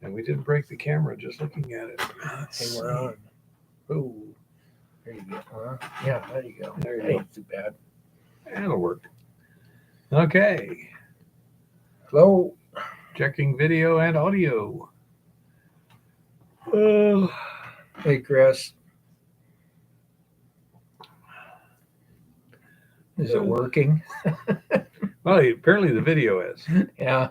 And we didn't break the camera just looking at it. Hey, we're on. Ooh. There you go. Yeah, there you go. There you That go. ain't too bad. That'll work. Okay. Hello. Checking video and audio. Oh. Hey, Chris. Is it working? Well, apparently the video is. Yeah.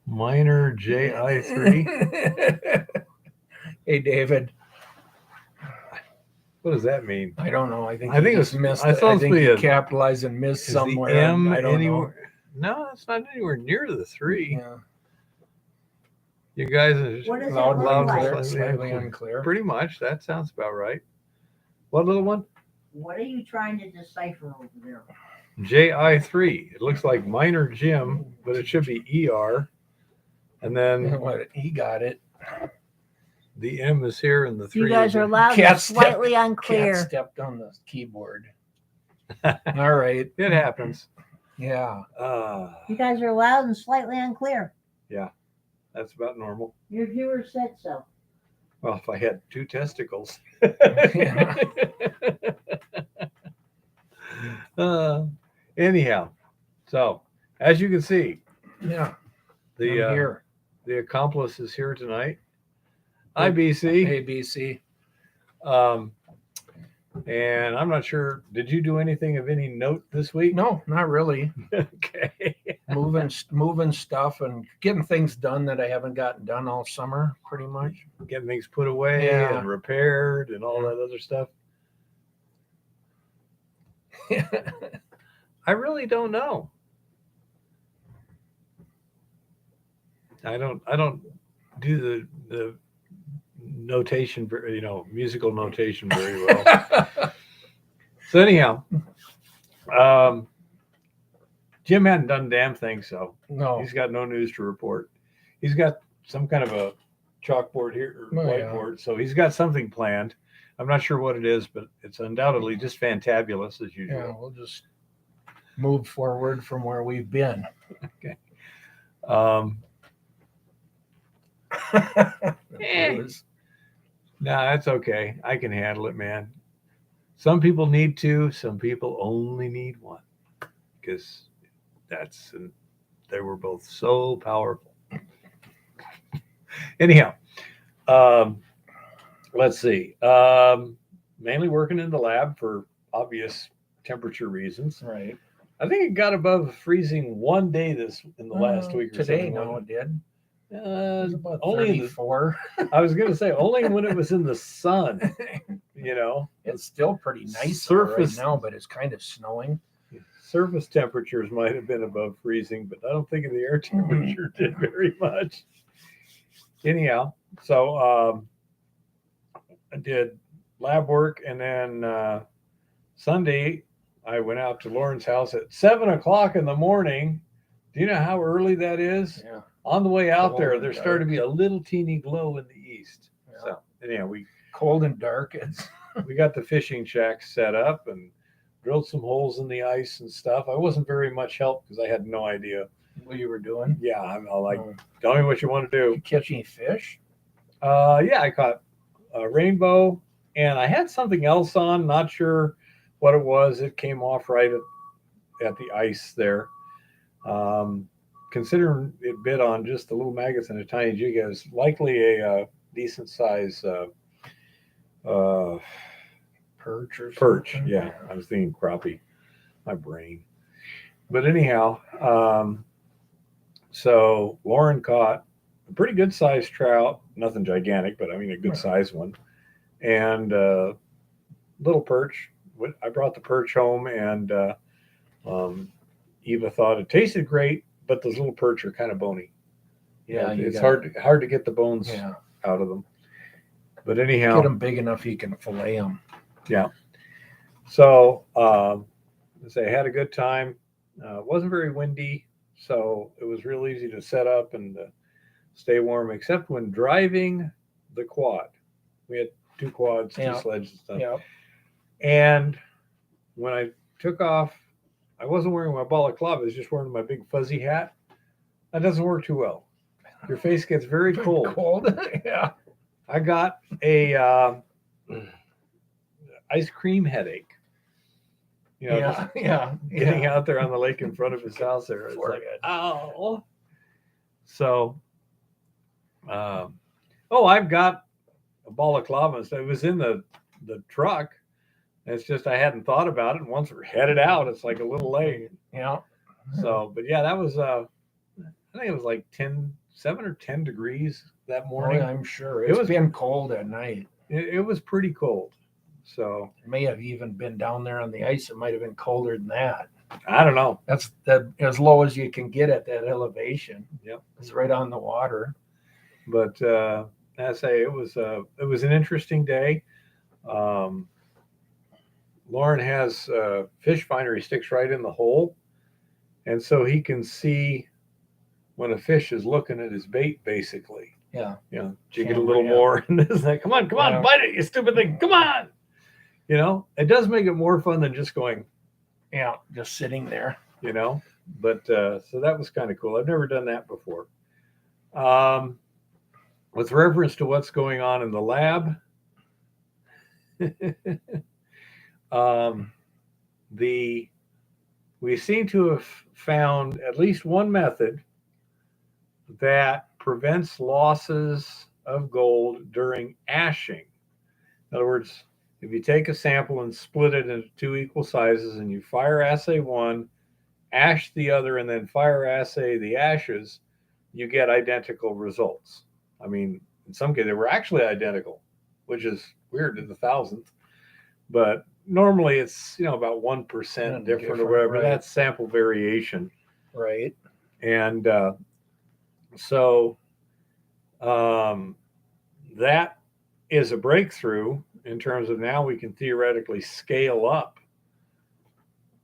Minor JI3. Hey, David. What does that mean? I don't know. I think it he was just missed. I thought I think he capitalized and missed is somewhere. The M I don't anywhere? Know. No, it's not anywhere near the 3. Yeah. You guys are What is Loud it and look clear, like? slightly unclear. Pretty much. That sounds about right. What little one? What are you trying to decipher over there? JI3. It looks like minor Jim, but it should be ER. And then What? He got it. the M is here and the 3 You guys are loud Cat and slightly Cat unclear. stepped on the keyboard. All right. It happens. Yeah. You guys are loud and slightly unclear. Yeah. That's about normal. Your viewer said so. Well, if I had 2 testicles. Yeah. Anyhow, so as you can see, Yeah. the I'm here. the accomplice is here tonight. IBC. ABC. And I'm not sure. Did you do anything of any note this week? No, not really. Okay. moving stuff and getting things done that I haven't gotten done all summer, pretty much. Getting things put away Yeah. and repaired and all that other stuff. I really don't know. I don't do the notation, musical notation very well. So anyhow, Jim hadn't done damn thing, so No. he's got no news to report. He's got some kind of a chalkboard here or whiteboard, so he's got something planned. I'm not sure what it is, but it's undoubtedly just fantabulous as usual. Yeah, we'll just move forward from where we've been. Okay. No, that's okay. I can handle it, man. Some people need 2, some people only need 1, because they were both so powerful. Anyhow, let's see. Mainly working in the lab for obvious temperature reasons. Right. I think it got above freezing one day in the last week or today. something. No, it did. It was about Only 34. I was going to say only when it was in the sun. It's still pretty nice Surface- right now, but it's kind of snowing. Surface temperatures might have been above freezing, but I don't think the air temperature did very much. Anyhow, so I did lab work, and then Sunday I went out to Lauren's house at 7:00 in the morning. Do you know how early that is? Yeah. On the way out Cold there, and there started to dark. be a little teeny glow in the east. Yeah. So anyhow, Cold and dark. It's we got the fishing shack set up and drilled some holes in the ice and stuff. I wasn't very much help because I had no idea. what you were doing. Yeah, I'm all like, tell me what you want to You do. catch any fish? Yeah, I caught a rainbow, and I had something else on. Not sure what it was. It came off right at the ice there. Considering it bit on just the little maggots and a tiny jig, it was likely a decent size Perch or perch. something? Yeah, I was thinking crappie. My brain. But anyhow, so Lauren caught a pretty good sized trout. Nothing gigantic, but I mean a good sized one, and little perch. I brought the perch home, and Eva thought it tasted great, but those little perch are kind of bony. Yeah, It's hard to get the bones out of them. But anyhow, get them big enough you can fillet them. Yeah. So I had a good time. It wasn't very windy, so it was real easy to set up and stay warm, except when driving the quad. We had 2 quads, 2 sleds and stuff. Yeah. And when I took off, I wasn't wearing my balaclava. I was just wearing my big fuzzy hat. That doesn't work too well. Your face gets very cold. Cold. Yeah. I got a ice cream headache. You know, just Yeah. getting out there on the lake in front of his house there. It's like, Forehead. oh. So, I've got a balaclava. So it was in the truck. It's just I hadn't thought about it. And once we're headed out, it's like a little late. Yeah. So, but yeah, that was I think it was like 7 or 10 degrees that morning. Boy, I'm sure It it's was- been cold at night. It was pretty cold. So It may have even been down there on the ice. It might have been colder than that. I don't know. That's as low as you can get at that elevation. Yep. It's right on the water. But I say it was an interesting day. Lauren has a fish finder. He sticks right in the hole, and so he can see when a fish is looking at his bait, basically. Yeah. You know, jig it a Camera, little yeah. more, and this and that. Come on, Yeah. bite it, you stupid thing. Come on. You know, it does make it more fun than just going, Yeah. Just sitting there. you know. But so that was kind of cool. I've never done that before. With reference to what's going on in the lab, we seem to have found at least one method that prevents losses of gold during ashing. In other words, if you take a sample and split it into two equal sizes and you fire assay one, ash the other, and then fire assay the ashes, you get identical results. I mean, in some cases, they were actually identical, which is weird to the thousandth. But normally it's, about 1% different or whatever. Right. That's sample variation. Right. And so that is a breakthrough in terms of now we can theoretically scale up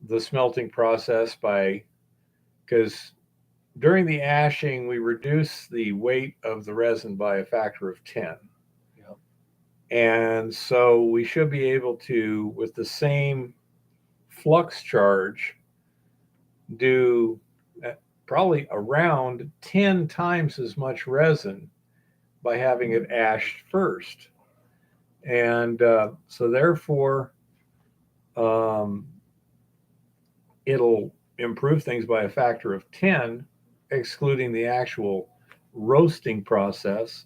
the smelting process because during the ashing, we reduce the weight of the resin by a factor of 10. Yep. And so we should be able to, with the same flux charge, do probably around 10 times as much resin by having it ashed first. And so therefore, it'll improve things by a factor of 10, excluding the actual roasting process.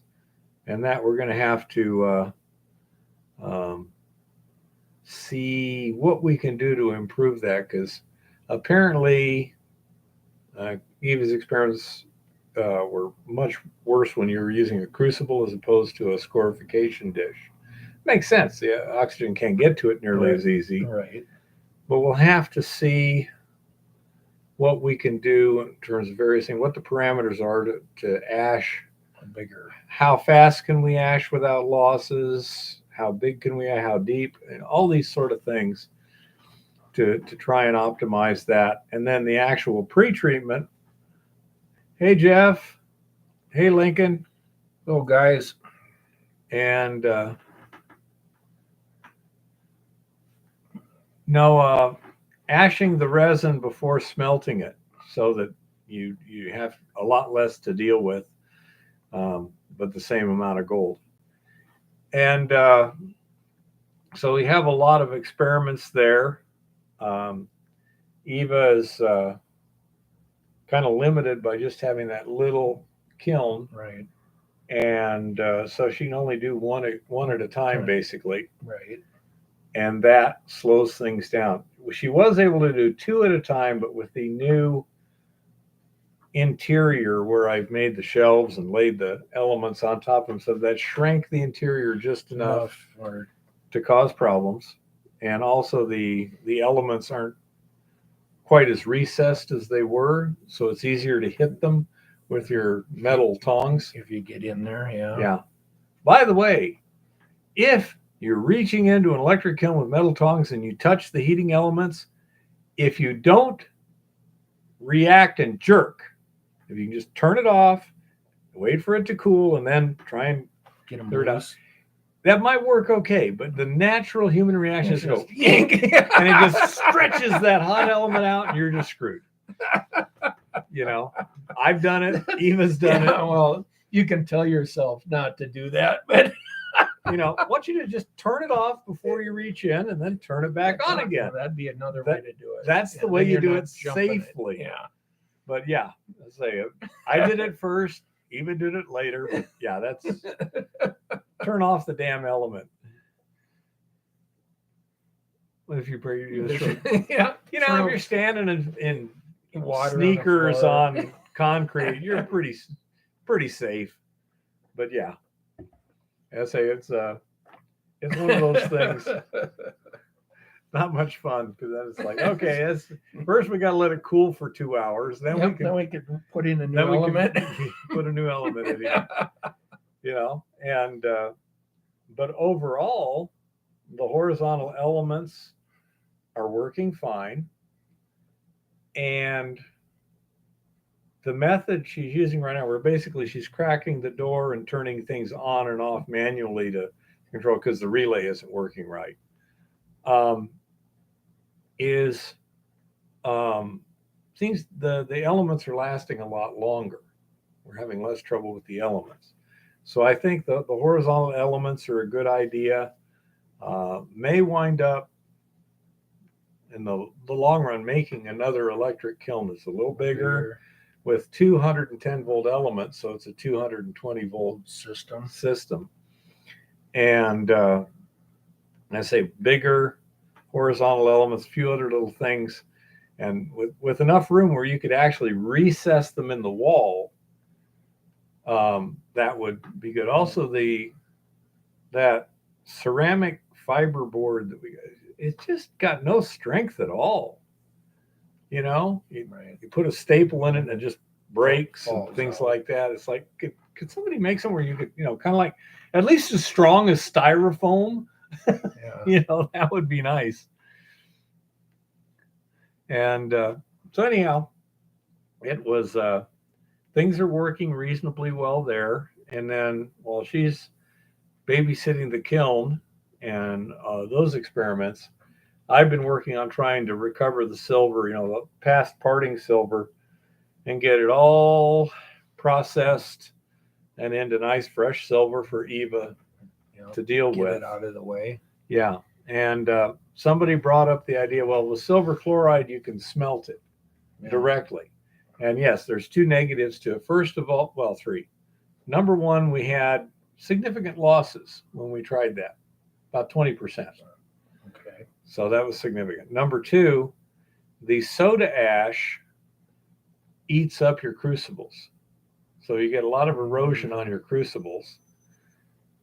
And that we're going to have to see what we can do to improve that, because apparently Eva's experiments were much worse when you were using a crucible as opposed to a scorification dish. Makes sense. The oxygen can't get to it nearly as easy. Right. But we'll have to see what we can do in terms of various things, what the parameters are to ash Bigger. How fast can we ash without losses? How big can we ash? How deep? And all these sort of things to try and optimize that. And then the actual pre-treatment. Hey, Jeff. Hey, Lincoln. Oh, guys. And ashing the resin before smelting it so that you have a lot less to deal with, but the same amount of gold. And so we have a lot of experiments there. Eva is kind of limited by just having that little kiln. Right. And so she can only do one at a time, basically. Right. And that slows things down. She was able to do two at a time, but with the new interior where I've made the shelves and laid the elements on top of them, so that shrank the interior just enough to cause problems. And also the elements aren't quite as recessed as they were, so it's easier to hit them with your metal tongs. If you get in there, yeah. Yeah. By the way, if you're reaching into an electric kiln with metal tongs and you touch the heating elements, if you don't react and jerk, if you can just turn it off, wait for it to cool, and then try and Get them clear it out, loose. that might work okay. But the natural human reaction is to go yank. and it just stretches that hot element out, and you're just screwed. You know, I've done it. Eva's done Yeah, well, you can tell yourself not to do that, but it. You know, I want you to just turn it off before you reach in and then turn it back on again. That'd be another That- way to do it. That's the Yeah, way then you you're do not it jumping it. safely. Yeah. But yeah, I say I did it first. Eva did it later. But yeah, that's turn off the damn element. If you Yeah. you know, if you're standing in Water on the sneakers floor. on concrete, you're pretty safe. But yeah, I say it's one of those things. Not much fun because then it's like, okay, first we got to let it cool for 2 hours, then Yep, then we could put in a new element. put a new element in it. You know, and but overall, the horizontal elements are working fine, and the method she's using right now, where basically she's cracking the door and turning things on and off manually to control because the relay isn't working right, seems the elements are lasting a lot longer. We're having less trouble with the elements. So I think the horizontal elements are a good idea. May wind up in the long run making another electric kiln that's a little bigger with 210 volt elements. So it's a 220 volt system. And I say bigger horizontal elements, a few other little things. And with enough room where you could actually recess them in the wall, that would be good. Also, that ceramic fiber board that it's just got no strength at all. You know, you put a staple in it and it just breaks and things like that. It's like, could somebody make somewhere you could, you know, kind of like at least as strong as styrofoam? Yeah. You know, that would be nice. And so anyhow, it was things are working reasonably well there. And then while she's babysitting the kiln and those experiments, I've been working on trying to recover the silver, you know, the past parting silver, and get it all processed and into nice fresh silver for Eva to deal with. Get it out of the way. Yeah. And somebody brought up the idea, well, with silver chloride, you can smelt it directly. And yes, there's two negatives to it. First of all, well, three. Number one, we had significant losses when we tried that, about 20%. Okay. So that was significant. Number two, the soda ash eats up your crucibles. So you get a lot of erosion on your crucibles.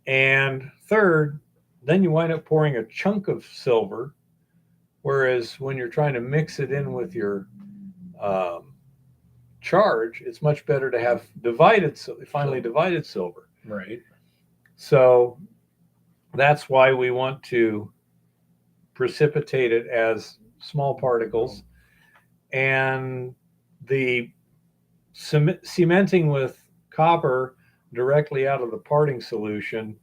And third, then you wind up pouring a chunk of silver, whereas when you're trying to mix it in with your charge, it's much better to have finely divided silver. Right. So that's why we want to precipitate it as small particles. And the cementing with copper directly out of the parting solution,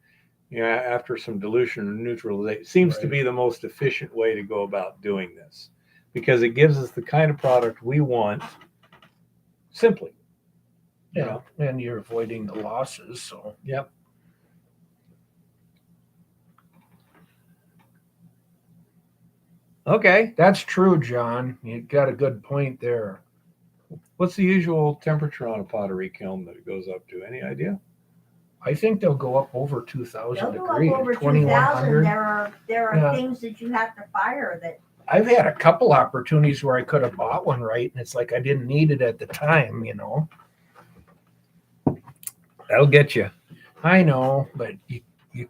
you know, after some dilution or neutralization, seems to be the most efficient way to go about doing this, because it gives us the kind of product we want simply. Yeah. You know? And you're avoiding the losses. So Yep. Okay. that's true, John. You got a good point there. What's the usual temperature on a pottery kiln that it goes up to? Any idea? I think they'll go up over 2,000 They'll go up degrees. over 2,000. 2,100. There are Yeah. things that you have to fire that. I've had a couple opportunities where I could have bought one, right? And it's like I didn't need it at the time, you know. That'll get you. I know, but you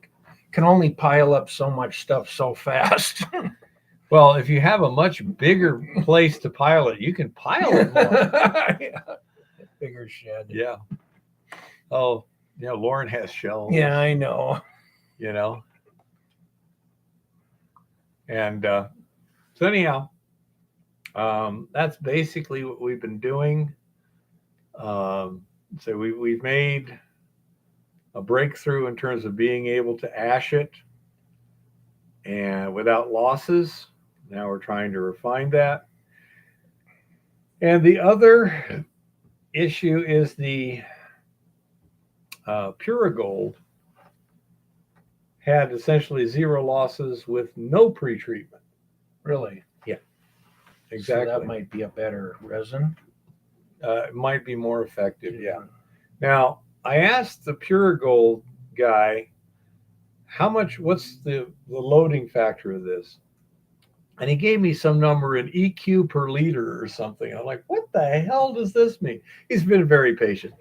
can only pile up so much stuff so fast. Well, if you have a much bigger place to pile it, you can pile it more. Yeah. Bigger shed. Yeah. Oh, you know, Lauren has shelves. Yeah, I know. You know. And so anyhow, that's basically what we've been doing. So we've made a breakthrough in terms of being able to ash it and without losses. Now we're trying to refine that. And the other issue is the Pure Gold had essentially zero losses with no pretreatment. Really? Exactly. So that might be a better resin. It might be more effective. Yeah. Now, I asked the Pure Gold guy, what's the loading factor of this? And he gave me some number in EQ per liter or something. I'm like, what the hell does this mean? He's been very patient.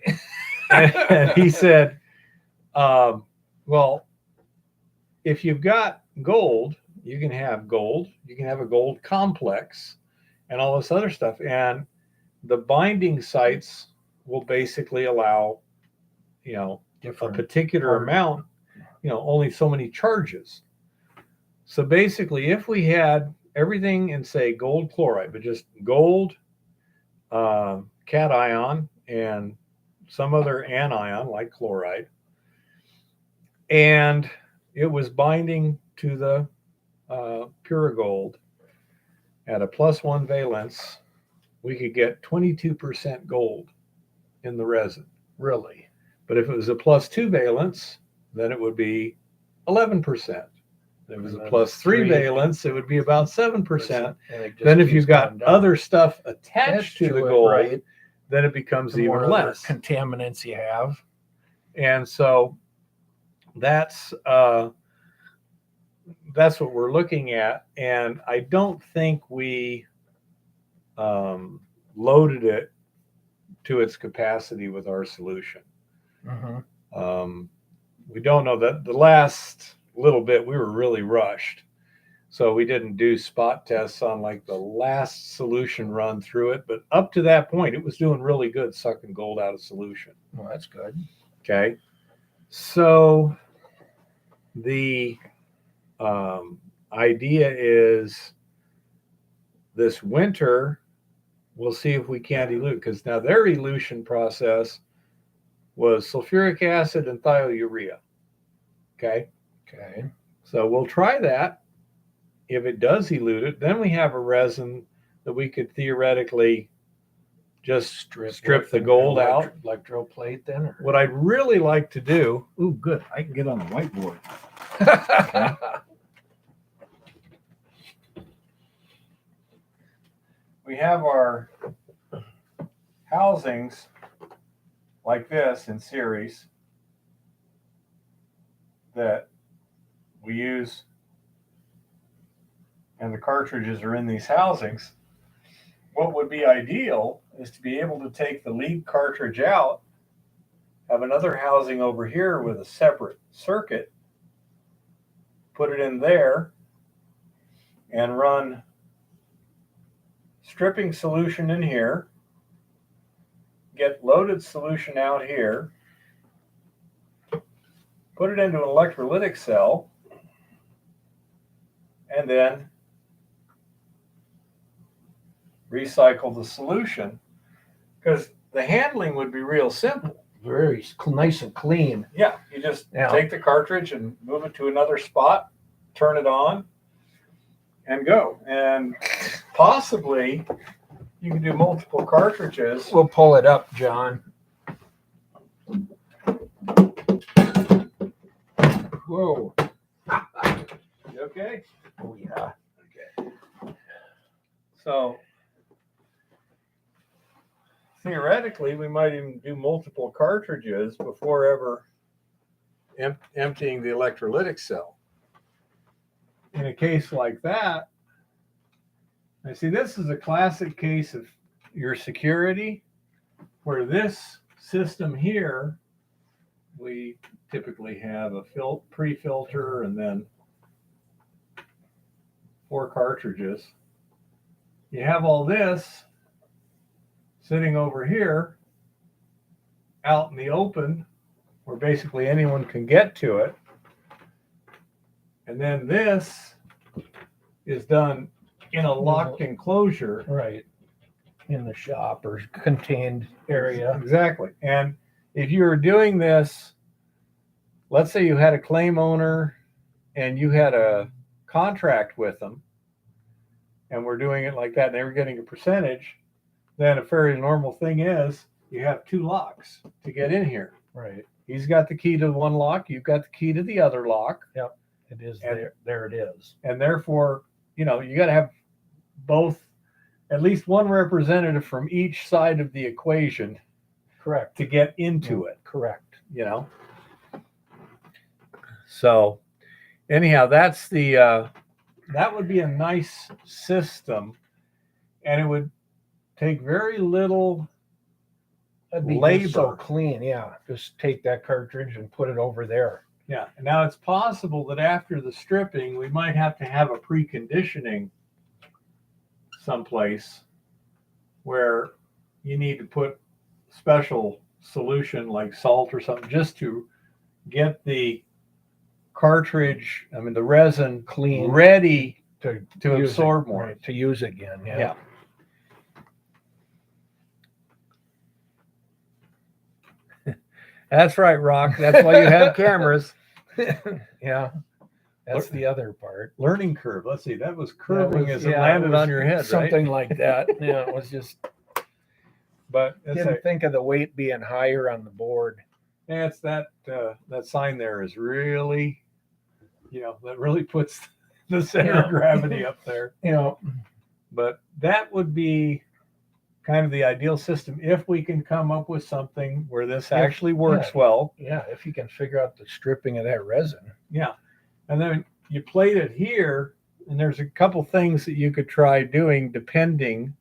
And he said, well, if you've got gold, you can have a gold complex and all this other stuff. And the binding sites will basically allow, a Different. particular amount, only so many charges. So basically, if we had everything in, say, gold chloride, but just gold, cation, and some other anion like chloride, and it was binding to the Pure Gold at a +1 valence, we could get 22% gold in the resin. Really? But if it was a +2 valence, then it would be 11%. If it was a +3 valence, it would be about 7%. Then if you've got other stuff attached to the gold, right, then it becomes the even more less. contaminants you have. And so that's what we're looking at. And I don't think we loaded it to its capacity with our solution. We don't know that the last little bit we were really rushed, so we didn't do spot tests on like the last solution run through it, but up to that point it was doing really good sucking gold out of solution. Well, that's good. Okay, so the idea is this winter we'll see if we can't elute, because now their elution process was sulfuric acid and thiourea. Okay. So we'll try that. If it does elute it, then we have a resin that we could theoretically just strip the gold out. Electroplate then? Or? What I'd really like to do. Ooh, good. I can get on the whiteboard. We have our housings like this in series that we use, and the cartridges are in these housings. What would be ideal is to be able to take the lead cartridge out, have another housing over here with a separate circuit, put it in there, and run stripping solution in here, get loaded solution out here, put it into an electrolytic cell, and then recycle the solution, because the handling would be real simple. Very nice and clean. Yeah, you just take the cartridge and move it to another spot, turn it on, and go. And possibly you can do multiple cartridges. We'll pull it up, John. Whoa. You okay? Oh, yeah. Okay. So theoretically, we might even do multiple cartridges before ever emptying the electrolytic cell. In a case like that, I see this is a classic case of your security, where this system here, we typically have a pre-filter and then 4 cartridges. You have all this sitting over here out in the open where basically anyone can get to it. And then this is done in a locked enclosure. Right. In the shop or contained area. Exactly. And if you were doing this, let's say you had a claim owner and you had a contract with them, and we're doing it like that, and they were getting a percentage, then a fairly normal thing is you have two locks to get in here. Right. He's got the key to one lock. You've got the key to the other lock. It is And- there. There it is. And therefore, you got to have both, at least one representative from each side of the equation Correct. to get into it, Correct. So anyhow, that's the, that would be a nice system, and it would take very little That'd be labor. just so clean. Yeah. Just take that cartridge and put it over there. Yeah. Now it's possible that after the stripping, we might have to have a preconditioning someplace where you need to put special solution like salt or something just to get the cartridge, the resin Clean. ready To to use absorb it, more. right, to use again. Yeah. That's right, Rock. That's why you have cameras. Yeah. That's the other part. Learning curve. Let's see. That was curving as it Yeah, landed was on your head, something right? like that. Yeah, it was just But it's didn't think of the weight being higher on the board. it's that sign there is really, that really puts the center Yeah. of gravity up there. But that would be kind of the ideal system if we can come up with something where this actually works well. Yeah, if you can figure out the stripping of that resin. Yeah. And then you plate it here, and there's a couple things that you could try doing depending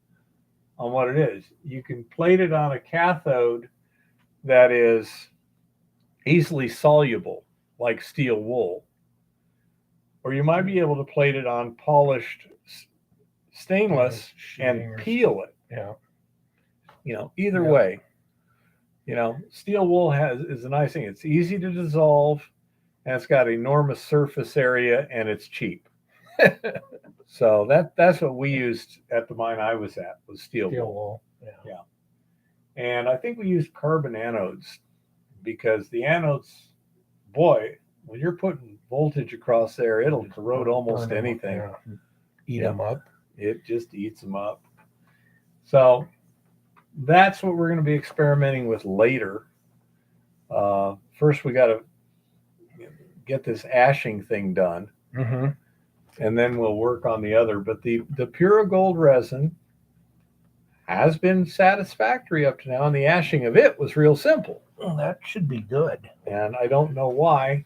on what it is. You can plate it on a cathode that is easily soluble, like steel wool. Or you might be able to plate it on polished stainless Sheeting and or- peel it. Yeah. Either Yeah. way. Steel wool is a nice thing. It's easy to dissolve, and it's got enormous surface area, and it's cheap. So that's what we used at the mine I was at, was steel Steel wool. wool. Yeah. And I think we used carbon anodes because the anodes, boy, when you're putting voltage across there, it'll corrode almost Burn 'em up, anything. yeah. Eat Yeah. them up. It just eats them up. So that's what we're going to be experimenting with later. First, we got to get this ashing thing done, Mm-hmm. and then we'll work on the other. But the pure gold resin has been satisfactory up to now, and the ashing of it was real simple. Well, that should be good. And I don't know why.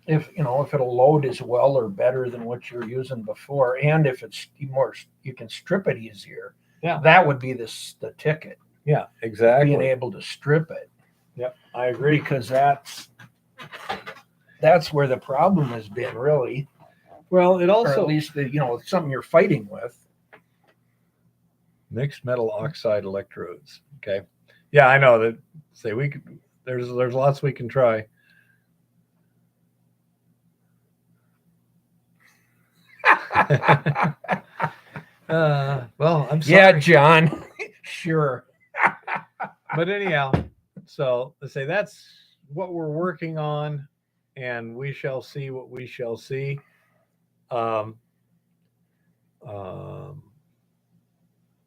If it'll load as well or better than what you're using before, and if it's more, you can strip it easier. Yeah. That would be the ticket. Yeah, exactly. Being able to strip it. Yep, I agree. Because that's where the problem has been, really. Well, it Or also at least it's something you're fighting with. mixed metal oxide electrodes. Okay. Yeah, I know that. Say we could. There's lots we can try. Well, I'm sorry. Yeah, John. Sure. But anyhow, so let's say that's what we're working on, and we shall see what we shall see.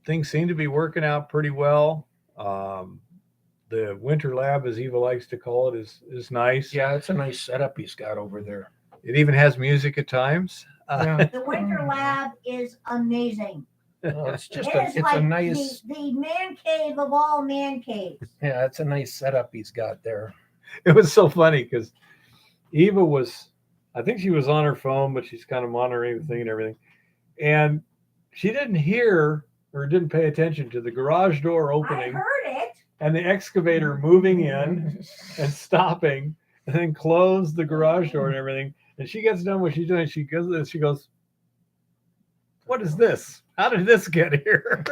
Things seem to be working out pretty well. The winter lab, as Eva likes to call it, is nice. Yeah, it's a nice setup he's got over there. It even has music at times. Yeah. The winter lab is amazing. Well, it's just It a, is it's like a nice, the man cave of all man caves. yeah, it's a nice setup he's got there. It was so funny because Eva was, I think she was on her phone, but she's kind of monitoring the thing and everything. And she didn't hear or didn't pay attention to the garage door I opening heard it. and the excavator moving in and stopping and then close the garage door and everything. And she gets done what she's doing. She goes, what is this? How did this get here?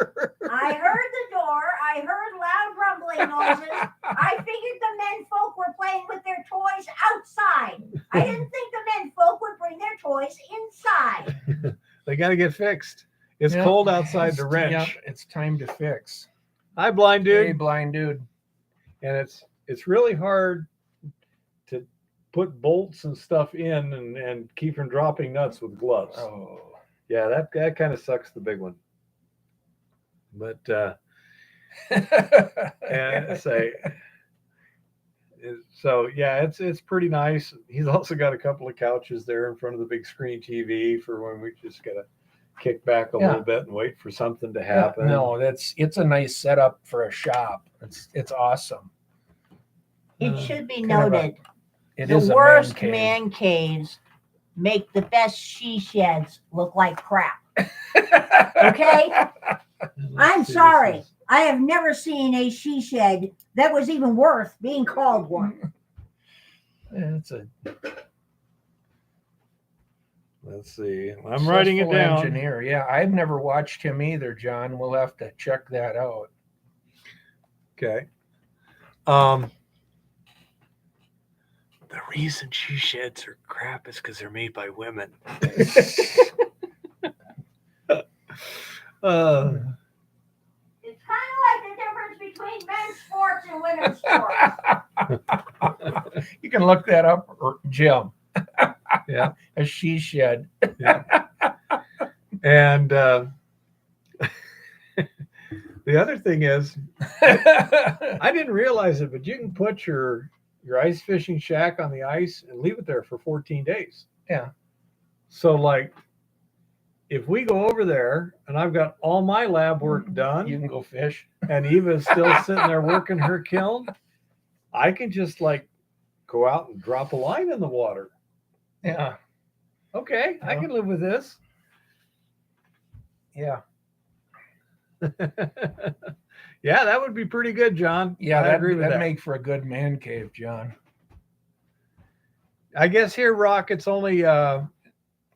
I heard the door. I heard loud rumbling noises. I figured the men folk were playing with their toys outside. I didn't think the men folk would bring their toys inside. They got to get fixed. It's Yeah. cold outside to wrench. Yeah, it's time to fix. Hi, blind dude. Hey, blind dude. And it's really hard to put bolts and stuff in and keep from dropping nuts with gloves. Oh. Yeah, that kind of sucks, the big one. But and say. So yeah, it's pretty nice. He's also got a couple of couches there in front of the big screen TV for when we just gotta kick back a little bit and wait for something to happen. No, it's a nice setup for a shop. It's awesome. It should be kind of noted, It the is a worst cave. man caves make the best she sheds look like crap. Okay? I'm Let's see, sorry. this is- I have never seen a she shed that was even worth being called one. It's a Let's see. I'm writing it successful down. engineer. Yeah, I've never watched him either, John. We'll have to check that out. Okay. The reason she sheds are crap is because they're made by women. It's kind of like the difference between men's sports and women's sports. You can look that up, Jim. Yeah. A she shed. And the other thing is, I didn't realize it, but you can put your ice fishing shack on the ice and leave it there for 14 days. Yeah. So like, if we go over there and I've got all my lab work done, You can go fish. and Eva's still sitting there working her kiln, I can just like go out and drop a line in the water. Yeah. Okay, I Yeah. can live with this. Yeah. Yeah, that would be pretty good, John. Yeah, I agree with that'd that. make for a good man cave, John. I guess here, Rock, it's only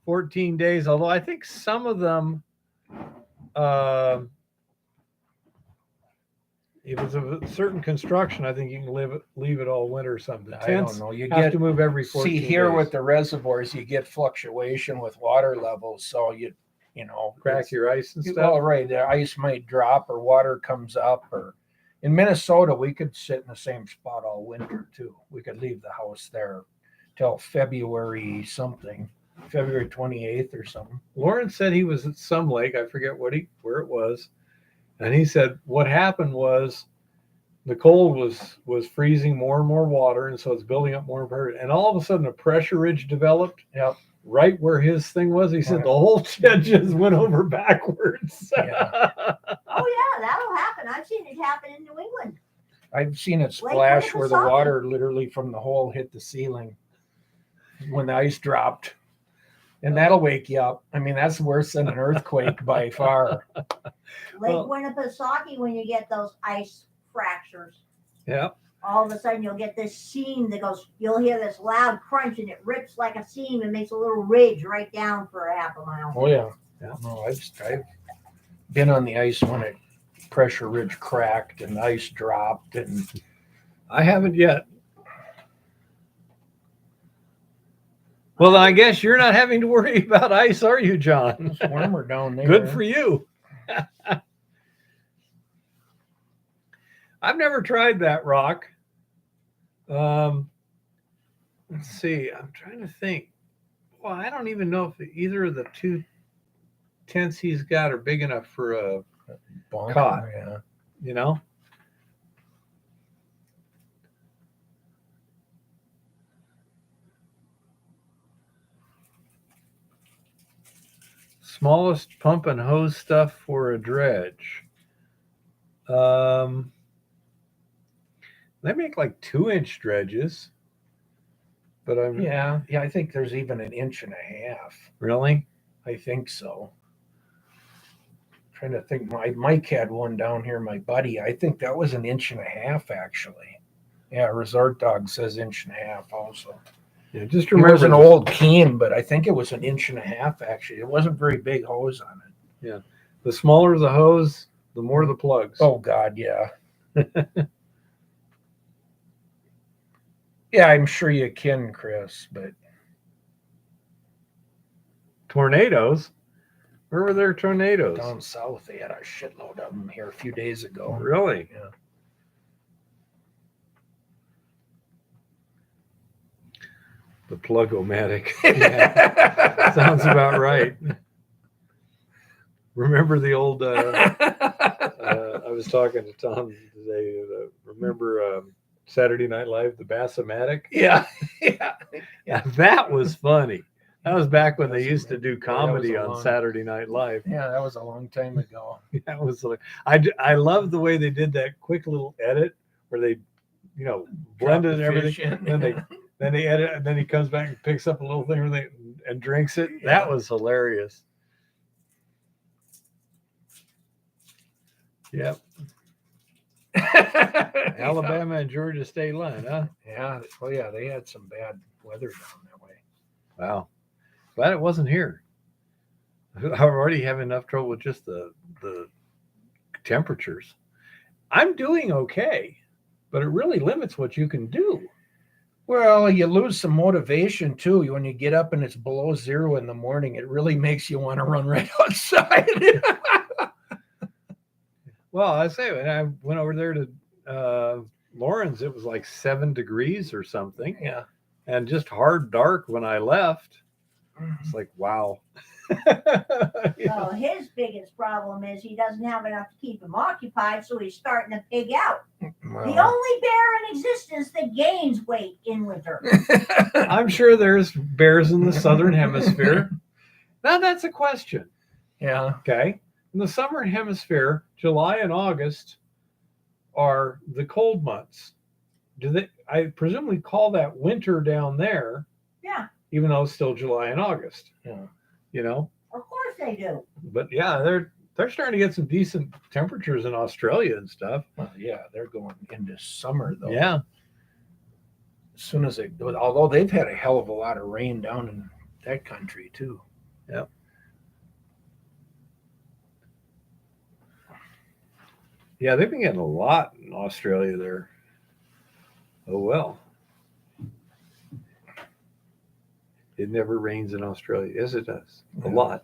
14 days, although I think some of them, if it's a certain construction, I think you can leave it all winter or something. The I don't tents know. You have get to move every 14 see here days. with the reservoirs, you get fluctuation with water levels, so you know Crack your ice and well, stuff. right, the ice might drop or water comes up. Or in Minnesota, we could sit in the same spot all winter too. We could leave the house there till February something, February 28th or something. Lawrence said he was at some lake. I forget where it was. And he said what happened was the cold was freezing more and more water, and so it's building up more and more. And all of a sudden, a pressure ridge developed. Yep. Right where his thing was. He said Right. the whole shed just went over backwards. Yeah. Oh yeah, that'll happen. I've seen it happen in New England. I've seen it Lake splash where the Winnipesaukee. water literally from the hole hit the ceiling when the ice dropped. And that'll wake you up. I mean, that's worse than an earthquake by far. Lake Well- Winnipesaukee, when you get those ice fractures, Yeah. all of a sudden you'll get this seam that goes, you'll hear this loud crunch and it rips like a seam and makes a little ridge right down for a half a mile. Oh yeah. Yeah. No, I've been on the ice when it pressure ridge cracked and the ice dropped, and I haven't yet. Well, then I guess you're not having to worry about ice, are you, John? it's warmer down there. Good for you. I've never tried that, Rock. Let's see. I'm trying to think. Well, I don't even know if either of the two tents he's got are big enough for a, Bunker, caught. yeah. you know. Smallest pump and hose stuff for a dredge. They make like 2-inch dredges, but I'm Yeah, I think there's even an inch and a half. really. I think so. Trying to think, Mike had one down here, my buddy. I think that was an inch and a half actually. Yeah, Resort Dog says inch and a half also. Yeah, just It remember was an the- old Keen, but I think it was an inch and a half actually. It wasn't very big hose on it. The smaller the hose, the more the plugs. Oh God, yeah. Yeah, I'm sure you can, Chris, but Tornadoes. Where were there tornadoes? down south they had a shitload of them here a few days ago. Really? Yeah. The plug-o-matic. Yeah, sounds about right. Remember the old, I was talking to Tom today. Remember Saturday Night Live, the Bassomatic? Yeah, yeah. Yeah, that was funny. That was back when they That's used to do comedy a on long- Saturday Night Live. Yeah, that was a long time ago. That was like I love the way they did that quick little edit where they, blended and everything. Then they edit, and then he comes back and picks up a little thing and drinks it. Yeah. That was hilarious. Yep. Alabama and Georgia state line, huh? Yeah. Oh, yeah. They had some bad weather down that way. Wow. Glad it wasn't here. I'm already having enough trouble with just the temperatures. I'm doing okay, but it really limits what you can do. Well, you lose some motivation too. When you get up and it's below 0 in the morning, it really makes you want to run right outside. Well, I say when I went over there to Lawrence, it was like 7 degrees or something, Yeah. and just hard dark when I left. It's like, wow. Well, his biggest problem is he doesn't have enough to keep him occupied, so he's starting to pig out. The only bear in existence that gains weight in winter. I'm sure there's bears in the southern hemisphere. Now that's a question. Yeah. Okay. In the southern hemisphere, July and August are the cold months. I presumably call that winter down there, Yeah, even though it's still July and August. Yeah. of course they do. But yeah, they're starting to get some decent temperatures in Australia and stuff. Well, yeah, they're going into summer though. Yeah. As soon as although they've had a hell of a lot of rain down in that country too. Yep. Yeah, they've been getting a lot in Australia there. Oh well. It never rains in Australia. Yes, it does. A Yeah. lot.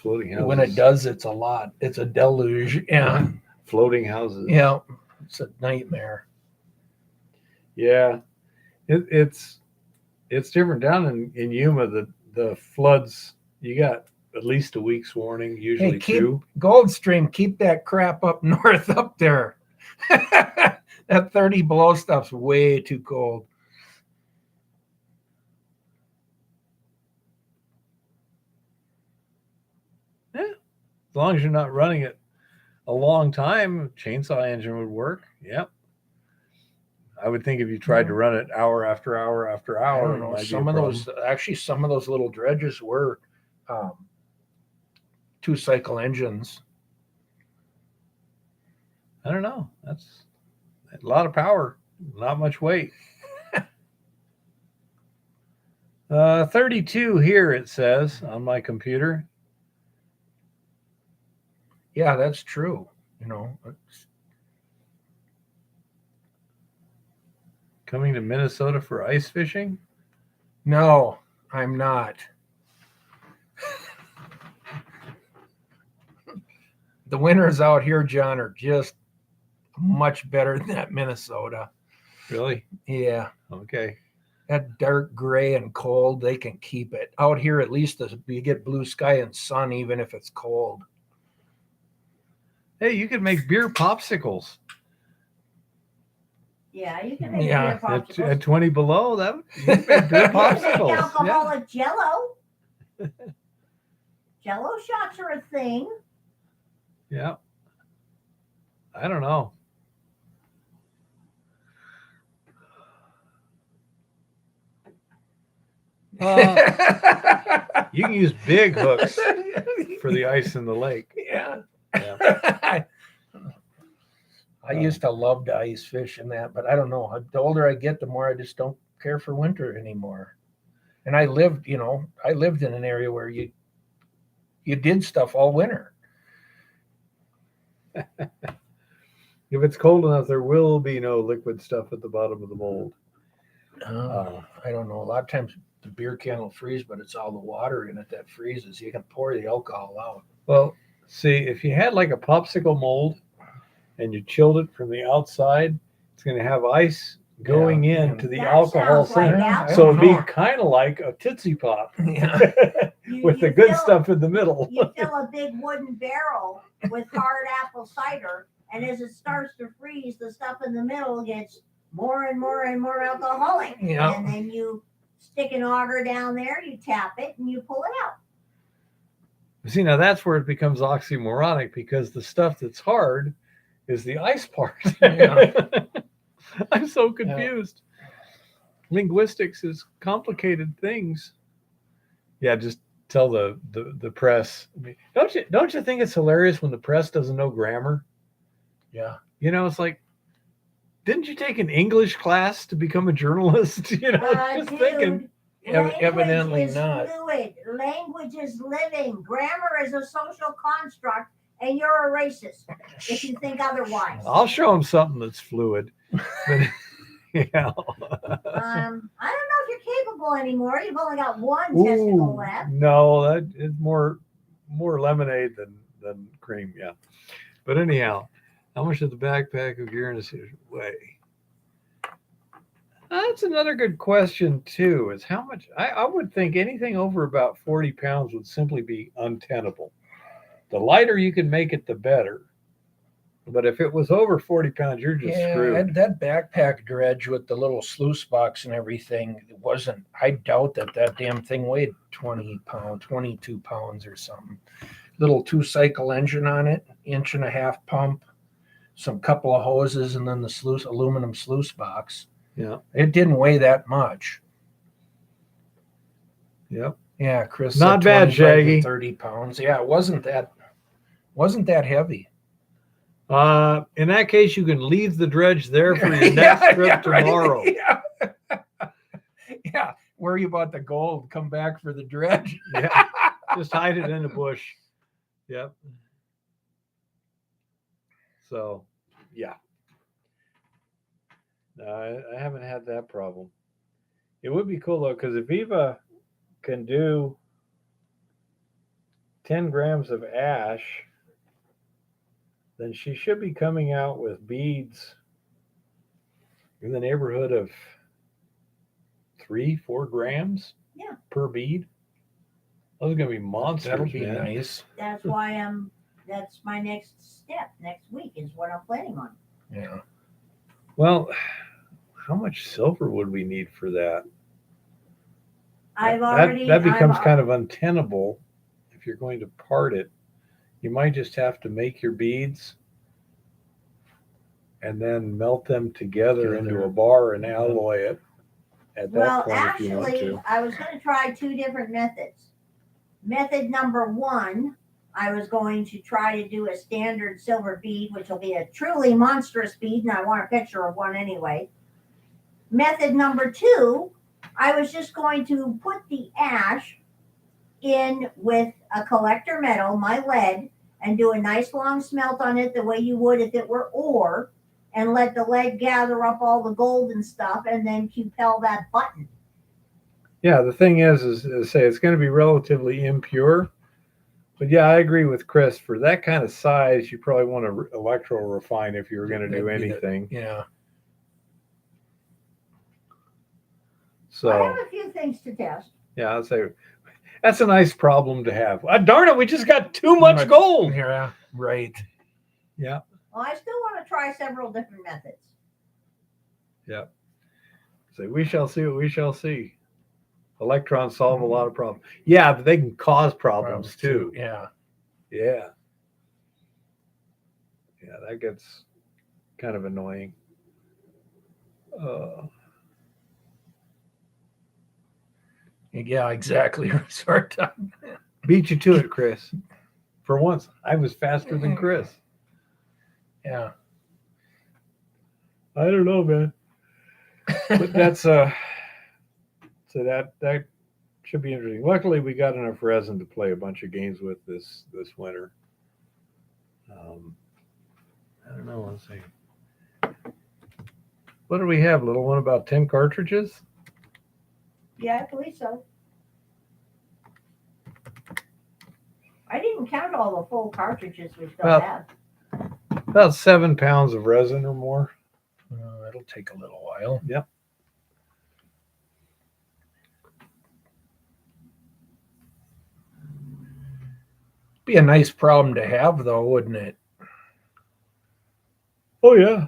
Floating houses. When it does, it's a lot. It's a deluge. Yeah. Floating houses. Yeah. It's a nightmare. Yeah. It's different down in Yuma. The floods, you got at least a week's warning, usually keep 2. Goldstream, keep that crap up north up there. That 30 below stuff's way too cold. As long as you're not running it a long time, chainsaw engine would work. Yep. I would think if you tried to run it hour after hour after I hour, don't it know. might be a Some of those little dredges were 2-cycle engines. I don't know. That's a lot of power, not much weight. 32 here, it says on my computer. Yeah, that's true. Coming to Minnesota for ice fishing? No, I'm not. The winters out here, John, are just much better than that Minnesota. Really? Yeah. Okay. That dark gray and cold, they can keep it. Out here, at least you get blue sky and sun, even if it's cold. Hey, you could make beer popsicles Yeah, you can make Yeah, beer popsicles. at 20 below. You could make beer You can make popsicles. Yeah. alcoholic Jello. Jello shots are a thing. Yeah. I don't know. You can use big hooks for the ice in the lake. Yeah. Yeah. I used to love to ice fish and that, but I don't know. The older I get, the more I just don't care for winter anymore. And I lived in an area where you did stuff all winter. If it's cold enough, there will be no liquid stuff at the bottom of the mold. I don't know. A lot of times the beer can will freeze, but it's all the water in it that freezes. You can pour the alcohol out. Well, see, if you had like a popsicle mold and you chilled it from the outside, it's going to have ice going into the That alcohol sounds like center. alcohol. So it'd be kind of like a Tootsie Pop Yeah. with the good stuff in the middle. You fill a big wooden barrel with hard apple cider And as it starts to freeze, the stuff in the middle gets more and more and more alcoholic. Yeah. And then you stick an auger down there, you tap it, and you pull it out. See, now that's where it becomes oxymoronic because the stuff that's hard is the ice part. Yeah. I'm so confused. Linguistics is complicated things. Yeah, just tell the press. I mean, don't you think it's hilarious when the press doesn't know grammar? Yeah. You know, it's like, didn't you take an English class to become a journalist? You know, just Dude, thinking. Evidently language is not. fluid. Language is living. Grammar is a social construct, and you're a racist if you think otherwise. I'll show them something that's fluid. But, yeah. I don't know if you're capable anymore. You've only got one testicle left. No, that is more lemonade than cream. Yeah. But anyhow, how much does the backpack of gear in the city weigh? That's another good question too. Is how much? I would think anything over about 40 pounds would simply be untenable. The lighter you can make it, the better. But if it was over 40 pounds, you're just screwed. And that backpack dredge with the little sluice box and everything, it wasn't. I doubt that damn thing weighed 20 pounds, 22 pounds or something. Little 2-cycle engine on it, 1.5-inch pump, some couple of hoses, and then the aluminum sluice box. Yeah. It didn't weigh that much. Yep. Yeah, Chris. Not said bad, 25 to Shaggy. 30 pounds. Yeah, it wasn't that heavy. In that case, you can leave the dredge there for your next trip tomorrow. Right? Yeah. Worry about the gold. Come back for the dredge. Yeah. Just hide it in a bush. Yep. So, yeah. No, I haven't had that problem. It would be cool though, because if Eva can do 10 grams of ash, then she should be coming out with beads in the neighborhood of 3-4 grams per bead. Those are going to be monsters. That'll be man. nice. That's why that's my next step next week is what I'm planning on. Yeah. Well, how much silver would we need for that? That becomes kind of untenable if you're going to part it. You might just have to make your beads and then melt them together into a bar and alloy it at that point if you want to. I was going to try 2 different methods. Method number 1, I was going to try to do a standard silver bead, which will be a truly monstrous bead, and I want a picture of one anyway. Method number 2, I was just going to put the ash in with a collector metal, my lead, and do a nice long smelt on it the way you would if it were ore, and let the lead gather up all the gold and stuff, and then compel that button. Yeah, the thing is say it's going to be relatively impure. But yeah, I agree with Chris. For that kind of size, you probably want to electro refine if you were going to do anything. Yeah. So I have a few things to test. yeah, I'd say that's a nice problem to have. Darn it, we just got too much gold. Yeah, right. Yeah. Well, I still want to try several different methods. Yeah. So we shall see what we shall see. Electrons solve a lot of problems. Yeah, but they can cause problems too. Yeah. Yeah. Yeah, that gets kind of annoying. Yeah, exactly. Beat you to it, Chris. For once, I was faster than Chris. Yeah. I don't know, man. But that's so that should be interesting. Luckily, we got enough resin to play a bunch of games with this winter. I don't know. Let's see. What do we have? Little one, about 10 cartridges? Yeah, I believe so. I didn't count all the full cartridges we still have. About 7 pounds of resin or more. It'll take a little while. Yep. Be a nice problem to have, though, wouldn't it? Oh yeah,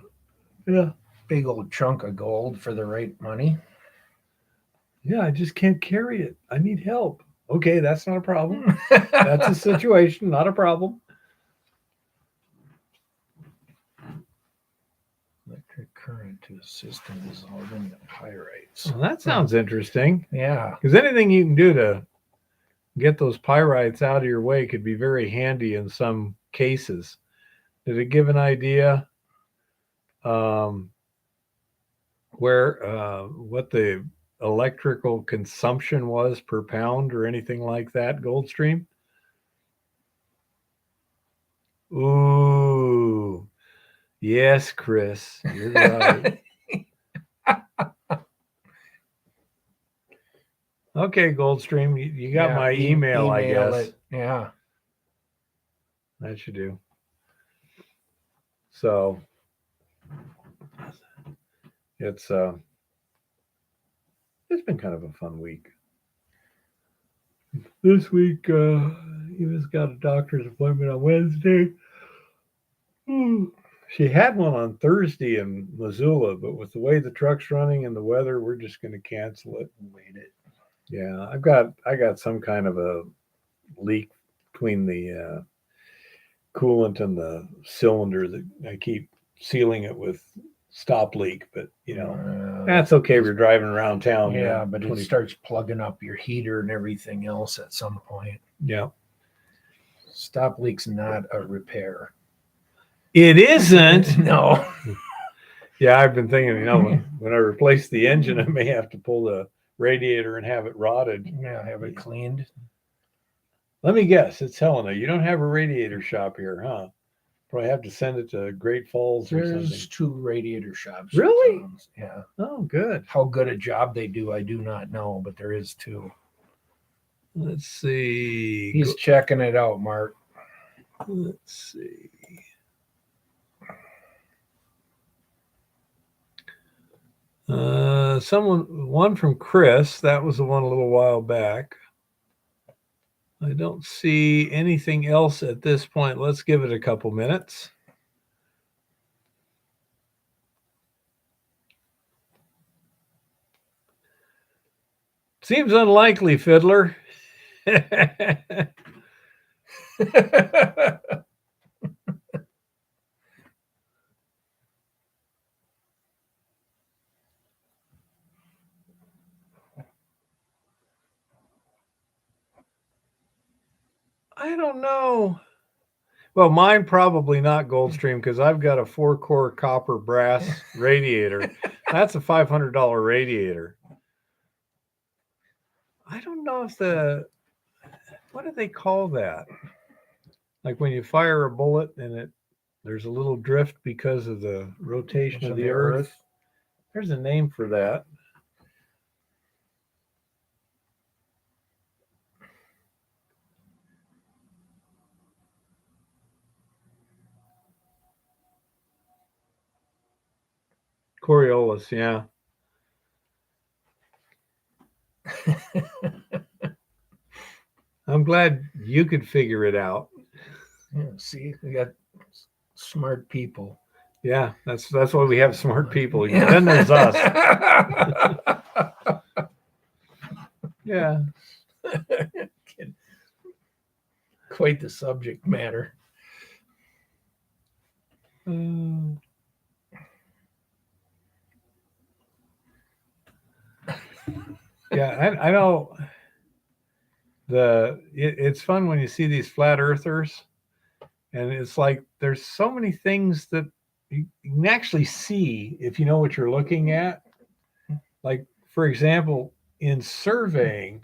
yeah, Big old chunk of gold for the right money. yeah. I just can't carry it. I need help. Okay, that's not a problem. That's a situation, not a problem. Electric current to assist in dissolving the pyrites. Well, that sounds interesting. Yeah. Because anything you can do to get those pyrites out of your way could be very handy in some cases. Did it give an idea where what the electrical consumption was per pound or anything like that, Goldstream? Ooh, yes, Chris, you're right. Okay, Goldstream, you got my email, I guess. It. Yeah. That should do. So it's been kind of a fun week. This week, he was got a doctor's appointment on Wednesday. She had one on Thursday in Missoula, but with the way the truck's running and the weather, we're just going to cancel it and wait it. Yeah, I got some kind of a leak between the coolant and the cylinder that I keep sealing it with stop leak, but that's okay. We're driving around town. Yeah, but it starts plugging up your heater and everything else at some point. Yeah. Stop leak's not a repair. It isn't. No. Yeah, I've been thinking, when I replace the engine, I may have to pull the radiator and have it rotted. Yeah, have it cleaned. Let me guess, it's Helena. You don't have a radiator shop here, huh? Probably have to send it to Great Falls or something. There's 2 radiator shops. Really? Yeah. Oh, good. How good a job they do, I do not know, but there is 2. Let's see. He's checking it out, Mark. Let's see. One from Chris. That was the one a little while back. I don't see anything else at this point. Let's give it a couple minutes. Seems unlikely, Fiddler. I don't know. Well, mine probably not Goldstream because I've got a 4-core copper brass radiator. That's a $500 radiator. I don't know if what do they call that? Like when you fire a bullet and there's a little drift because of the rotation of the earth. There's a name for that. Coriolis, yeah. I'm glad you could figure it out. Yeah, see, we got smart people. Yeah, that's why we have smart people. Yeah. Then there's us. Yeah. Quite the subject matter. Yeah, I know. It's fun when you see these flat earthers, and it's like there's so many things that you can actually see if you know what you're looking at. Like, for example, in surveying,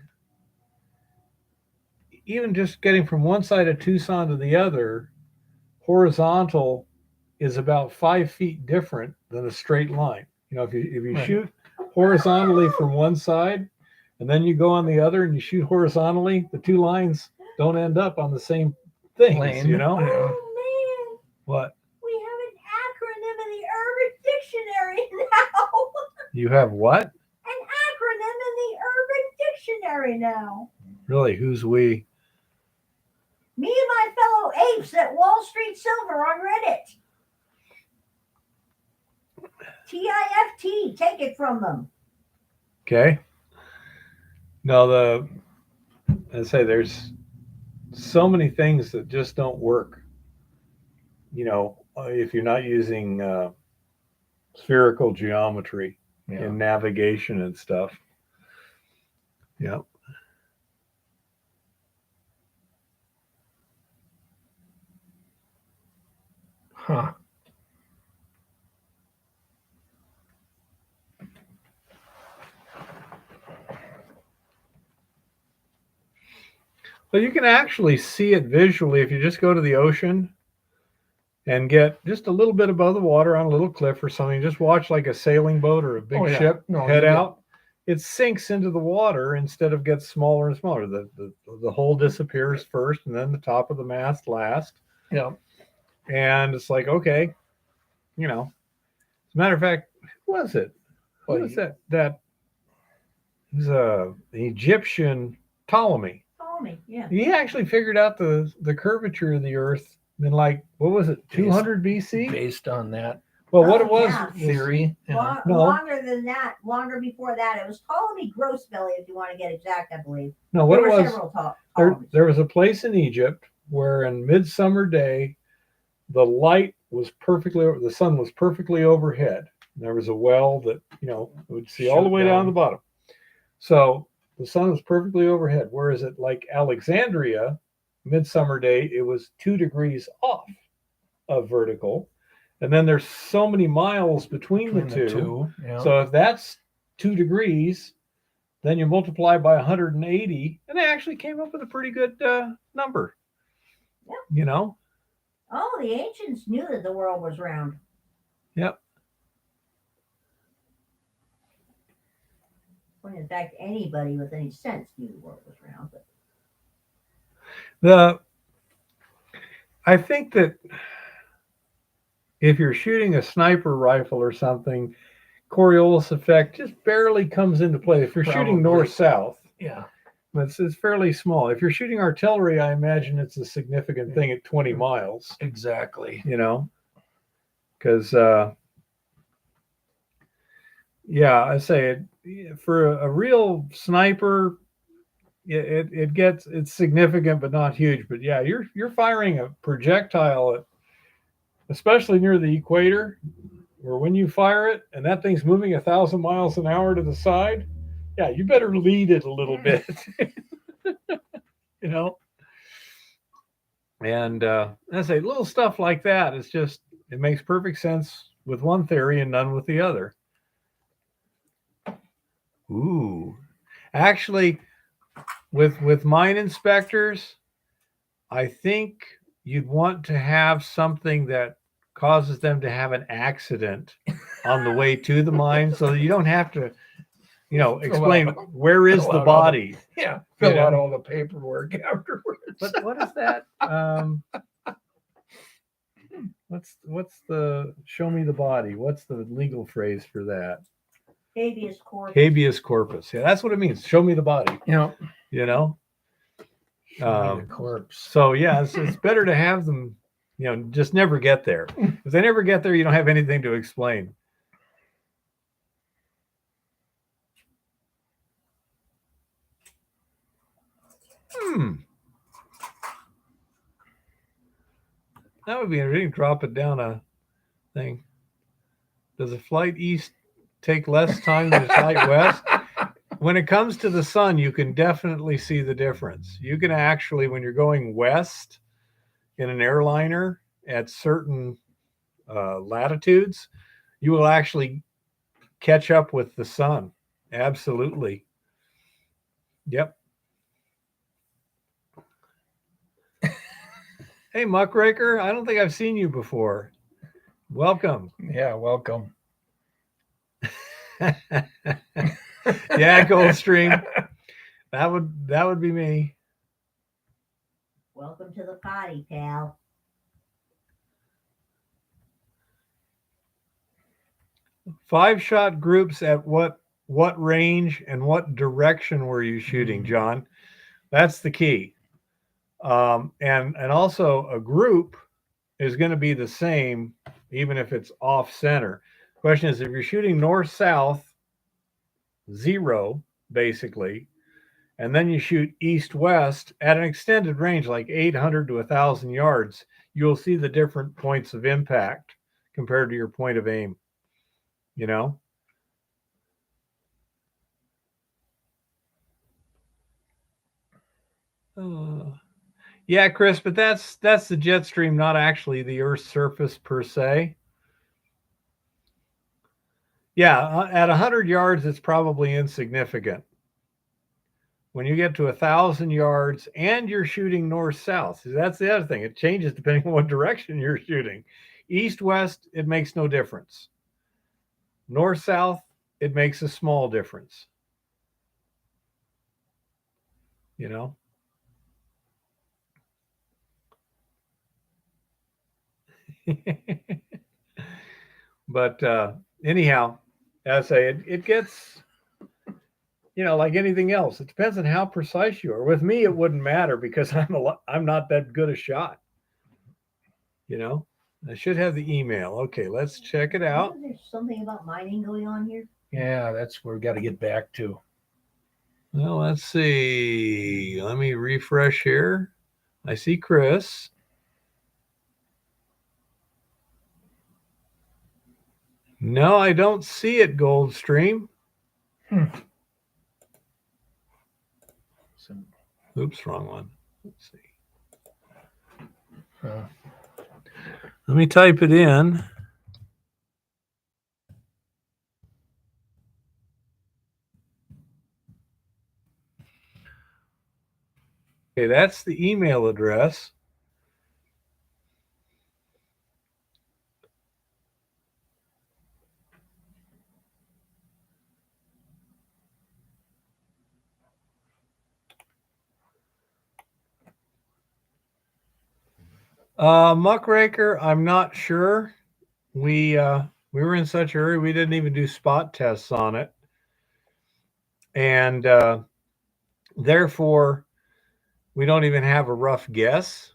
even just getting from one side of Tucson to the other, horizontal is about 5 feet different than a straight line. If you Right. shoot horizontally from one side and then you go on the other and you shoot horizontally, the 2 lines don't end up on the same things, Lane. Oh man, What? we have an acronym in the Urban Dictionary now. You have what? An acronym in the Urban Dictionary now. Really? Who's we? Me and my fellow apes at Wall Street Silver on Reddit. TIFT, take it from them. Okay. No, I say there's so many things that just don't work. If you're not using spherical geometry Yeah. in navigation and stuff. Yeah. Huh. But you can actually see it visually if you just go to the ocean and get just a little bit above the water on a little cliff or something. Just watch like a sailing boat or a big Oh, yeah. ship No, head you get- out. It sinks into the water instead of gets smaller and smaller. The hull disappears first, and then the top of the mast last. Yeah. And it's like, okay, as a matter of fact, who was it? Who Well, was that? That was an Egyptian Ptolemy. Ptolemy, yeah. He actually figured out the curvature of the Earth in like, what was it, 200 BC? Based on that Well, what Oh, it was, yeah. theory. Yeah. No. Longer than that, longer before that. It was Ptolemy Grossbelly, if you want to get exact, I believe. no, what There it were was, several there, there was a place in Egypt where in midsummer day, the light was the sun was perfectly overhead. There was a well that, would see all the Shoot way down down. to the bottom. So the sun was perfectly overhead. Whereas at like Alexandria, midsummer day, it was 2 degrees off of vertical. And then there's so many miles between the two. Yeah. So if that's 2 degrees, then you multiply by 180, and they actually came up with a pretty good number. Yeah. Oh, the ancients knew that the world was round. Yep. When in fact, anybody with any sense knew the world was round. But I think that if you're shooting a sniper rifle or something, Coriolis effect just barely comes into play. If you're shooting Probably. north-south, Yeah. it's fairly small. If you're shooting artillery, I imagine it's a significant thing at 20 miles, Exactly. because, I say it, for a real sniper, it's significant, but not huge. But yeah, you're firing a projectile at, especially near the equator, where when you fire it and that thing's moving 1,000 miles an hour to the side, yeah, you better lead it a little bit, And I say little stuff like that. It's just, it makes perfect sense with one theory and none with the other. Ooh, actually, with mine inspectors, I think you'd want to have something that causes them to have an accident on the way to the mine, so that you don't have to, explain where is the body. Yeah. Fill Yeah. out all the paperwork afterwards. But what is that? What's the show me the body? What's the legal phrase for that? habeas corpus. Habeas corpus. Yeah, that's what it means. Show me the body. Yeah. Um, The corpse. So yeah, it's better to have them, just never get there. If they never get there, you don't have anything to explain. That would be interesting. Drop it down a thing. Does a flight east take less time than a flight west? When it comes to the sun, you can definitely see the difference. You can actually, when you're going west in an airliner at certain latitudes, you will actually catch up with the sun. Absolutely. Yep. Hey, Muckraker, I don't think I've seen you before. Welcome. Yeah. Welcome. Yeah, Goldstream. That would be me. Welcome to the potty, pal. Five-shot groups at what range and what direction were you shooting, John? That's the key. And also a group is going to be the same even if it's off center. Question is, if you're shooting north-south, 0, basically, and then you shoot east-west at an extended range, like 800 to 1,000 yards, you'll see the different points of impact compared to your point of aim, you know? Yeah, Chris, but that's the jet stream, not actually the Earth's surface per se. Yeah, at 100 yards, it's probably insignificant. When you get to 1,000 yards and you're shooting north-south, that's the other thing. It changes depending on what direction you're shooting. East-west, it makes no difference. North-south, it makes a small difference. You know? But anyhow, as I say, it gets, like anything else. It depends on how precise you are. With me, it wouldn't matter because I'm not that good a shot. I should have the email. Okay, let's check it out. Isn't there something about mining going on here? Yeah, that's where we got to get back to. Well, let's see. Let me refresh here. I see Chris. No, I don't see it, Goldstream. Oops, wrong one. Let's see. Let me type it in. Okay, that's the email address. Muckraker, I'm not sure. We were in such a hurry, we didn't even do spot tests on it. And therefore, we don't even have a rough guess,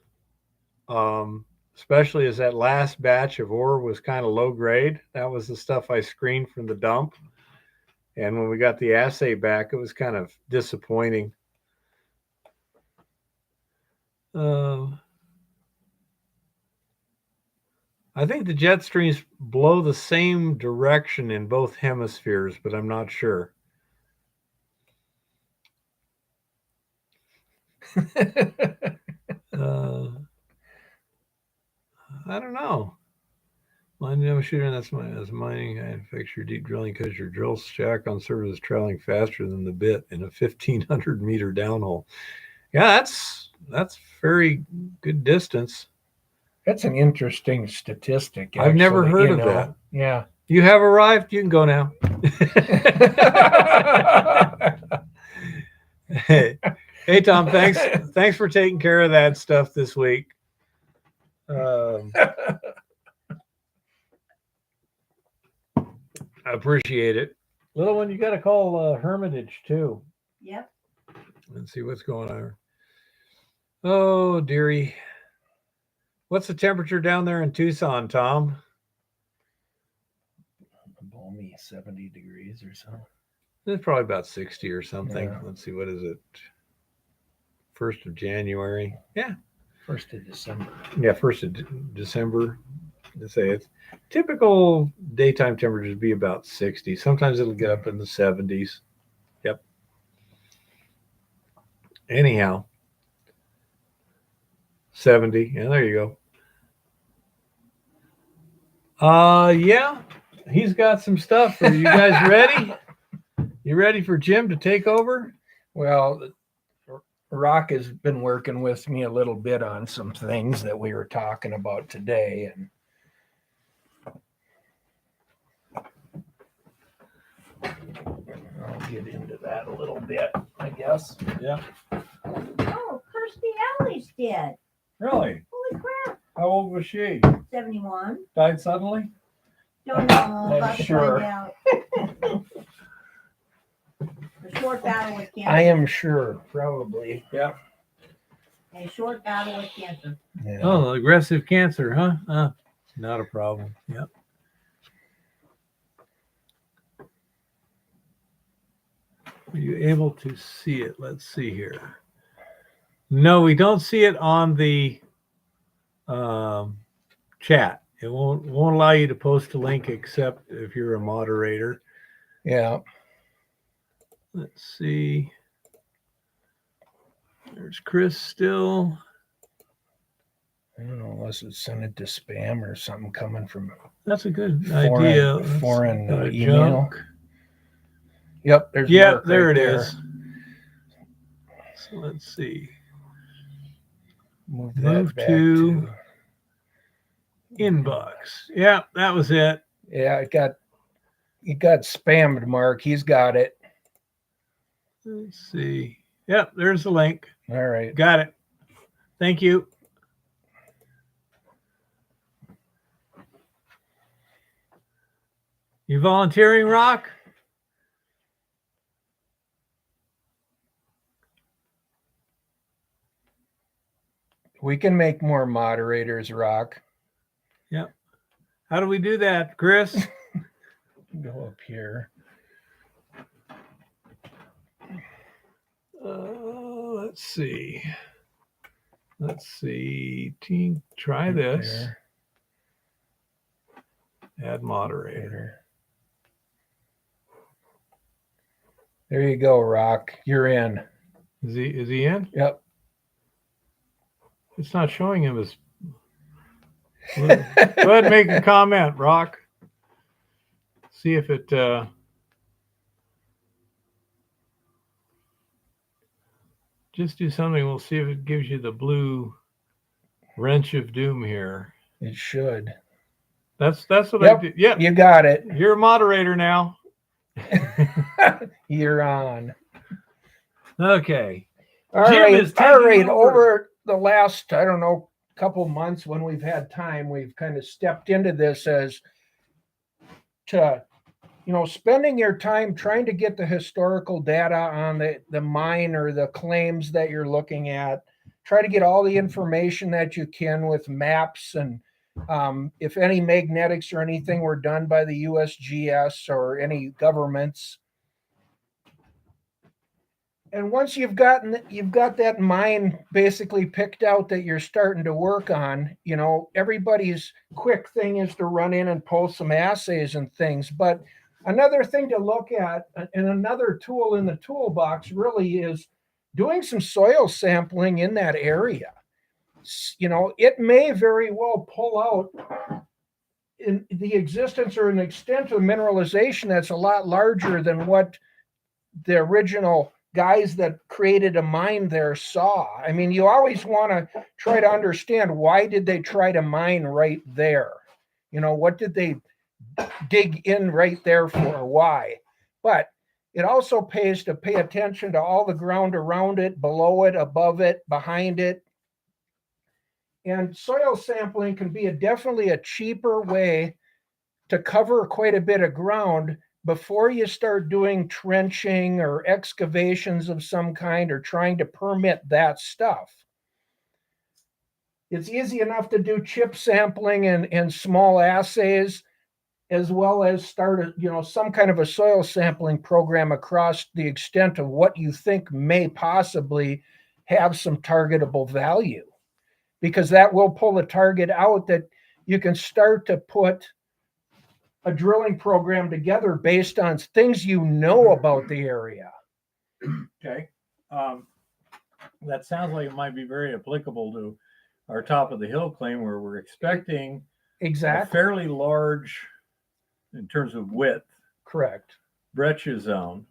especially as that last batch of ore was kind of low grade. That was the stuff I screened from the dump. And when we got the assay back, it was kind of disappointing. I think the jet streams blow the same direction in both hemispheres, but I'm not sure. I don't know. I'm shooting. That's mining. I fix your deep drilling because your drill shack on surface is traveling faster than the bit in a 1,500 meter downhole. Yeah, that's very good distance. That's an interesting statistic. I've never heard of that. Yeah. You have arrived. You can go now. Hey, Tom, thanks for taking care of that stuff this week. I appreciate it. Little one, you got to call Hermitage too. Yep. And see what's going on. Oh, dearie. What's the temperature down there in Tucson, Tom? Balmy 70 degrees or so. It's probably about 60 or something. Yeah. Let's see, what is it? 1st of January. Yeah. 1st of December. Yeah, 1st of December. To say it's typical daytime temperatures be about 60. Sometimes it'll get up in the 70s. Yep. Anyhow. 70. Yeah, there you go. Yeah. He's got some stuff. Are you guys ready? You ready for Jim to take over? Well, Rock has been working with me a little bit on some things that we were talking about today, and I'll get into that a little bit, I guess. Yeah. Oh, Kirstie Alley's dead. Really? Holy crap. How old was she? 71. Died suddenly? Don't know. I'm About to sure. find out. A short battle with cancer. I am sure, probably. Yeah. A short battle with cancer. Yeah. Oh, aggressive cancer, huh? Not a problem. Yep. Are you able to see it? Let's see here. No, we don't see it on the chat. It won't allow you to post a link except if you're a moderator. Yeah. Let's see. There's Chris still. I don't know, unless it's sent it to spam or something coming from That's a good foreign, idea. Let's foreign go to email. junk. Yep, there's Yeah, Mark there right it there. is. So let's see. Move Move that back to inbox. Yeah, that was it. Yeah, it got spammed, Mark. He's got it. Let's see. Yep, there's the link. All right. Got it. Thank you. You volunteering, Rock? We can make more moderators, Rock. Yep. How do we do that, Chris? Go up here. Let's see. Let's see. Team, try Right this. there. Add moderator. There you go, Rock. You're in. Is he in? Yep. It's not showing him as. Go ahead and make a comment, Rock. See if it. Just do something. We'll see if it gives you the blue wrench of doom here. It should. That's what Yep. I did. Yep. You got it. You're a moderator now. You're on. Okay. All Jim right. is All right. taking over. Over the last, I don't know, couple months when we've had time, we've kind of stepped into this as to, spending your time trying to get the historical data on the mine or the claims that you're looking at. Try to get all the information that you can with maps and if any magnetics or anything were done by the USGS or any governments. And once you've got that mine basically picked out that you're starting to work on, everybody's quick thing is to run in and pull some assays and things. But another thing to look at and another tool in the toolbox really is doing some soil sampling in that area. It may very well pull out in the existence or an extent of mineralization that's a lot larger than what the original guys that created a mine there saw. I mean, you always want to try to understand why did they try to mine right there? What did they dig in right there for? Why? But it also pays to pay attention to all the ground around it, below it, above it, behind it. And soil sampling can be definitely a cheaper way to cover quite a bit of ground before you start doing trenching or excavations of some kind or trying to permit that stuff. It's easy enough to do chip sampling and small assays, as well as start some kind of a soil sampling program across the extent of what you think may possibly have some targetable value, because that will pull a target out that you can start to put a drilling program together based on things about the area. Okay. That sounds like it might be very applicable to our top of the hill claim, where we're expecting a fairly large, in terms of width, Correct. breccia zone.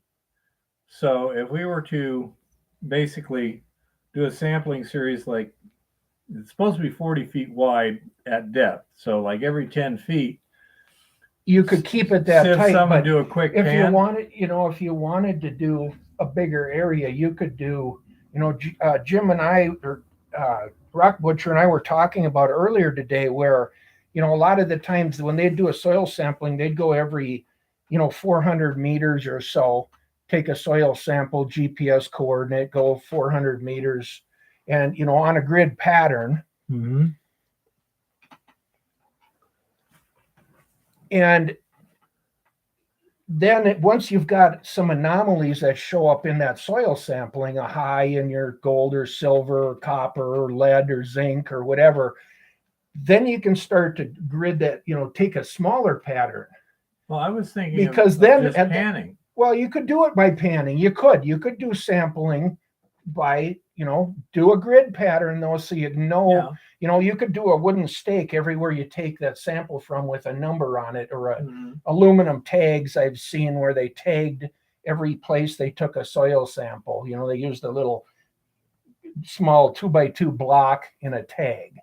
So if we were to basically do a sampling series, like it's supposed to be 40 feet wide at depth. So like every 10 feet, you could keep it that sieve tight, some but and do a quick if pan. if you wanted to do a bigger area, you could do, Jim and I, or Rock Butcher and I were talking about earlier today, where, a lot of the times when they'd do a soil sampling, they'd go every, 400 meters or so, take a soil sample, GPS coordinate, go 400 meters, and, on a grid pattern. Mm-hmm. And then once you've got some anomalies that show up in that soil sampling, a high in your gold or silver or copper or lead or zinc or whatever, then you can start to grid that, take a smaller pattern. Well, I was thinking Because of then just panning. Well, you could do it by panning. You could do sampling by, do a grid pattern though, so you know, you could do a wooden stake everywhere you take that sample from with a number on it, or aluminum tags I've seen where they tagged every place they took a soil sample. They used a little small 2x2 block in a tag.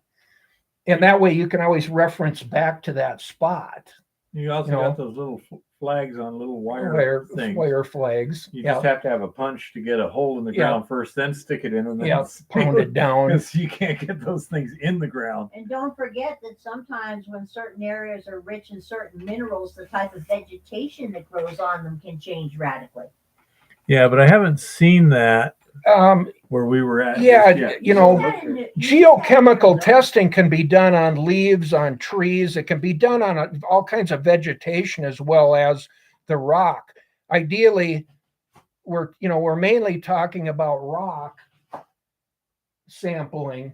And that way you can always reference back to that spot. You also got those little flags on little wire things. Wire flags. You just have to have a punch to get a hole in the ground first, then stick it in, and then pound it down. Because you can't get those things in the ground. And don't forget that sometimes when certain areas are rich in certain minerals, the type of vegetation that grows on them can change radically. Yeah, but I haven't seen that where we were at. Geochemical testing can be done on leaves, on trees. It can be done on all kinds of vegetation as well as the rock. Ideally, we're mainly talking about rock sampling,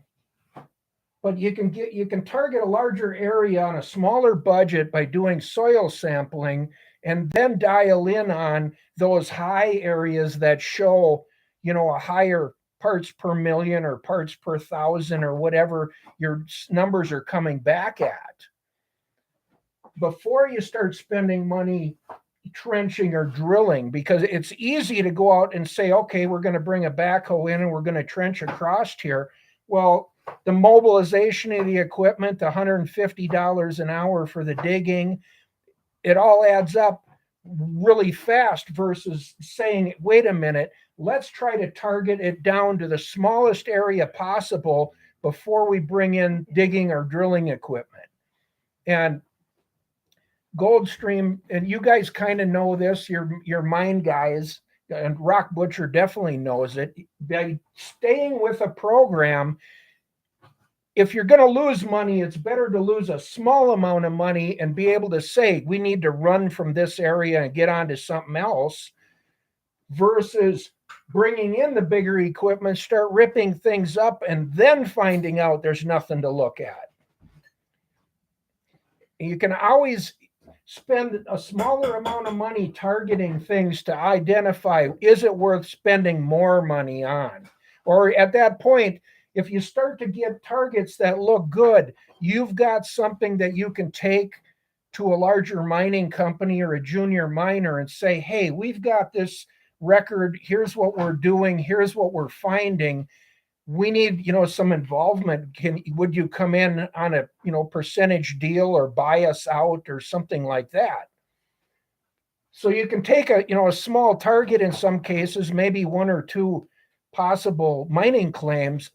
but you can target a larger area on a smaller budget by doing soil sampling, and then dial in on those high areas that show, a higher parts per million or parts per thousand or whatever your numbers are coming back at. Before you start spending money trenching or drilling, because it's easy to go out and say, okay, we're going to bring a backhoe in and we're going to trench across here. Well, the mobilization of the equipment, the $150 an hour for the digging, it all adds up really fast versus saying, wait a minute, let's try to target it down to the smallest area possible before we bring in digging or drilling equipment. And Goldstream, and you guys kind of know this, your mine guys, and Rock Butcher definitely knows it. By staying with a program, if you're going to lose money, it's better to lose a small amount of money and be able to say, we need to run from this area and get on to something else, versus bringing in the bigger equipment, start ripping things up, and then finding out there's nothing to look at. You can always spend a smaller amount of money targeting things to identify, is it worth spending more money on? Or at that point, if you start to get targets that look good, you've got something that you can take to a larger mining company or a junior miner and say, hey, we've got this record. Here's what we're doing. Here's what we're finding. We need, some involvement. Would you come in on a, percentage deal or buy us out or something like that? So you can take a small target in some cases, maybe one or two possible mining claims,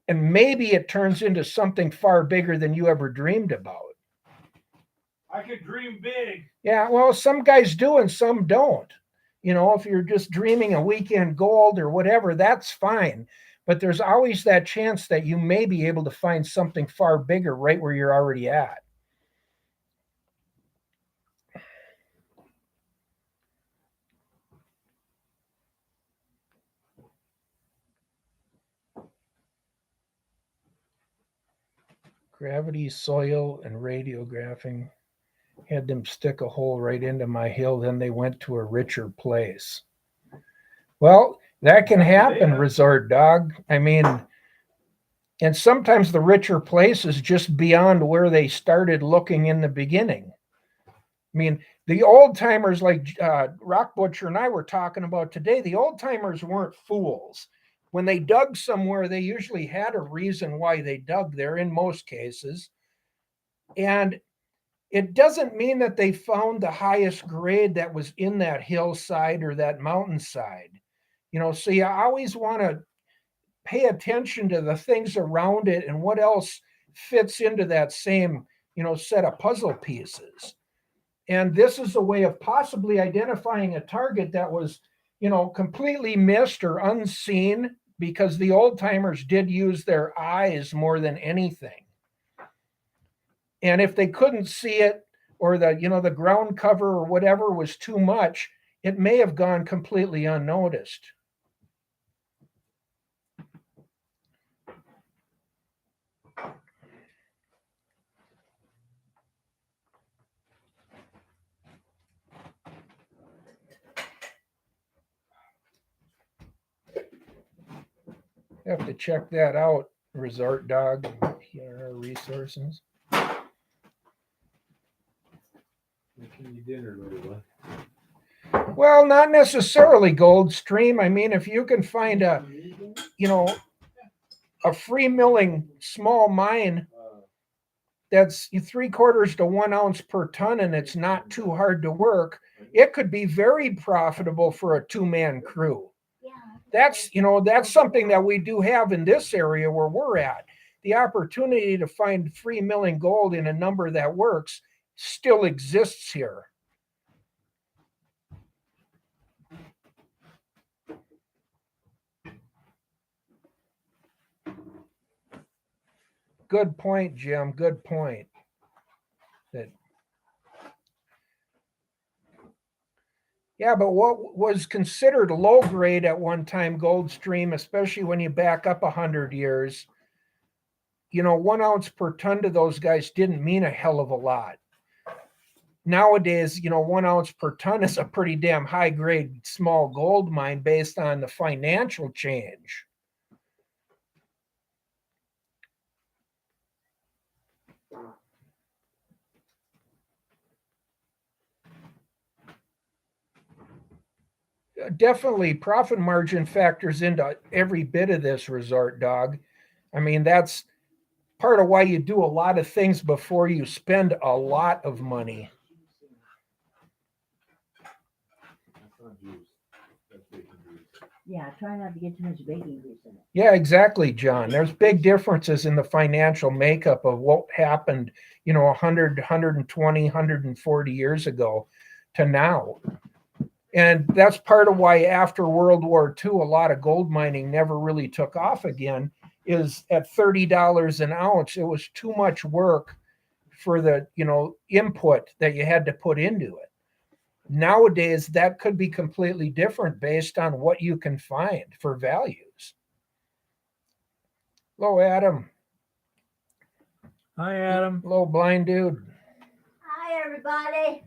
and maybe it turns into something far bigger than you ever dreamed about. I could dream big. Yeah, well, some guys do and some don't. If you're just dreaming a weekend gold or whatever, that's fine. But there's always that chance that you may be able to find something far bigger right where you're already at. Gravity, soil, and radiographing. Had them stick a hole right into my hill. Then they went to a richer place. Well, that can happen, Resort Dog. I mean, and sometimes the richer place is just beyond where they started looking in the beginning. I mean, the old timers like Rock Butcher and I were talking about today, the old timers weren't fools. When they dug somewhere, they usually had a reason why they dug there in most cases. And it doesn't mean that they found the highest grade that was in that hillside or that mountainside. So you always want to pay attention to the things around it and what else fits into that same, set of puzzle pieces. And this is a way of possibly identifying a target that was, completely missed or unseen, because the old timers did use their eyes more than anything. And if they couldn't see it, or the ground cover or whatever was too much, it may have gone completely unnoticed. Have to check that out, Resort Dog. Here are our resources. Making you dinner, little one. Well, not necessarily Goldstream. I mean, if you can find a free milling small mine that's 3/4 to 1 ounce per ton and it's not too hard to work, it could be very profitable for a 2-man crew. That's something that we do have in this area where we're at. The opportunity to find free milling gold in a number that works still exists here. Good point, Jim. Good point. Yeah, but what was considered low grade at one time, Goldstream, especially when you back up 100 years, 1 ounce per ton to those guys didn't mean a hell of a lot. Nowadays, 1 ounce per ton is a pretty damn high grade small gold mine based on the financial change. Definitely profit margin factors into every bit of this, Resort Dog. I mean, that's part of why you do a lot of things before you spend a lot of money. Yeah, try not to get too much baking grease in it. Yeah, exactly, John. There's big differences in the financial makeup of what happened, 100, 120, 140 years ago to now. And that's part of why after World War II, a lot of gold mining never really took off again, is at $30 an ounce. It was too much work for the, input that you had to put into it. Nowadays, that could be completely different based on what you can find for values. Hello, Adam. Hi, Adam. Hello, blind dude. Hi, everybody.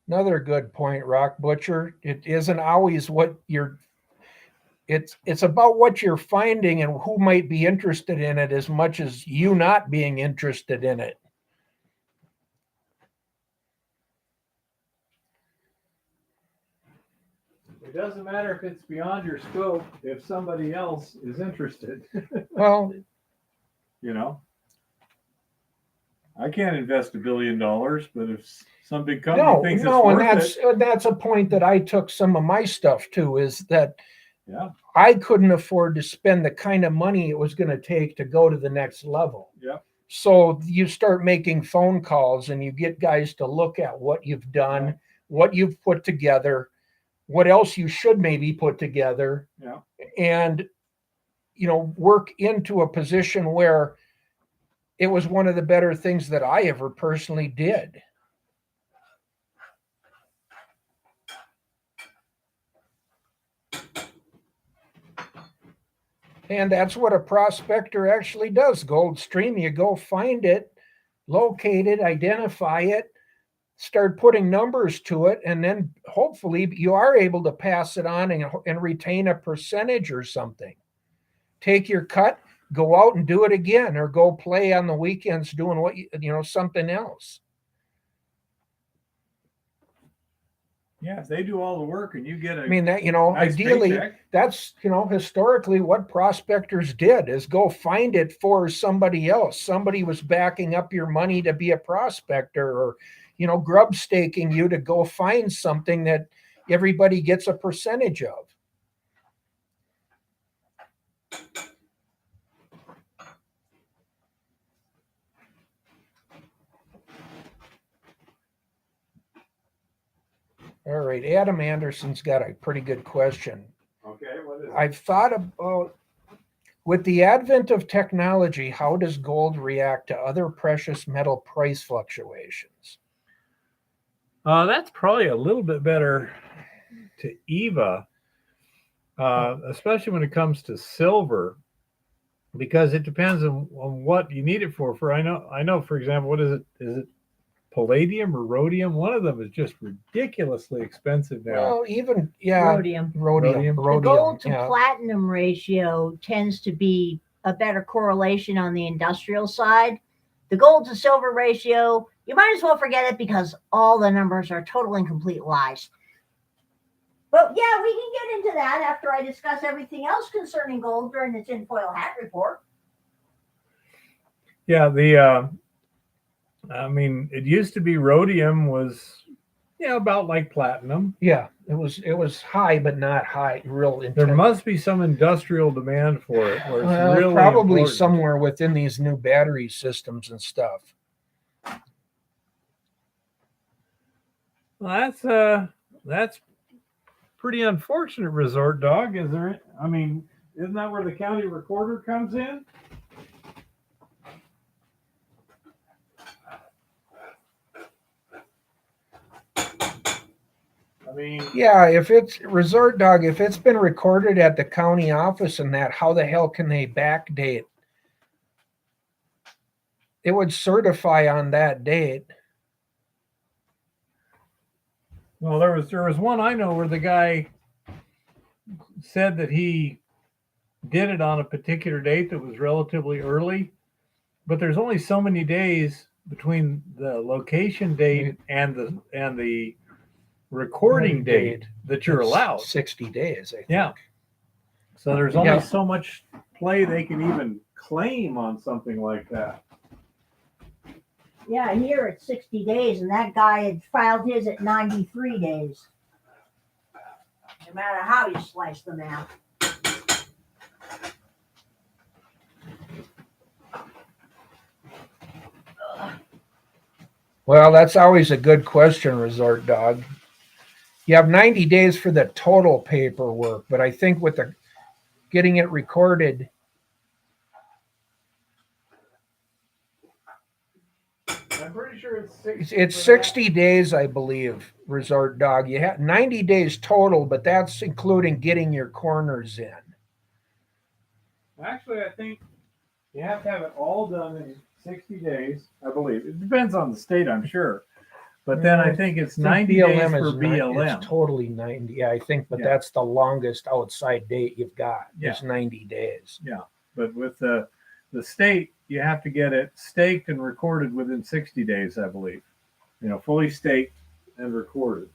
Another good point, Rock Butcher. It isn't always what it's about what you're finding and who might be interested in it as much as you not being interested in it. It doesn't matter if it's beyond your scope if somebody else is interested. Well, I can't invest $1 billion, but if some big company thinks it's worth it. And that's a point that I took some of my stuff to, is that Yeah. I couldn't afford to spend the kind of money it was going to take to go to the next level. Yeah. So you start making phone calls and you get guys to look at what you've done, what you've put together, what else you should maybe put together, and work into a position where it was one of the better things that I ever personally did. And that's what a prospector actually does. Goldstream, you go find it, locate it, identify it, start putting numbers to it, and then hopefully you are able to pass it on and retain a percentage or something. Take your cut, go out and do it again, or go play on the weekends doing something else. Yeah, if they do all the work and you get I mean, that, nice ideally, paycheck. that's, historically what prospectors did, is go find it for somebody else. Somebody was backing up your money to be a prospector, or, grub staking you to go find something that everybody gets a percentage of. All right, Adam Anderson's got a pretty good question. Okay, what is it? I've thought about, with the advent of technology, how does gold react to other precious metal price fluctuations? That's probably a little bit better to Eva, especially when it comes to silver, because it depends on what you need it for. I know, for example, what is it? Is it palladium or rhodium? One of them is just ridiculously expensive now. Well, even Rhodium. rhodium. The gold to yeah. platinum ratio tends to be a better correlation on the industrial side. The gold to silver ratio, you might as well forget it because all the numbers are total and complete lies. But yeah, we can get into that after I discuss everything else concerning gold during the tinfoil hat report. Yeah, I mean, it used to be rhodium was, about like platinum. Yeah, it was high, but not high. Real intense. There must be some industrial demand for it, where it's really probably important. somewhere within these new battery systems and stuff. Well, that's pretty unfortunate, Resort Dog. Is there? I mean, isn't that where the county recorder comes in? I mean, Yeah, if it's Resort Dog, if it's been recorded at the county office and that, how the hell can they backdate? It would certify on that date. well, there was one I know where the guy said that he did it on a particular date that was relatively early, but there's only so many days between the location date and the recording date that you're It's allowed. 60 days, I think. Yeah. So there's only Yeah. so much play they can even claim on something like that. Yeah, here it's 60 days, and that guy had filed his at 93 days. No matter how you slice the math. Well, that's always a good question, Resort Dog. You have 90 days for the total paperwork, but I think with the getting it recorded, I'm pretty sure it's 60. it's 60 days, I believe, Resort Dog. You have 90 days total, but that's including getting your corners in. Actually, I think you have to have it all done in 60 days, I believe. It depends on the state, I'm sure. But then I think it's 90 days for BLM. It's totally 90. Yeah, I think, but Yeah. that's the longest outside date you've got. Yeah. It's 90 days. Yeah. But with the state, you have to get it staked and recorded within 60 days, I believe. Fully staked and recorded.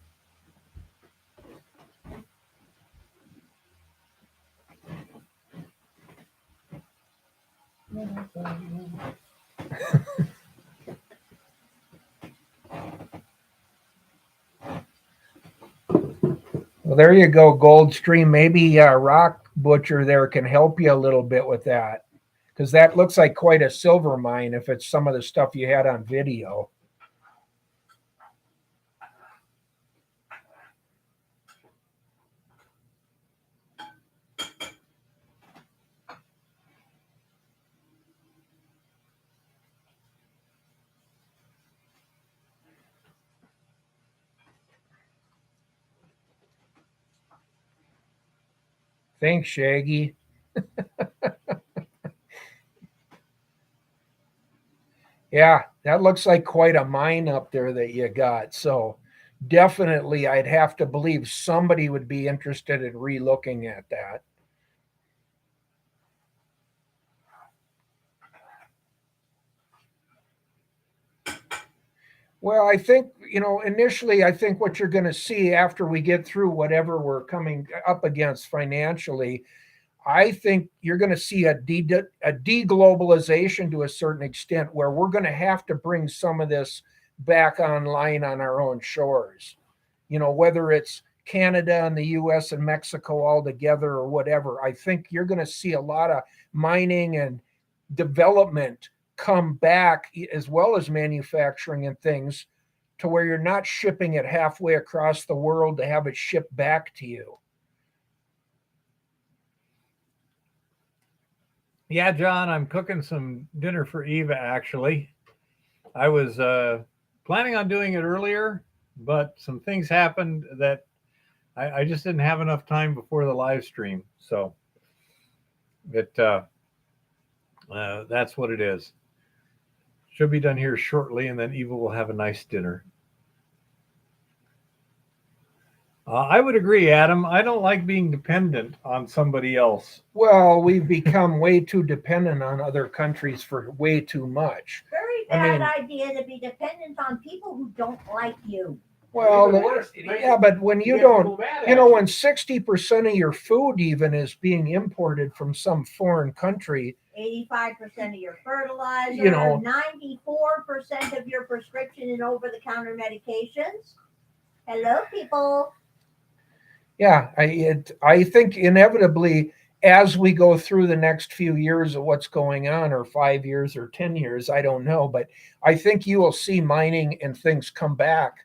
Well, there you go, Goldstream. Maybe Rock Butcher there can help you a little bit with that, because that looks like quite a silver mine if it's some of the stuff you had on video. Thanks, Shaggy. Yeah, that looks like quite a mine up there that you got. So definitely, I'd have to believe somebody would be interested in re-looking at that. Well, I think, initially, I think what you're going to see after we get through whatever we're coming up against financially, I think you're going to see a deglobalization to a certain extent where we're going to have to bring some of this back online on our own shores. Whether it's Canada and the US and Mexico all together or whatever, I think you're going to see a lot of mining and development come back, as well as manufacturing and things, to where you're not shipping it halfway across the world to have it shipped back to you. Yeah, John, I'm cooking some dinner for Eva, actually. I was planning on doing it earlier, but some things happened that I just didn't have enough time before the live stream. So that's what it is. Should be done here shortly, and then Eva will have a nice dinner. I would agree, Adam. I don't like being dependent on somebody else. Well, we've become way too dependent on other countries for way too much. Very I bad mean- idea to be dependent on people who don't like you. Well, Even worse, yeah, but when you get don't, people mad you at know, when 60% of your food even is being imported from some foreign country, 85% of your fertilizer, You know- 94% of your prescription and over-the-counter medications. Hello, people. yeah, I think inevitably as we go through the next few years of what's going on, or 5 years or 10 years, I don't know, but I think you will see mining and things come back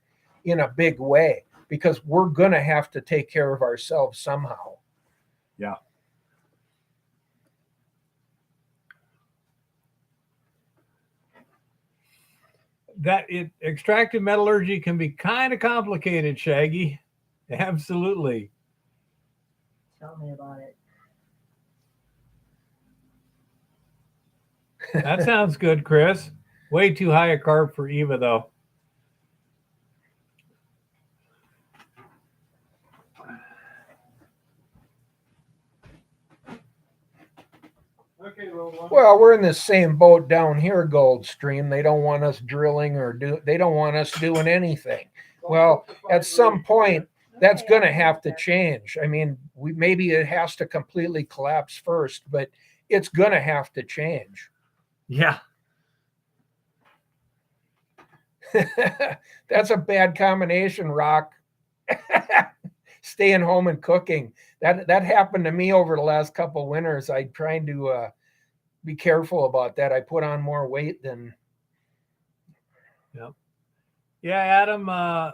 in a big way because we're going to have to take care of ourselves somehow. Yeah. Extractive metallurgy can be kind of complicated, Shaggy. Absolutely. Tell me about it. That sounds good, Chris. Way too high a carb for Eva, though. Okay, little one. Well, we're in the same boat down here, Goldstream. They don't want us drilling they don't want us doing anything. Well, at some point, that's Okay, going to I'll have get to there. change. I mean, maybe it has to completely collapse first, but it's going to have to change. Yeah. That's a bad combination, Rock. Staying home and cooking. That happened to me over the last couple winters. I tried to be careful about that. I put on more weight than. Yeah, Adam, I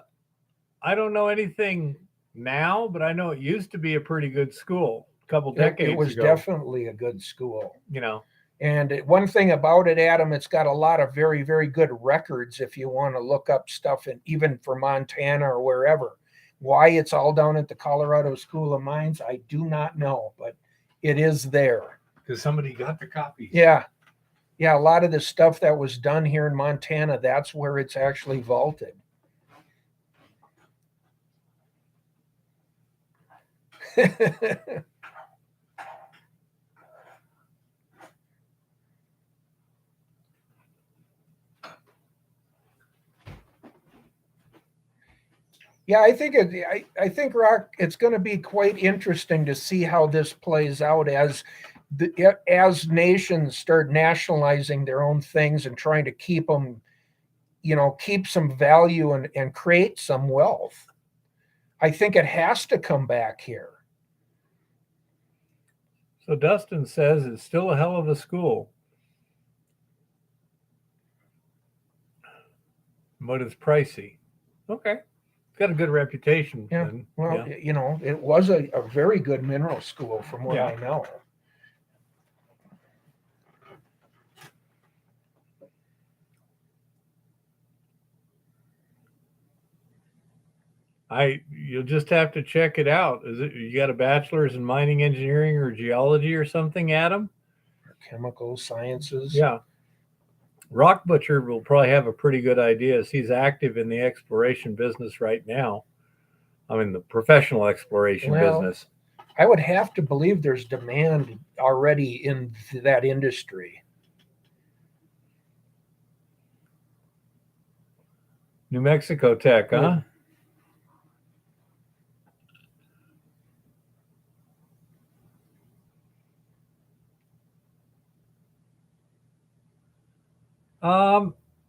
don't know anything now, but I know it used to be a pretty good school a couple decades It was ago. definitely a good school. You know, And one thing about it, Adam, it's got a lot of very, very good records if you want to look up stuff, and even for Montana or wherever. Why it's all down at the Colorado School of Mines, I do not know, but it is there. because somebody got the copies. Yeah. Yeah, a lot of the stuff that was done here in Montana, that's where it's actually vaulted. Yeah, I think I think, Rock, it's going to be quite interesting to see how this plays out as nations start nationalizing their own things and trying to keep them, keep some value and create some wealth. I think it has to come back here. So Dustin says it's still a hell of a school, but it's pricey. Okay. It's got a good reputation. Yeah. Then. Well, Yeah. it was a very good mineral school from what Yeah. I know. You'll just have to check it out. Is it you got a bachelor's in mining engineering or geology or something, Adam? Chemical sciences. Yeah. Rock Butcher will probably have a pretty good idea as he's active in the exploration business right now. I mean, the professional exploration Well, business. I would have to believe there's demand already in that industry. New Mexico Tech, huh?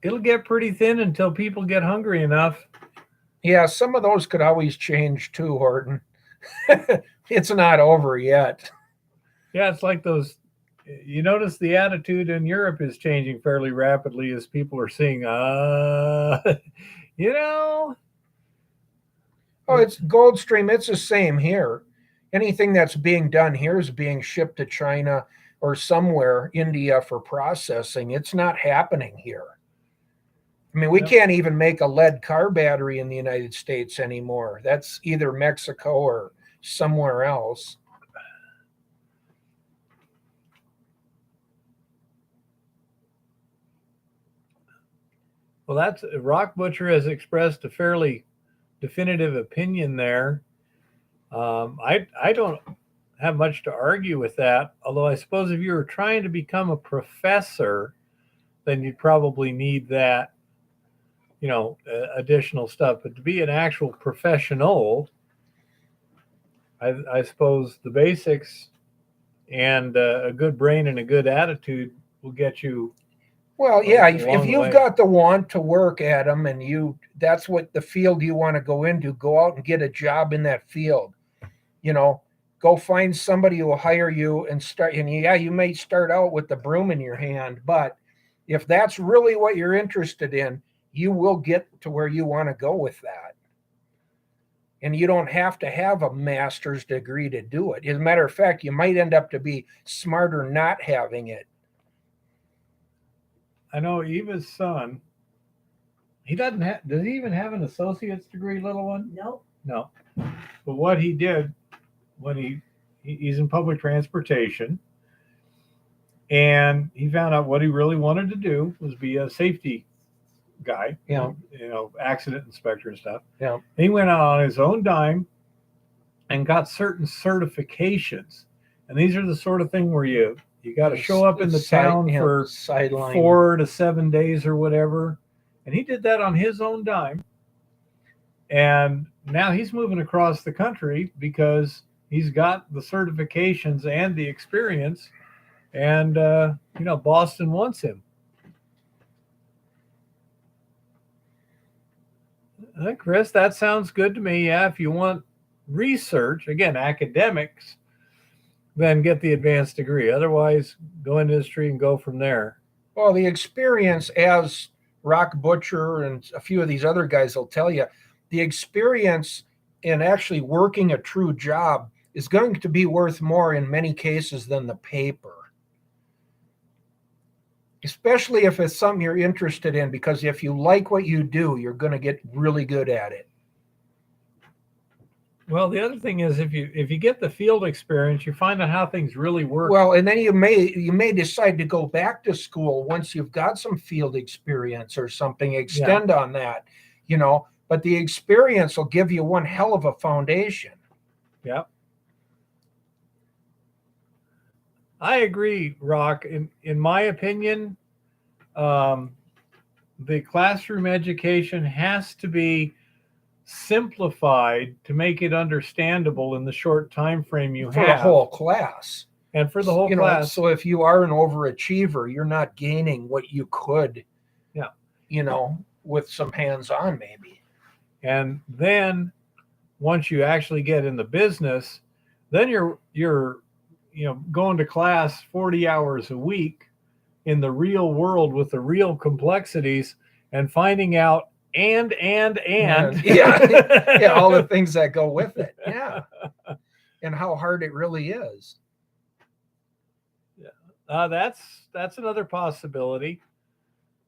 It'll get pretty thin until people get hungry enough. Yeah, some of those could always change too, Horton. It's not over yet. Yeah, it's like those. You notice the attitude in Europe is changing fairly rapidly as people are seeing, You know, Oh, it's Goldstream. It's the same here. Anything that's being done here is being shipped to China or somewhere, India, for processing. It's not happening here. I mean, we Yep. can't even make a lead car battery in the United States anymore. That's either Mexico or somewhere else. well, that's Rock Butcher has expressed a fairly definitive opinion there. I don't have much to argue with that. Although I suppose if you were trying to become a professor, then you'd probably need that, additional stuff. But to be an actual professional, I suppose the basics and a good brain and a good attitude will get you. Well, yeah, if along the you've way. got the want to work, Adam, and that's what the field you want to go into, go out and get a job in that field. Go find somebody who will hire you and start. And yeah, you may start out with the broom in your hand, but if that's really what you're interested in, you will get to where you want to go with that. And you don't have to have a master's degree to do it. As a matter of fact, you might end up to be smarter not having it. I know Eva's son. He doesn't have. Does he even have an associate's degree, little one? Nope. No. But what he did when he's in public transportation, and he found out what he really wanted to do was be a safety guy. Yeah. Accident inspector and stuff. Yeah. And he went out on his own dime and got certain certifications. And these are the sort of thing where you got to show up in the town for sideline 4 to 7 days or whatever. And he did that on his own dime. And now he's moving across the country because he's got the certifications and the experience. And, Boston wants him. Chris, that sounds good to me. Yeah, if you want research, again, academics, then get the advanced degree. Otherwise, go into industry and go from there. Well, the experience, as Rock Butcher and a few of these other guys will tell you, the experience in actually working a true job is going to be worth more in many cases than the paper. Especially if it's something you're interested in, because if you like what you do, you're going to get really good at it. Well, the other thing is if you get the field experience, you find out how things really work. Well, and then you may decide to go back to school once you've got some field experience or something, extend on that, but the experience will give you one hell of a foundation. Yep. I agree, Rock. In my opinion, the classroom education has to be simplified to make it understandable in the short time frame you for have. the whole class. And for the whole class. So if you are an overachiever, you're not gaining what you could, with some hands-on maybe. And then once you actually get in the business, then you're going to class 40 hours a week in the real world with the real complexities and finding out and yeah, all the things that go with it. Yeah. And how hard it really is. Yeah. That's another possibility.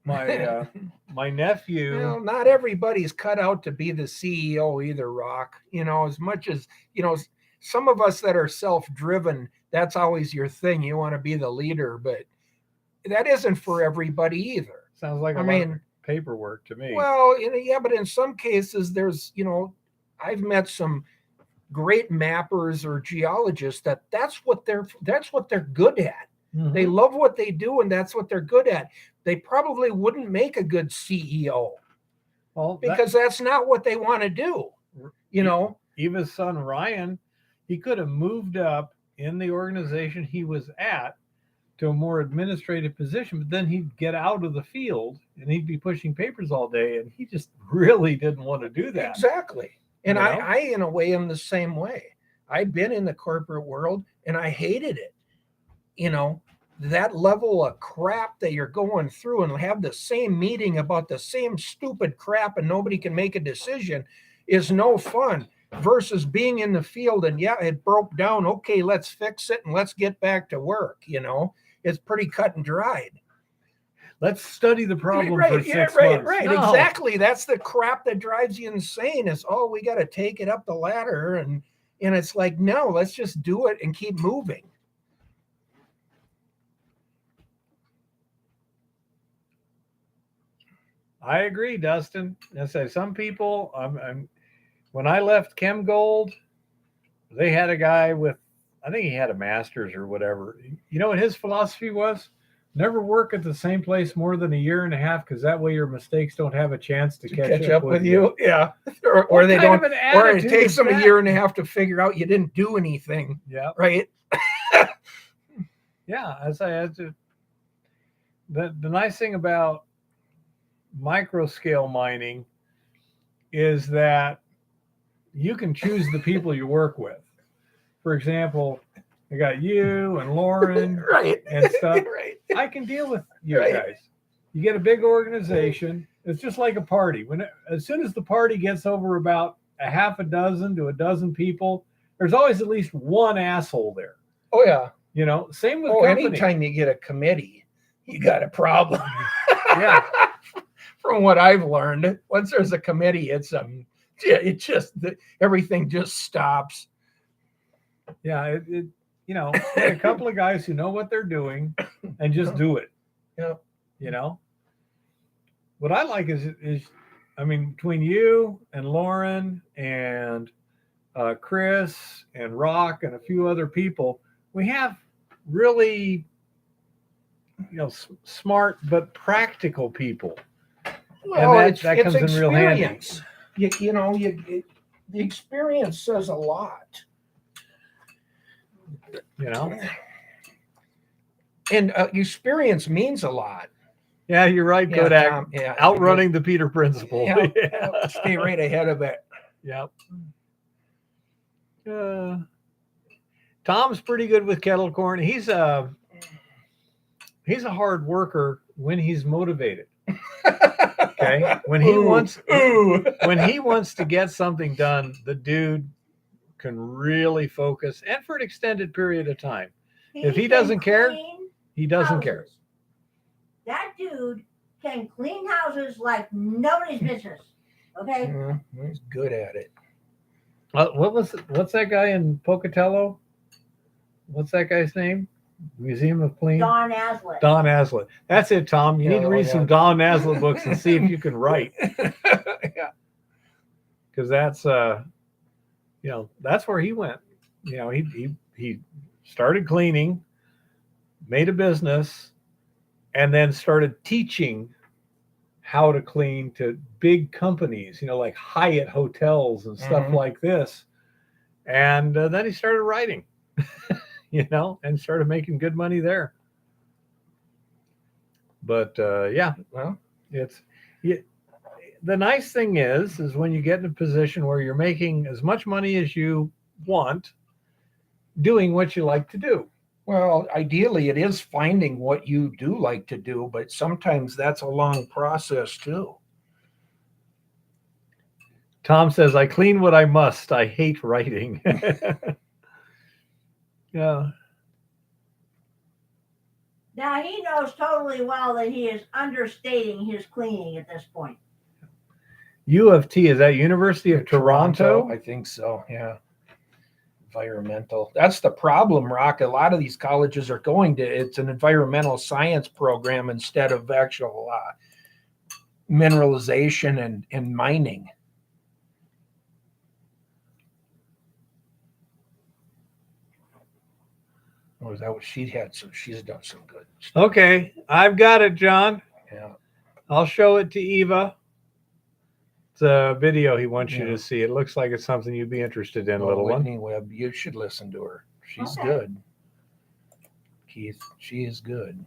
My nephew. Well, not everybody's cut out to be the CEO either, Rock. As much as, some of us that are self-driven, that's always your thing. You want to be the leader, but that isn't for everybody either. Sounds like a lot of paperwork to me. Well, yeah, but in some cases there's, I've met some great mappers or geologists that's what they're good at. Mm-hmm. They love what they do, and that's what they're good at. They probably wouldn't make a good CEO. Well, because that's not what they want to do. Eva's son Ryan, he could have moved up in the organization he was at to a more administrative position, but then he'd get out of the field and he'd be pushing papers all day, and he just really didn't want to do that. Exactly. And I in a way am the same way. I've been in the corporate world and I hated it. that level of crap that you're going through and have the same meeting about the same stupid crap and nobody can make a decision is no fun versus being in the field and yeah, it broke down. Okay, let's fix it and let's get back to work. It's pretty cut and dried. Let's study the problem for 6 right, months. right. No. Exactly. That's the crap that drives you insane is, we got to take it up the ladder. And it's like, no, let's just do it and keep moving. I agree, Dustin. I say some people. When I left Chem Gold, they had a guy with, I think he had a master's or whatever. You know what his philosophy was? Never work at the same place more than a year and a half, because that way your mistakes don't have a chance to catch up with you. Yeah, or they don't. Or it takes them a year and a half to figure out you didn't do anything. Yeah, right. Yeah, the nice thing about micro scale mining is that you can choose the people you work with. For example, I got you and Lauren right. and stuff. Right. I can deal with you Right. guys. You get a big organization. It's just like a party. As soon as the party gets over about a half a dozen to a dozen people, there's always at least one asshole there. Oh yeah. Same with company. Anytime you get a committee, you got a problem. Yeah. From what I've learned, once there's a committee, everything just stops. Yeah, a couple of guys who know what they're doing and just do it. Yeah. What I like is between you and Lauren and Chris and Rock and a few other people, we have really smart but practical people. Well, and that comes in real handy. The experience says a lot. And experience means a lot. Yeah, you're right, Kodak. Tom, outrunning the Peter principle. Yeah. Stay right ahead of it. Yep. Tom's pretty good with kettle corn. He's a hard worker when he's motivated. Okay, when he wants to get something done, the dude can really focus, and for an extended period of time. If he doesn't care, he doesn't care. That dude can clean houses like nobody's business. Okay. He's good at it. What's that guy in Pocatello? What's that guy's name? Museum of Clean? Don Aslett. Don Aslett. That's it, Tom. You need to read some Don Aslett books and see if you can write. Yeah. Because that's that's where he went. He started cleaning, made a business, and then started teaching how to clean to big companies, like Hyatt hotels and stuff like this. And then he started writing. And started making good money there. But the nice thing is when you get in a position where you're making as much money as you want, doing what you like to do. Well, ideally, it is finding what you do like to do, but sometimes that's a long process too. Tom says, "I clean what I must. I hate writing." Yeah. Now he knows totally well that he is understating his cleaning at this point. U of T, is that University of Toronto? I think so. Yeah. Environmental. That's the problem, Rock. A lot of these colleges are it's an environmental science program instead of actual mineralization and mining. Or is that what she had? So she's done some good stuff. Okay, I've got it, John. Yeah. I'll show it to Eva. It's a video he wants you to see. It looks like it's something you'd be interested in, little Whitney one. Webb, you should listen to her. She's Okay. good. Keith, she is good.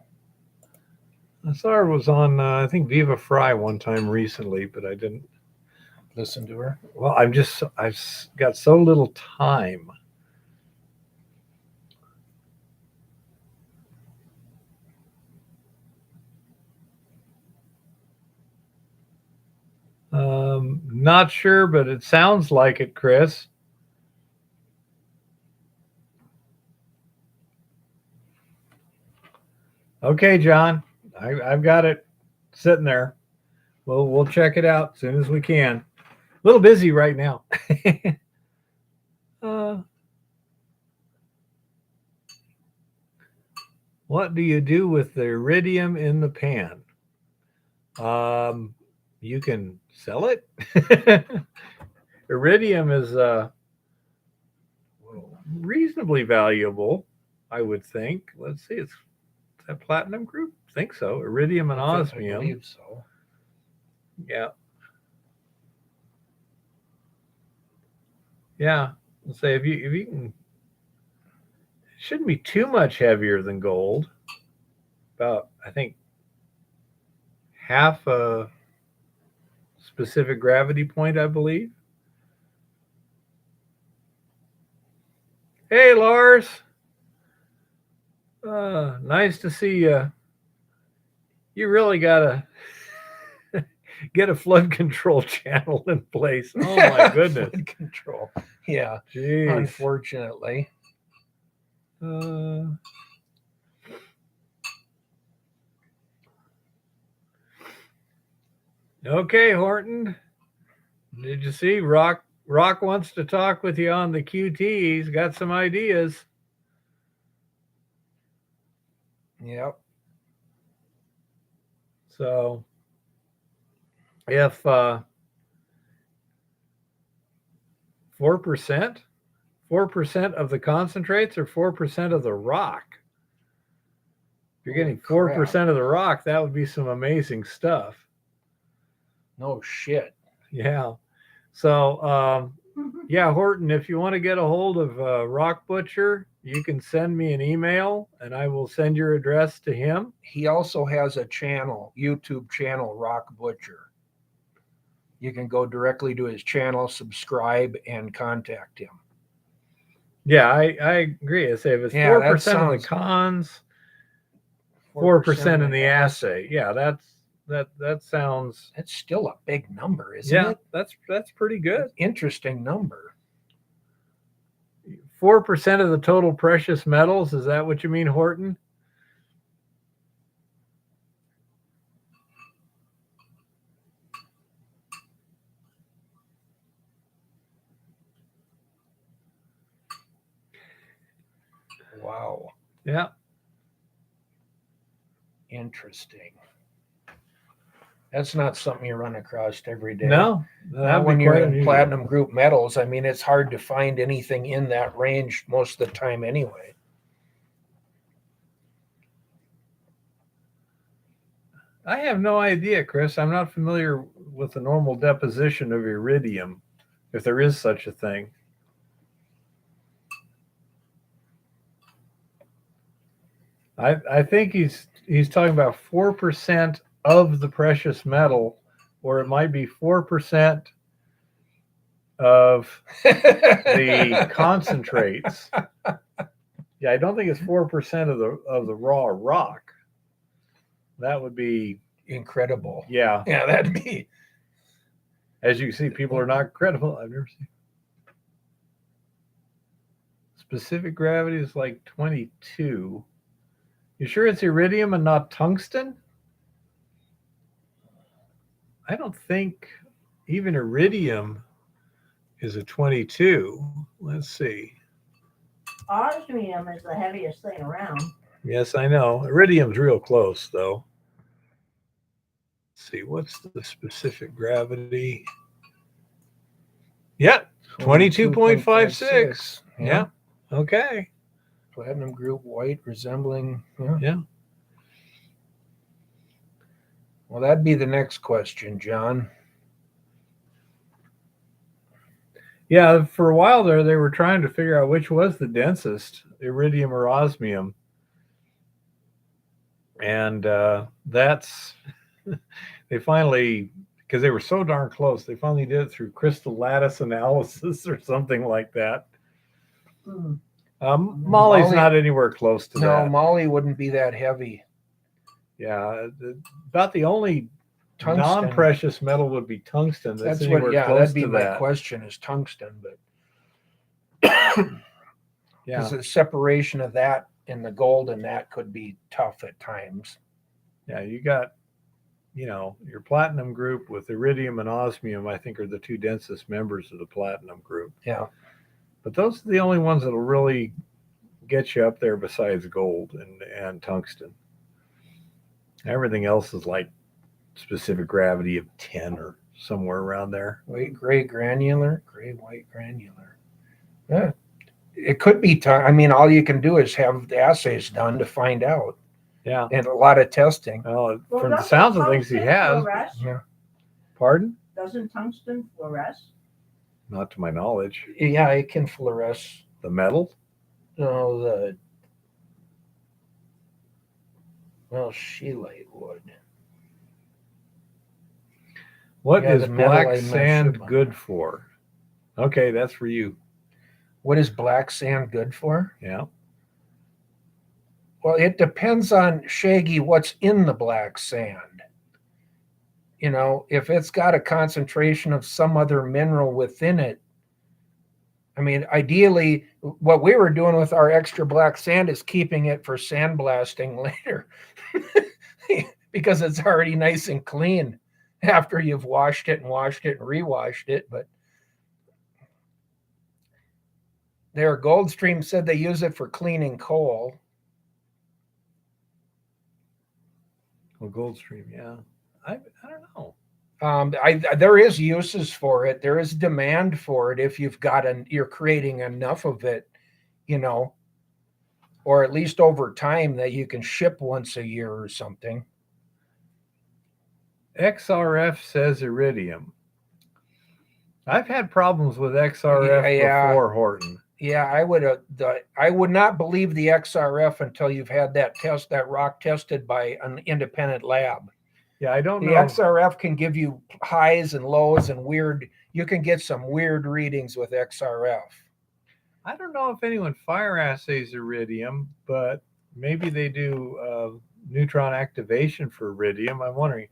I saw her was on, I think, Viva Fry one time recently, but I didn't Listen to her. Well, I've got so little time. Not sure, but it sounds like it, Chris. Okay, John, I've got it sitting there. We'll check it out as soon as we can. A little busy right now. What do you do with the iridium in the pan? You can sell it. Iridium is reasonably valuable, I would think. Let's see, it's that platinum group. I think so. Iridium and I osmium. believe so. Yeah. Yeah. Let's say if you can, it shouldn't be too much heavier than gold. About, I think, half a specific gravity point, I believe. Hey, Lars. Nice to see you. You really gotta get a flood control channel in place. Oh my goodness. Flood control. Yeah. Jeez. Unfortunately. Okay, Horton. Did you see Rock wants to talk with you on the QT. He's got some ideas. Yep. So if 4%, 4% of the concentrates or 4% of the rock. If you're getting 4% of the rock, that would be some amazing stuff. No shit. Yeah. So, yeah, Horton, if you want to get a hold of Rock Butcher, you can send me an email and I will send your address to him. He also has a channel, YouTube channel, Rock Butcher. You can go directly to his channel, subscribe, and contact him. Yeah, I agree. I say if it's 4% of the cons, 4% in the assay. Yeah, that sounds. That's still a big number, isn't it? Yeah, that's pretty good. Interesting number. 4% of the total precious metals. Is that what you mean, Horton? Wow. Yeah. Interesting. That's not something you run across every day. No. Not when you're in platinum group metals. I mean, it's hard to find anything in that range most of the time anyway. I have no idea, Chris. I'm not familiar with the normal deposition of iridium, if there is such a thing. I think he's talking about 4% of the precious metal, or it might be 4% of the concentrates. Yeah, I don't think it's 4% of the raw rock. That would be incredible. Yeah. Yeah, that'd be. As you see, people are not credible. I've never seen. Specific gravity is like 22. You sure it's iridium and not tungsten? I don't think even iridium is a 22. Let's see. Osmium is the heaviest thing around. Yes, I know. Iridium's real close, though. Let's see, what's the specific gravity? Yeah, 22.56. Yeah. Okay. Platinum group, white, resembling. Yeah. Well, that'd be the next question, John. Yeah, for a while there, they were trying to figure out which was the densest, iridium or osmium. And that's, they finally, because they were so darn close, they finally did it through crystal lattice analysis or something like that. Molly's not anywhere close to that. No, Molly wouldn't be that heavy. Yeah, about the only tungsten. Non-precious metal would be tungsten. That's That's what. anywhere Yeah, close that'd be to my that. question: is tungsten, but Yeah. because the separation of that and the gold and that could be tough at times. Yeah, you got, your platinum group with iridium and osmium, I think, are the two densest members of the platinum group. Yeah. But those are the only ones that'll really get you up there besides gold and tungsten. Everything else is like specific gravity of 10 or somewhere around there. Gray, white granular. Yeah. It could be. I mean, all you can do is have the assays done to find out, Yeah. and a lot of testing. Well, Well, from the doesn't sounds of things he tungsten has. fluoresce? Yeah. Pardon? Doesn't tungsten fluoresce? Not to my knowledge. Yeah, it can fluoresce. The metal? No, scheelite wood. What Yeah, is the metal black I measure sand by. good for? Okay, that's for you. What is black sand good for? Yeah. Well, it depends on, Shaggy, what's in the black sand. If it's got a concentration of some other mineral within it, I mean, ideally, what we were doing with our extra black sand is keeping it for sandblasting later because it's already nice and clean after you've washed it and rewashed it. But Goldstream said they use it for cleaning coal. Well, Goldstream, yeah. I don't know. There is uses for it. There is demand for it if you're creating enough of it, or at least over time that you can ship once a year or something. XRF says iridium. I've had problems with XRF before, Horton. Yeah, I would not believe the XRF until you've had that rock tested by an independent lab. Yeah, I don't know. The XRF can give you highs and lows and you can get some weird readings with XRF. I don't know if anyone fire assays iridium, but maybe they do neutron activation for iridium. I'm wondering,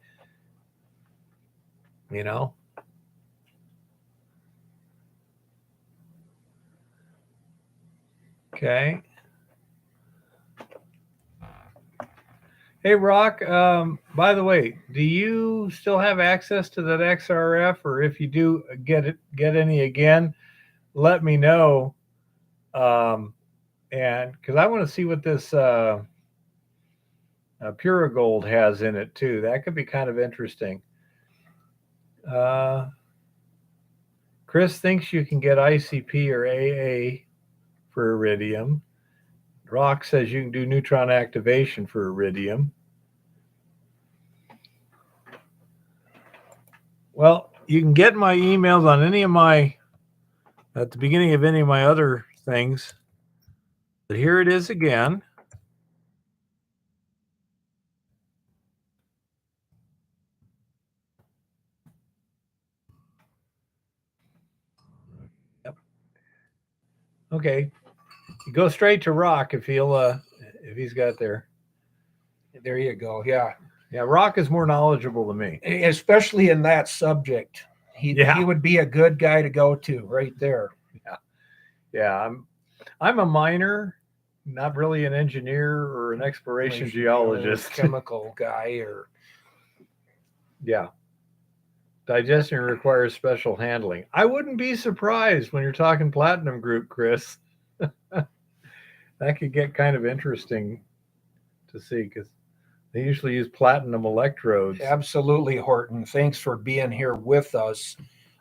Okay. Hey, Rock, by the way, do you still have access to that XRF? Or if you do get any again, let me know. And because I want to see what this Pura Gold has in it too. That could be kind of interesting. Chris thinks you can get ICP or AA for iridium. Rock says you can do neutron activation for iridium. Well, you can get my emails on at the beginning of any of my other things. But here it is again. Yep. Okay. You go straight to Rock if he's got there. There you go. Yeah. Yeah, Rock is more knowledgeable than me. Especially in that subject. He would be a good guy to go to right there. Yeah. I'm a miner, not really an engineer or an exploration geologist. Chemical guy Yeah. Digestion requires special handling. I wouldn't be surprised when you're talking platinum group, Chris. That could get kind of interesting to see because they usually use platinum electrodes. Absolutely, Horton. Thanks for being here with us.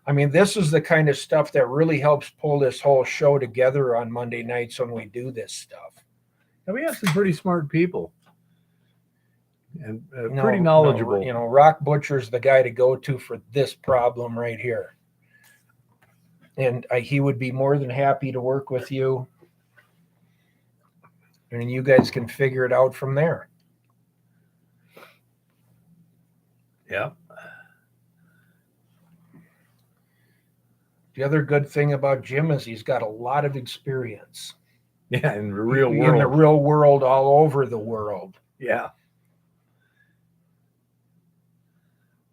I mean, this is the kind of stuff that really helps pull this whole show together on Monday nights when we do this stuff. And we have some pretty smart people and pretty knowledgeable. Rock Butcher's the guy to go to for this problem right here. And he would be more than happy to work with you. And you guys can figure it out from there. Yeah. The other good thing about Jim is he's got a lot of experience. Yeah, in the real world. In the real world, all over the world. Yeah.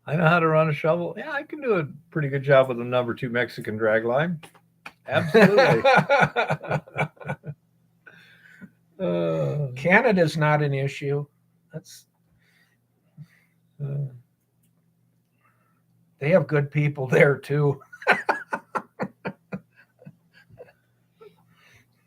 I know how to run a shovel. Yeah, I can do a pretty good job with a number 2 Mexican drag line. Absolutely. Canada's not an issue. That's uh, they have good people there too.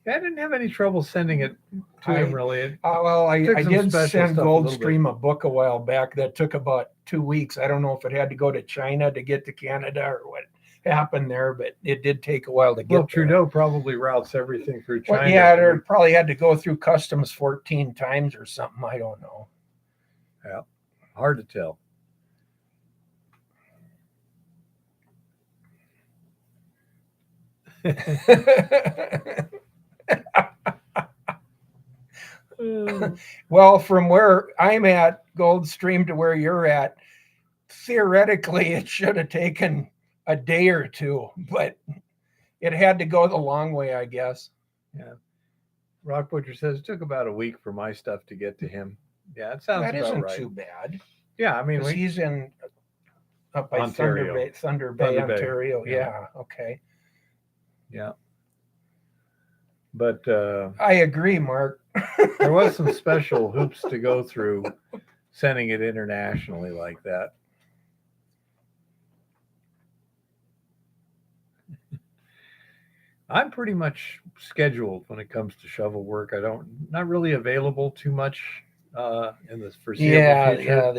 I didn't have any trouble sending it to him, really. I Took some did special send stuff a little bit. Goldstream a book a while back that took about 2 weeks. I don't know if it had to go to China to get to Canada or what happened there, but it did take a while to get Well, there. Trudeau probably routes everything through China. Well, yeah, they probably had to go through customs 14 times or something. I don't know. Yeah, hard to tell. Well, from where I'm at, Goldstream, to where you're at, theoretically, it should have taken a day or two, but it had to go the long way, I guess. Yeah. Rock Butcher says it took about a week for my stuff to get to him. Yeah, it sounds That about isn't right. too bad. Yeah, I mean, 'Cause he's in up by Ontario. Thunder Bay, Thunder Bay. Ontario. Yeah. Yeah, okay. yeah. But I agree, Mark. there was some special hoops to go through sending it internationally like that. I'm pretty much scheduled when it comes to shovel work. Not really available too much in the foreseeable future.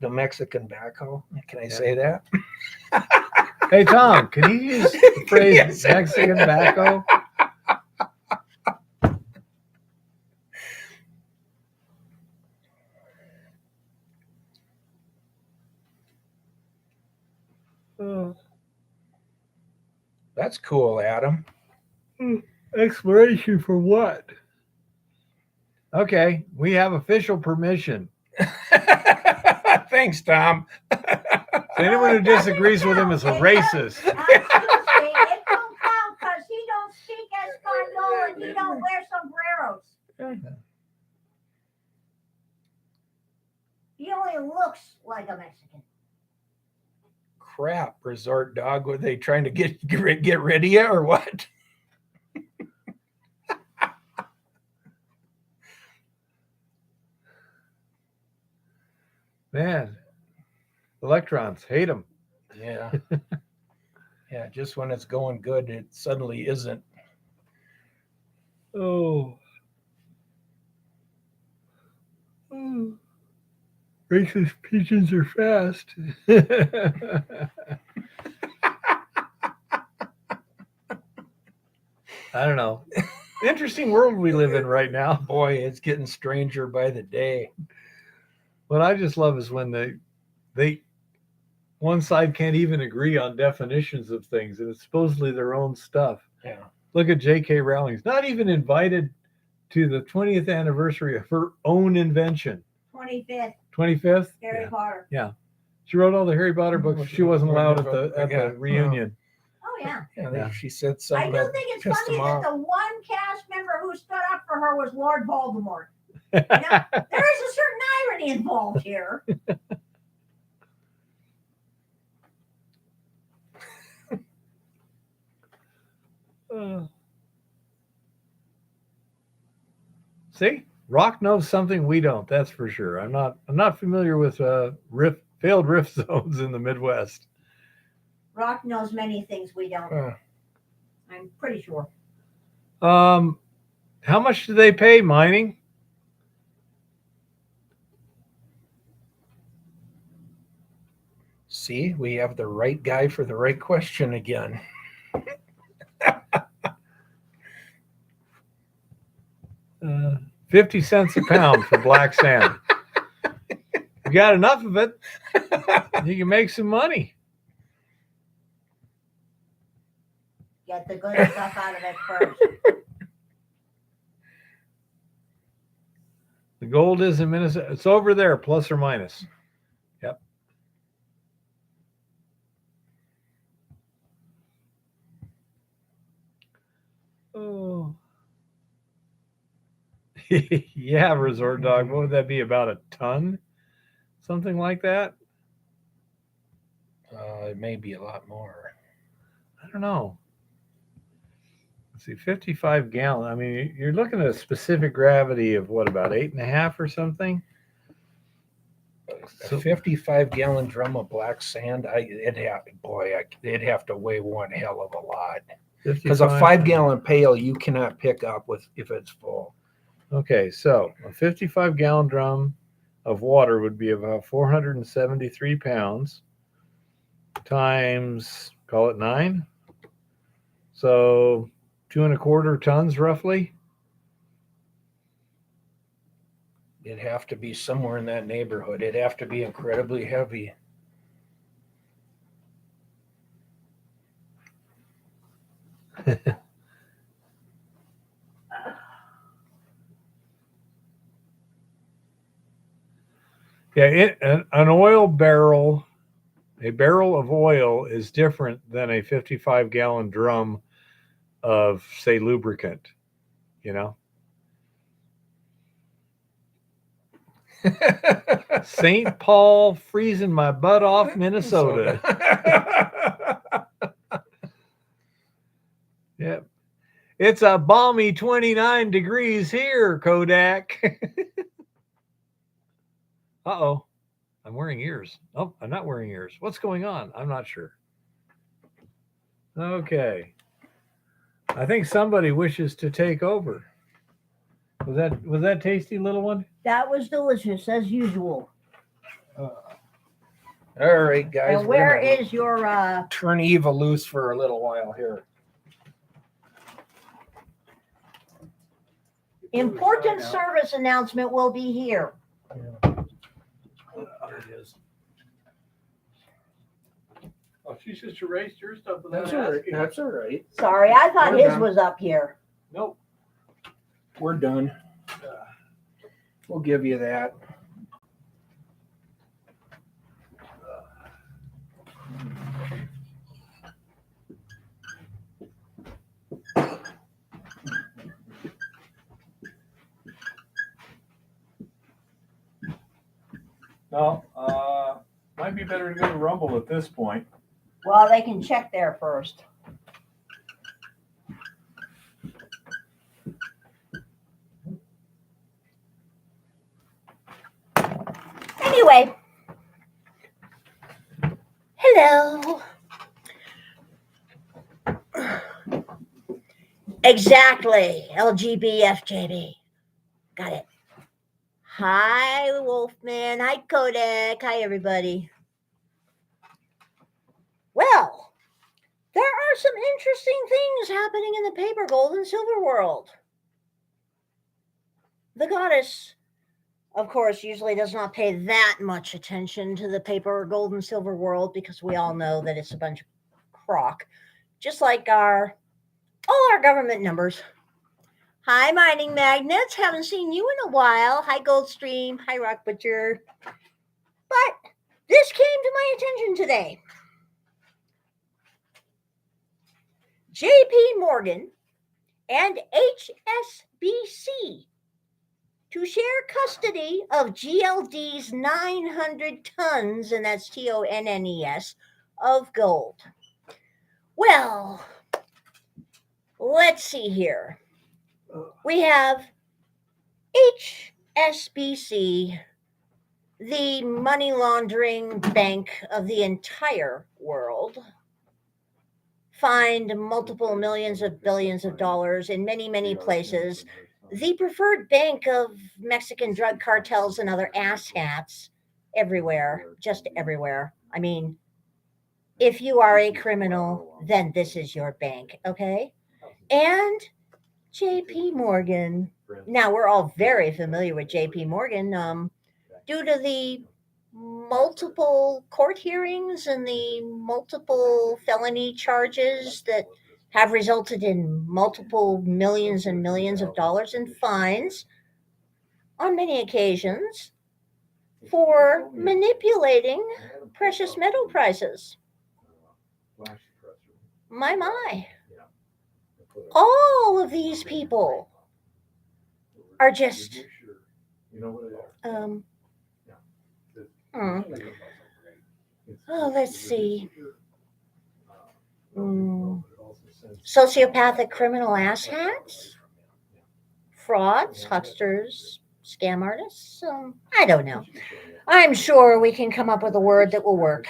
the Mexican backhoe. Can I Yeah. say that? Hey Tom, can you use the phrase Yes. Mexican backhoe? That's cool, Adam. Exploration for what? Okay, we have official permission. Thanks, Tom. Anyone who disagrees with him is a racist. Excuse me, it don't count because he don't speak Espanol and he don't wear sombreros. He only looks like a Mexican. Crap, resort dog. Were they trying to get rid of you or what? Man, electrons, hate them. Yeah. Yeah, just when it's going good, it suddenly isn't. Oh. Racist pigeons are fast. I don't know. Interesting world we live in right now. Boy, it's getting stranger by the day. What I just love is when they one side can't even agree on definitions of things, and it's supposedly their own stuff. Yeah. Look at J.K. Rowling's not even invited to the 20th anniversary of her own invention. 25th, 25th? Harry Potter. She wrote all the Harry Potter books. She wasn't allowed at the Yeah. reunion. Oh, yeah. Yeah, she said I something do that think it's pissed funny him that off. the one cast member who stood up for her was Lord Voldemort. You know, there is a certain irony involved here. See, Rock knows something we don't. That's for sure. I'm not familiar with failed rift zones in the Midwest. Rock knows many things we don't. I'm pretty sure. How much do they pay mining? See, we have the right guy for the right question again. 50 cents a pound for black sand. You got enough of it, you can make some money. Get the good stuff out of it first. The gold is in Minnesota. It's over there, plus or minus. Yep. Oh. Yeah, resort dog. What would that be? About a ton? Something like that? It may be a lot more. I don't know. Let's see, 55 gallon. I mean, you're looking at a specific gravity of what, about 8.5 or something? A 55-gallon drum of black sand, it'd have to weigh one hell of a lot. Because a 5-gallon pail you cannot pick up with if it's full. Okay, so a 55-gallon drum of water would be about 473 pounds times, call it 9. So 2.25 tons roughly. It'd have to be somewhere in that neighborhood. It'd have to be incredibly heavy. Yeah, an oil barrel, a barrel of oil is different than a 55-gallon drum of, say, lubricant, you know? St. Paul, freezing my butt off, Minnesota. Yep. It's a balmy 29 degrees here, Kodak. Uh-oh. I'm wearing ears. Oh, I'm not wearing ears. What's going on? I'm not sure. Okay. I think somebody wishes to take over. Was that tasty, little one? That was delicious as usual. All right, guys. And where is your turn Eva loose for a little while here? important service announcement will be here? There it is. Oh, she just erased your stuff without That's all right. asking. That's all right. Sorry, I thought We're his done. was up here. Nope. We're done. We'll give you that. No, might be better to go to Rumble at this point. Well, they can check there first. Anyway. Hello. Exactly. LGBFJB. Got it. Hi, Wolfman. Hi, Kodak. Hi, everybody. Well, there are some interesting things happening in the paper, gold, and silver world. The goddess, of course, usually does not pay that much attention to the paper, gold, and silver world because we all know that it's a bunch of crock, just like all our government numbers. Hi, Mining Magnets. Haven't seen you in a while. Hi, Goldstream. Hi, Rock Butcher. But this came to my attention today. JP Morgan and HSBC to share custody of GLD's 900 tons, and that's TONNES, of gold. Well, let's see here. We have HSBC, the money laundering bank of the entire world, find multiple millions of billions of dollars in many, many places. The preferred bank of Mexican drug cartels and other asshats everywhere, just everywhere. I mean, if you are a criminal, then this is your bank, okay? And JP Morgan. Now, we're all very familiar with JP Morgan due to the multiple court hearings and the multiple felony charges that have resulted in multiple millions and millions of dollars in fines on many occasions for manipulating precious metal prices. My. All of these people are just Oh, let's see. Sociopathic criminal asshats, frauds, hucksters, scam artists. I don't know. I'm sure we can come up with a word that will work.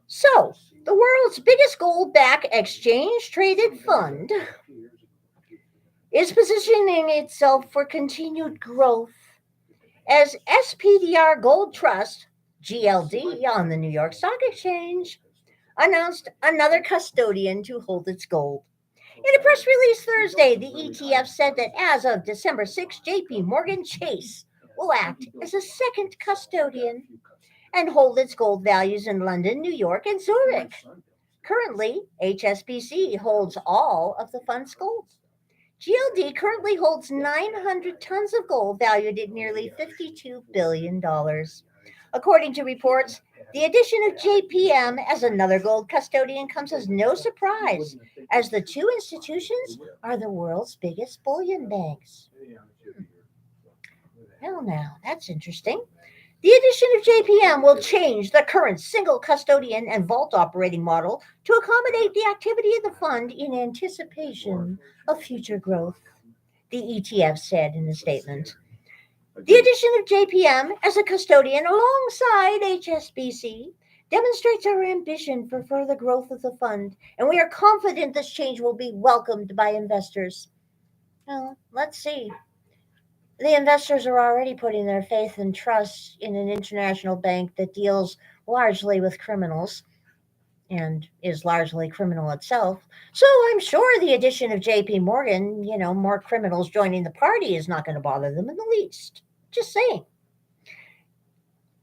So, the world's biggest gold-backed exchange-traded fund is positioning itself for continued growth as SPDR Gold Trust, GLD, on the New York Stock Exchange announced another custodian to hold its gold. In a press release Thursday, the ETF said that as of December 6, JP Morgan Chase will act as a second custodian and hold its gold values in London, New York, and Zurich. Currently, HSBC holds all of the fund's gold. GLD currently holds 900 tons of gold valued at nearly $52 billion. According to reports, the addition of JPM as another gold custodian comes as no surprise, as the two institutions are the world's biggest bullion banks. Well, now, that's interesting. The addition of JPM will change the current single custodian and vault operating model to accommodate the activity of the fund in anticipation of future growth, the ETF said in a statement. The addition of JPM as a custodian alongside HSBC demonstrates our ambition for further growth of the fund, and we are confident this change will be welcomed by investors. Well, let's see. The investors are already putting their faith and trust in an international bank that deals largely with criminals and is largely criminal itself. So I'm sure the addition of JP Morgan, more criminals joining the party is not going to bother them in the least. Just saying.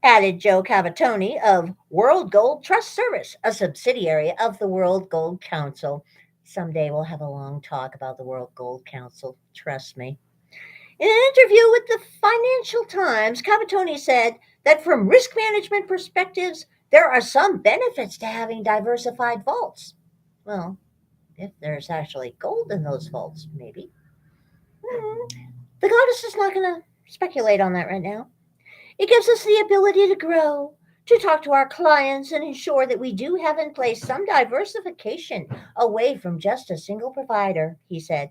Added Joe Cavatoni of World Gold Trust Service, a subsidiary of the World Gold Council. Someday we'll have a long talk about the World Gold Council. Trust me. In an interview with the Financial Times, Cavatoni said that from risk management perspectives, there are some benefits to having diversified vaults. Well, if there's actually gold in those vaults, maybe. The goddess is not going to speculate on that right now. It gives us the ability to grow, to talk to our clients, and ensure that we do have in place some diversification away from just a single provider, he said.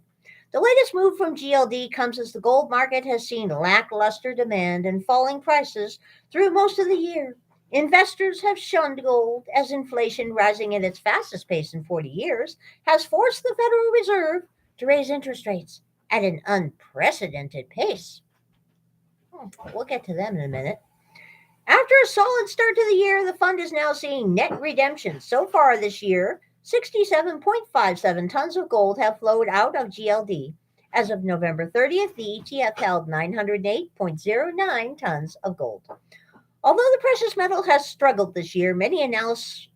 The latest move from GLD comes as the gold market has seen lackluster demand and falling prices through most of the year. Investors have shunned gold as inflation, rising at its fastest pace in 40 years, has forced the Federal Reserve to raise interest rates at an unprecedented pace. We'll get to them in a minute. After a solid start to the year, the fund is now seeing net redemptions. So far this year, 67.57 tons of gold have flowed out of GLD. As of November 30th, the ETF held 908.09 tons of gold. Although the precious metal has struggled this year, many analysts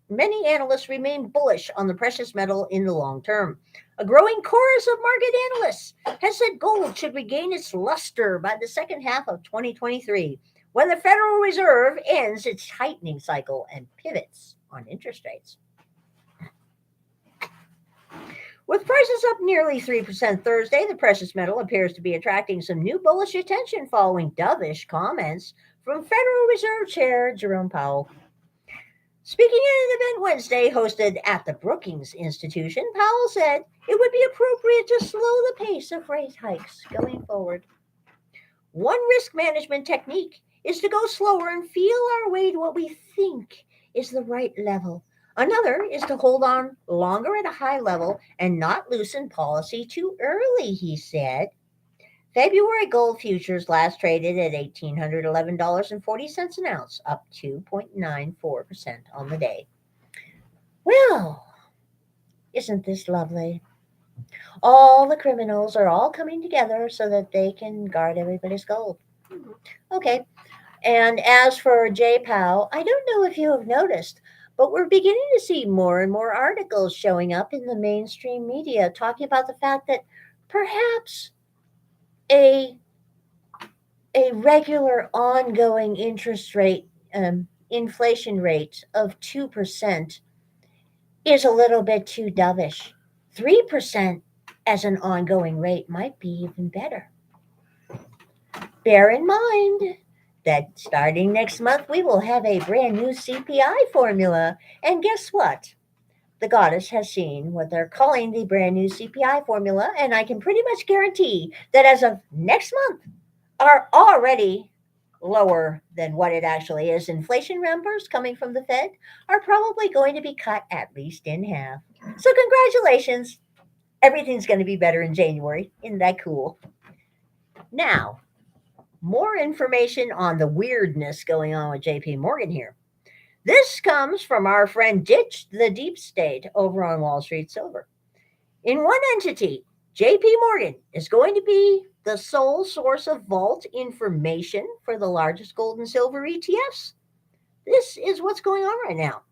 remain bullish on the precious metal in the long term. A growing chorus of market analysts has said gold should regain its luster by the second half of 2023, when the Federal Reserve ends its tightening cycle and pivots on interest rates. With prices up nearly 3% Thursday, the precious metal appears to be attracting some new bullish attention following dovish comments from Federal Reserve Chair Jerome Powell. Speaking at an event Wednesday hosted at the Brookings Institution, Powell said it would be appropriate to slow the pace of rate hikes going forward. One risk management technique is to go slower and feel our way to what we think is the right level. Another is to hold on longer at a high level and not loosen policy too early, he said. February gold futures last traded at $1,811.40 an ounce, up 2.94% on the day. Well, isn't this lovely? All the criminals are all coming together so that they can guard everybody's gold. Okay. And as for Jay Powell, I don't know if you have noticed, but we're beginning to see more and more articles showing up in the mainstream media talking about the fact that perhaps a regular ongoing interest rate, inflation rate of 2% is a little bit too dovish. 3% as an ongoing rate might be even better. Bear in mind that starting next month, we will have a brand new CPI formula. And guess what? The goddess has seen what they're calling the brand new CPI formula, and I can pretty much guarantee that as of next month, are already lower than what it actually is. Inflation numbers coming from the Fed are probably going to be cut at least in half. So, congratulations. Everything's going to be better in January. Isn't that cool? Now, more information on the weirdness going on with JP Morgan here. This comes from our friend Ditch the Deep State over on Wall Street Silver. In one entity, JP Morgan is going to be the sole source of vault information for the largest gold and silver ETFs. This is what's going on right now.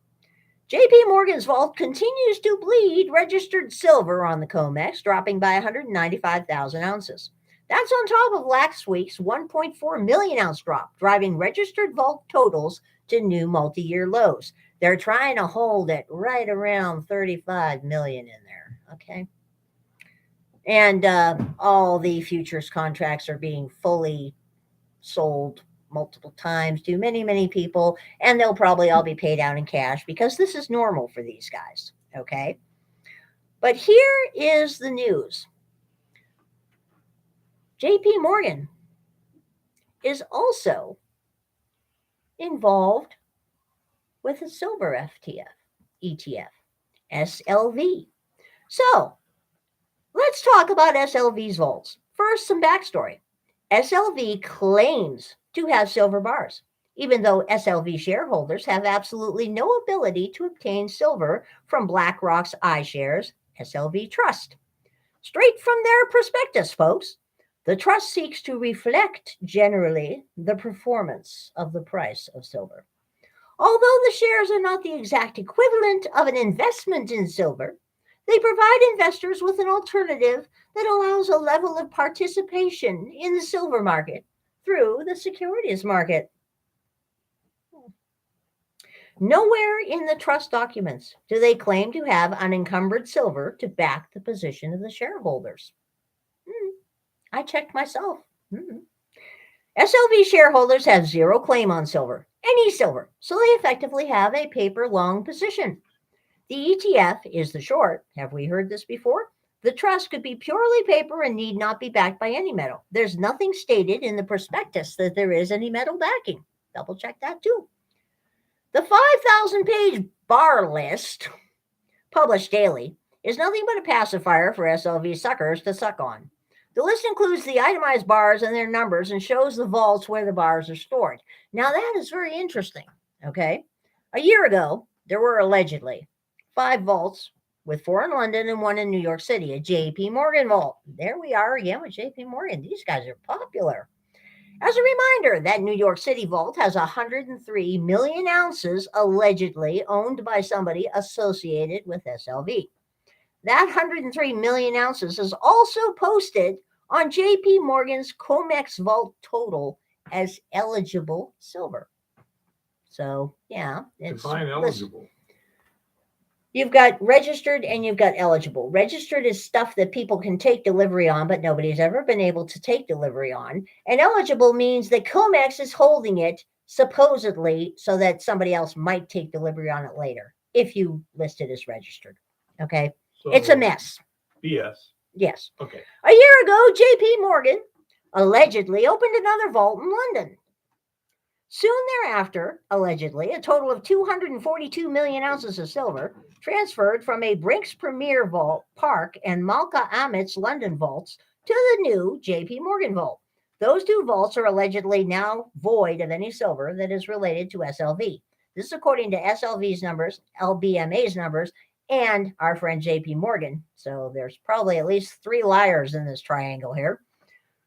JP Morgan's vault continues to bleed registered silver on the COMEX, dropping by 195,000 ounces. That's on top of last week's 1.4 million ounce drop, driving registered vault totals to new multi-year lows. They're trying to hold it right around 35 million in there, okay? And all the futures contracts are being fully sold multiple times to many, many people, and they'll probably all be paid out in cash because this is normal for these guys, okay? But here is the news. JP Morgan is also involved with a silver ETF, SLV. So let's talk about SLV's vaults. First, some backstory. SLV claims to have silver bars, even though SLV shareholders have absolutely no ability to obtain silver from BlackRock's iShares SLV Trust. Straight from their prospectus, folks. The trust seeks to reflect generally the performance of the price of silver. Although the shares are not the exact equivalent of an investment in silver, they provide investors with an alternative that allows a level of participation in the silver market through the securities market. Nowhere in the trust documents do they claim to have unencumbered silver to back the position of the shareholders. I checked myself. SLV shareholders have zero claim on silver, any silver, so they effectively have a paper long position. The ETF is the short. Have we heard this before? The trust could be purely paper and need not be backed by any metal. There's nothing stated in the prospectus that there is any metal backing. Double check that too. The 5,000-page bar list, published daily, is nothing but a pacifier for SLV suckers to suck on. The list includes the itemized bars and their numbers and shows the vaults where the bars are stored. Now, that is very interesting, okay? A year ago, there were allegedly 5 vaults, with 4 in London and 1 in New York City, a JP Morgan vault. There we are again with JP Morgan. These guys are popular. As a reminder, that New York City vault has 103 million ounces allegedly owned by somebody associated with SLV. That 103 million ounces is also posted on JP Morgan's COMEX vault total as eligible silver. So, yeah. Define eligible. You've got registered and you've got eligible. Registered is stuff that people can take delivery on, but nobody's ever been able to take delivery on. And eligible means that COMEX is holding it supposedly so that somebody else might take delivery on it later if you list it as registered. Okay? So It's a mess. BS. Yes. Okay. A year ago, JP Morgan allegedly opened another vault in London. Soon thereafter, allegedly, a total of 242 million ounces of silver transferred from a Brinks Premier Vault Park and Malka Amit's London vaults to the new JP Morgan vault. Those 2 vaults are allegedly now void of any silver that is related to SLV. This is according to SLV's numbers, LBMA's numbers, and our friend JP Morgan. So there's probably at least 3 liars in this triangle here.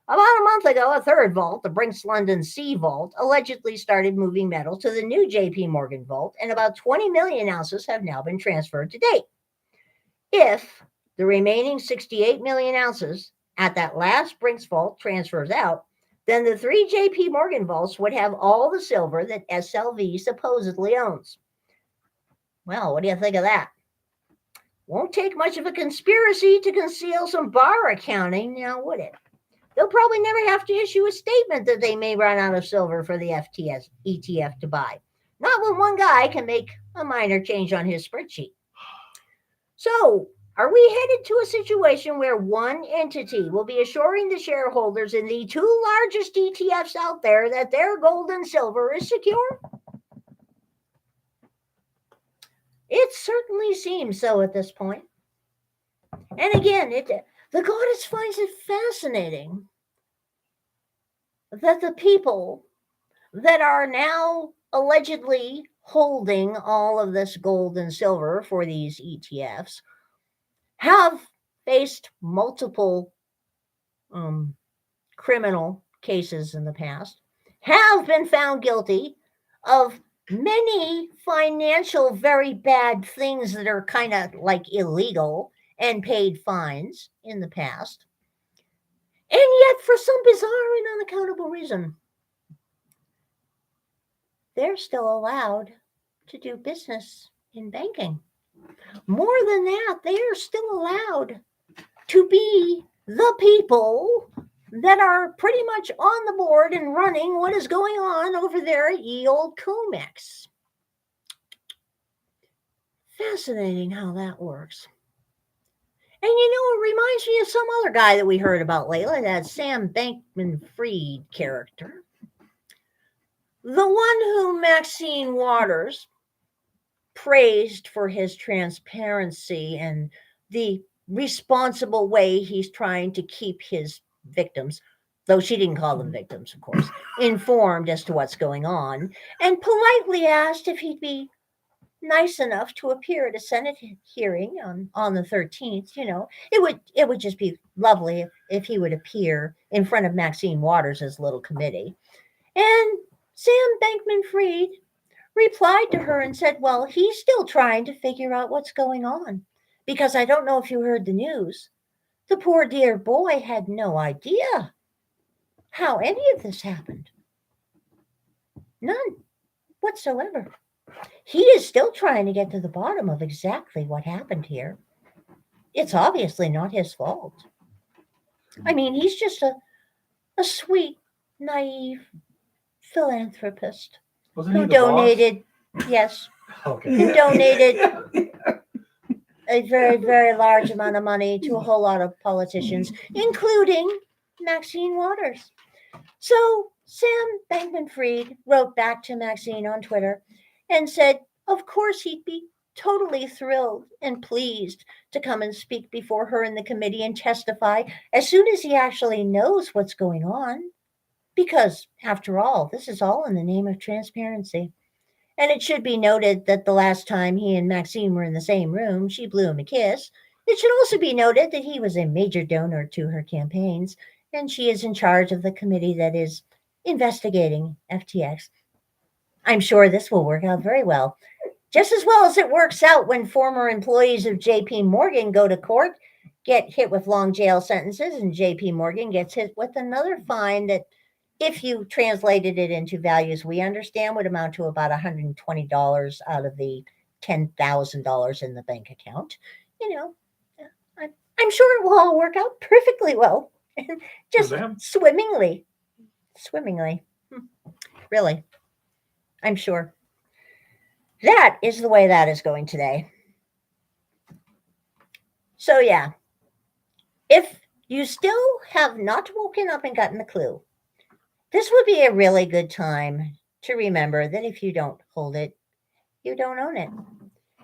About a month ago, a third vault, the Brinks London C vault, allegedly started moving metal to the new JP Morgan vault, and about 20 million ounces have now been transferred to date. If the remaining 68 million ounces at that last Brinks vault transfers out, then the 3 JP Morgan vaults would have all the silver that SLV supposedly owns. Well, what do you think of that? Won't take much of a conspiracy to conceal some bar accounting, now would it? they'll probably never have to issue a statement that they may run out of silver for the ETF to buy. Not when one guy can make a minor change on his spreadsheet. So, are we headed to a situation where one entity will be assuring the shareholders in the two largest ETFs out there that their gold and silver is secure? It certainly seems so at this point. And again, the goddess finds it fascinating that the people that are now allegedly holding all of this gold and silver for these ETFs have faced multiple criminal cases in the past, have been found guilty of many financial very bad things that are kind of like illegal and paid fines in the past. And yet, for some bizarre and unaccountable reason, they're still allowed to do business in banking. More than that, they are still allowed to be the people that are pretty much on the board and running what is going on over there at ye old Comex. Fascinating how that works. And it reminds me of some other guy that we heard about lately, that Sam Bankman-Fried character. The one whom Maxine Waters praised for his transparency and the responsible way he's trying to keep his victims, though she didn't call them victims, of course, informed as to what's going on, and politely asked if he'd be nice enough to appear at a Senate hearing on the 13th. It would just be lovely if he would appear in front of Maxine Waters' little committee. And Sam Bankman-Fried replied to her and said, well, he's still trying to figure out what's going on, because I don't know if you heard the news. The poor dear boy had no idea how any of this happened. None whatsoever. He is still trying to get to the bottom of exactly what happened here. It's obviously not his fault. I mean, he's just a sweet, naive philanthropist who donated, yes, Okay. who donated a very, very large amount of money to a whole lot of politicians, including Maxine Waters. So Sam Bankman-Fried wrote back to Maxine on Twitter and said, of course, he'd be totally thrilled and pleased to come and speak before her in the committee and testify as soon as he actually knows what's going on. Because, after all, this is all in the name of transparency. And it should be noted that the last time he and Maxine were in the same room, she blew him a kiss. It should also be noted that he was a major donor to her campaigns, and she is in charge of the committee that is investigating FTX. I'm sure this will work out very well. Just as well as it works out when former employees of JP Morgan go to court, get hit with long jail sentences, and JP Morgan gets hit with another fine that, if you translated it into values we understand, would amount to about $120 out of the $10,000 in the bank account. I'm sure it will all work out perfectly well. Just swimmingly. Really. I'm sure. That is the way that is going today. So yeah, if you still have not woken up and gotten the clue, this would be a really good time to remember that if you don't hold it, you don't own it. And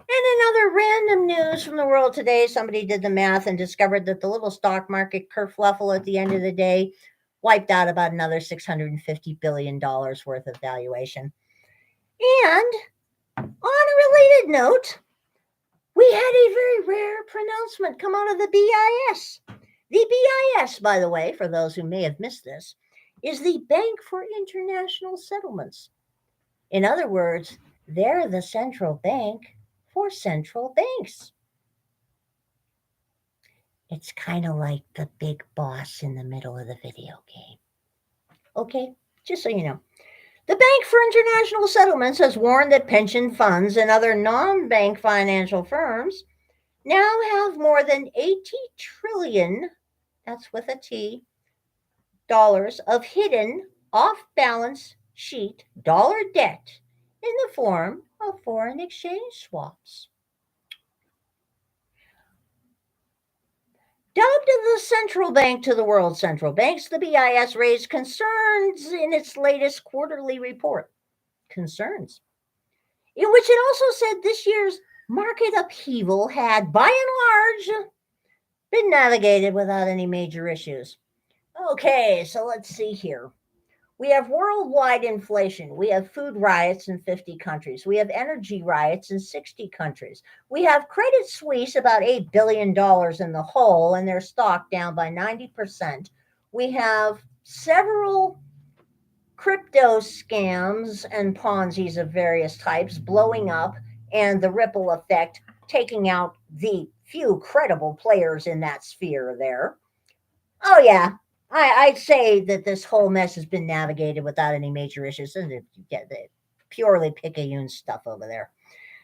in other random news from the world today, somebody did the math and discovered that the little stock market kerfluffle at the end of the day wiped out about another $650 billion worth of valuation. And on a related note, we had a very rare pronouncement come out of the BIS. The BIS, by the way, for those who may have missed this, is the Bank for International Settlements. In other words, they're the central bank for central banks. It's kind of like the big boss in the middle of the video game. Okay, just so you know. The Bank for International Settlements has warned that pension funds and other non-bank financial firms now have more than 80 trillion, that's with a T, of hidden off-balance sheet dollar debt in the form of foreign exchange swaps. Dubbed the central bank to the world's central banks, the BIS raised concerns in its latest quarterly report. Concerns. In which it also said this year's market upheaval had, by and large, been navigated without any major issues. Okay, so let's see here. We have worldwide inflation. We have food riots in 50 countries. We have energy riots in 60 countries. We have Credit Suisse about $8 billion in the hole and their stock down by 90%. We have several crypto scams and Ponzi's of various types blowing up and the ripple effect taking out the few credible players in that sphere there. Oh, yeah. I'd say that this whole mess has been navigated without any major issues. And you get the purely picayune stuff over there.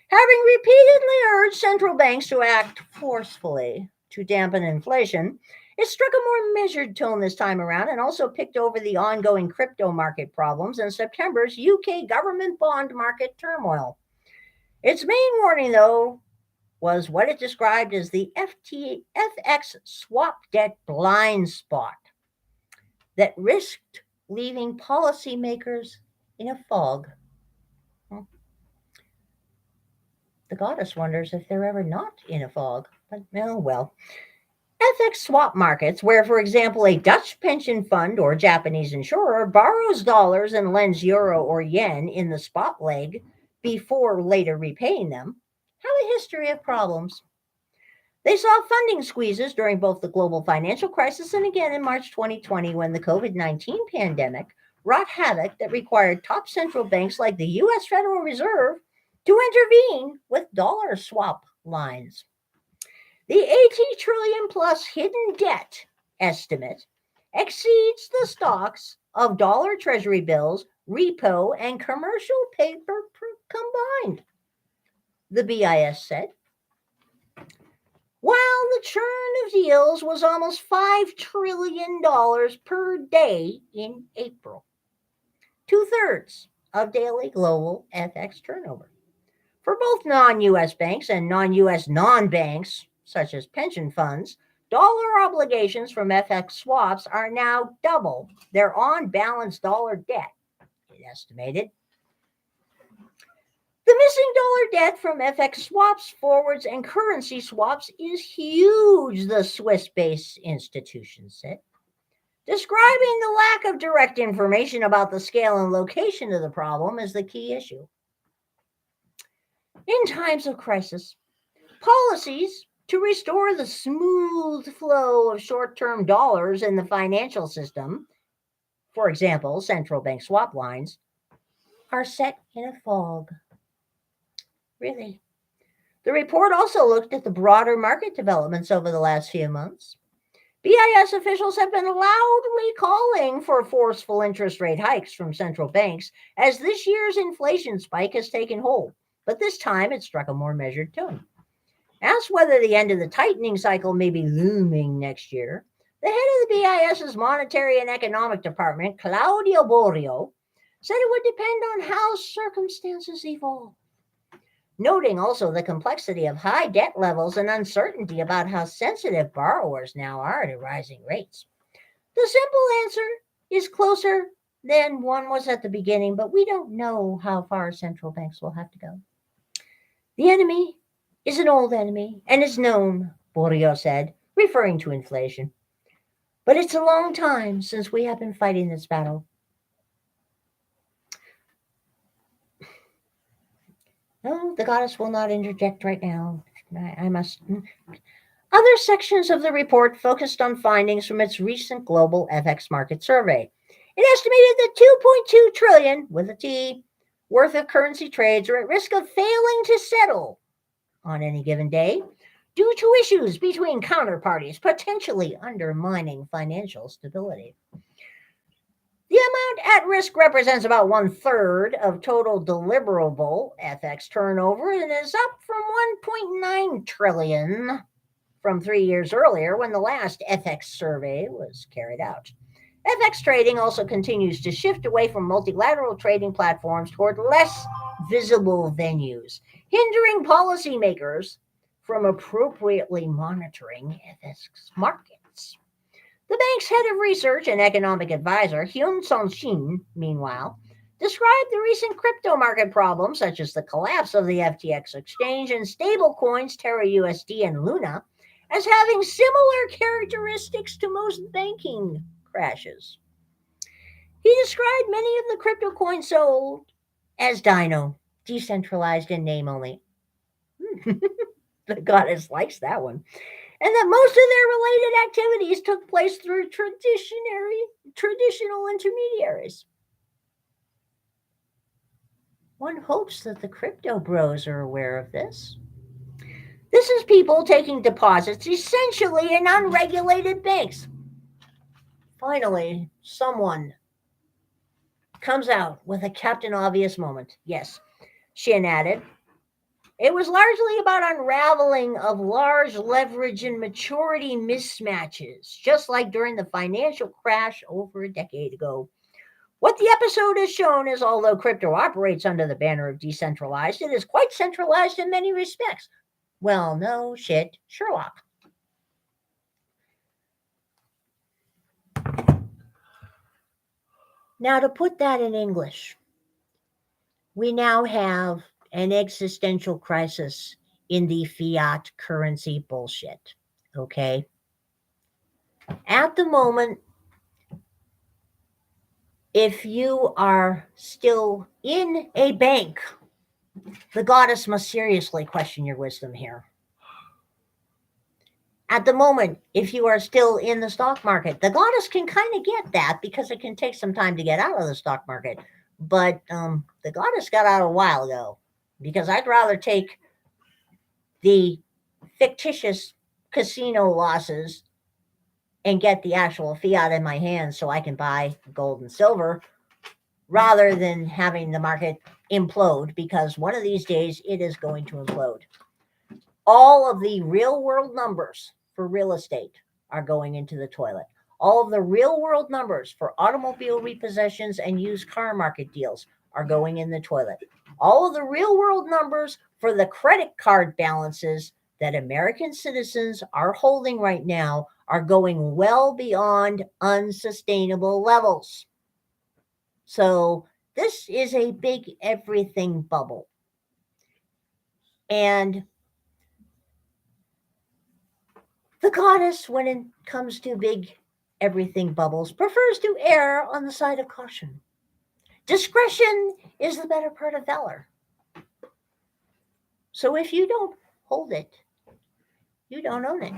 Having repeatedly urged central banks to act forcefully to dampen inflation, it struck a more measured tone this time around and also picked over the ongoing crypto market problems and September's UK government bond market turmoil. Its main warning, though, was what it described as the FX swap debt blind spot that risked leaving policymakers in a fog. The goddess wonders if they're ever not in a fog, but oh well. FX swap markets, where, for example, a Dutch pension fund or Japanese insurer borrows dollars and lends euro or yen in the spot leg before later repaying them, have a history of problems. They saw funding squeezes during both the global financial crisis and again in March 2020 when the COVID-19 pandemic wrought havoc that required top central banks like the U.S. Federal Reserve to intervene with dollar swap lines. The 80 trillion plus hidden debt estimate exceeds the stocks of dollar treasury bills, repo, and commercial paper combined, the BIS said. While the churn of deals was almost $5 trillion per day in April, 2/3 of daily global FX turnover. For both non-U.S. banks and non-U.S. non-banks, such as pension funds, dollar obligations from FX swaps are now double their on-balance dollar debt, it estimated. The missing dollar debt from FX swaps, forwards, and currency swaps is huge, the Swiss-based institution said, describing the lack of direct information about the scale and location of the problem as the key issue. In times of crisis, policies to restore the smooth flow of short-term dollars in the financial system, for example, central bank swap lines, are set in a fog. Really. The report also looked at the broader market developments over the last few months. BIS officials have been loudly calling for forceful interest rate hikes from central banks as this year's inflation spike has taken hold, but this time it struck a more measured tone. Asked whether the end of the tightening cycle may be looming next year, the head of the BIS's Monetary and Economic Department, Claudio Borio, said it would depend on how circumstances evolve. Noting also the complexity of high debt levels and uncertainty about how sensitive borrowers now are to rising rates. The simple answer is closer than one was at the beginning, but we don't know how far central banks will have to go. The enemy is an old enemy and is known, Borio said, referring to inflation. But it's a long time since we have been fighting this battle. No, the goddess will not interject right now. I must. Other sections of the report focused on findings from its recent global FX market survey. It estimated that 2.2 trillion, with a T, worth of currency trades are at risk of failing to settle on any given day due to issues between counterparties, potentially undermining financial stability. The amount at risk represents about 1/3 of total deliverable FX turnover and is up from 1.9 trillion from 3 years earlier when the last FX survey was carried out. FX trading also continues to shift away from multilateral trading platforms toward less visible venues, hindering policymakers from appropriately monitoring FX markets. The bank's head of research and economic advisor, Hyun Song-shin, meanwhile, described the recent crypto market problems, such as the collapse of the FTX exchange and stablecoins Terra USD and Luna, as having similar characteristics to most banking crashes. He described many of the crypto coins sold as Dino, decentralized in name only. The goddess likes that one. And that most of their related activities took place through traditional intermediaries. One hopes that the crypto bros are aware of this. This is people taking deposits essentially in unregulated banks. Finally, someone comes out with a Captain Obvious moment. Yes, Shin added. It was largely about unraveling of large leverage and maturity mismatches, just like during the financial crash over a decade ago. What the episode has shown is although crypto operates under the banner of decentralized, it is quite centralized in many respects. Well, no shit, Sherlock. Now, to put that in English, we now have an existential crisis in the fiat currency bullshit. Okay? At the moment, if you are still in a bank, the goddess must seriously question your wisdom here. At the moment, if you are still in the stock market, the goddess can kind of get that because it can take some time to get out of the stock market. But the goddess got out a while ago because I'd rather take the fictitious casino losses and get the actual fiat in my hands so I can buy gold and silver rather than having the market implode, because one of these days it is going to implode. All of the real world numbers for real estate are going into the toilet. All of the real world numbers for automobile repossessions and used car market deals are going in the toilet. All of the real world numbers for the credit card balances that American citizens are holding right now are going well beyond unsustainable levels. So this is a big everything bubble. And the goddess, when it comes to big everything bubbles, prefers to err on the side of caution. Discretion is the better part of valor. So if you don't hold it, you don't own it.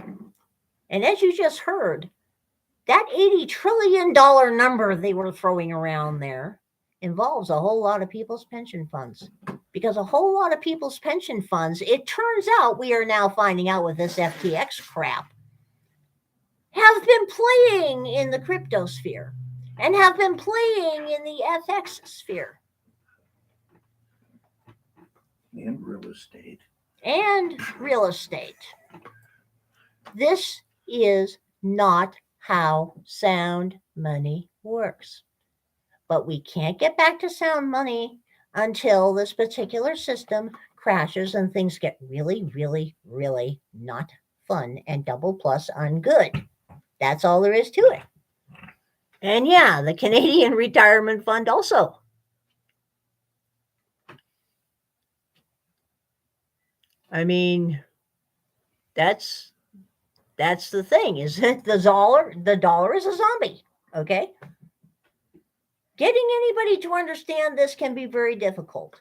And as you just heard, that $80 trillion number they were throwing around there involves a whole lot of people's pension funds. Because a whole lot of people's pension funds, it turns out, we are now finding out with this FTX crap, have been playing in the crypto sphere and have been playing in the FX sphere. And real estate. And real estate. This is not how sound money works. But we can't get back to sound money until this particular system crashes and things get really, really, really not fun and double plus ungood. That's all there is to it. And yeah, the Canadian Retirement Fund also. I mean, that's the thing, is that the dollar is a zombie, okay? Getting anybody to understand this can be very difficult.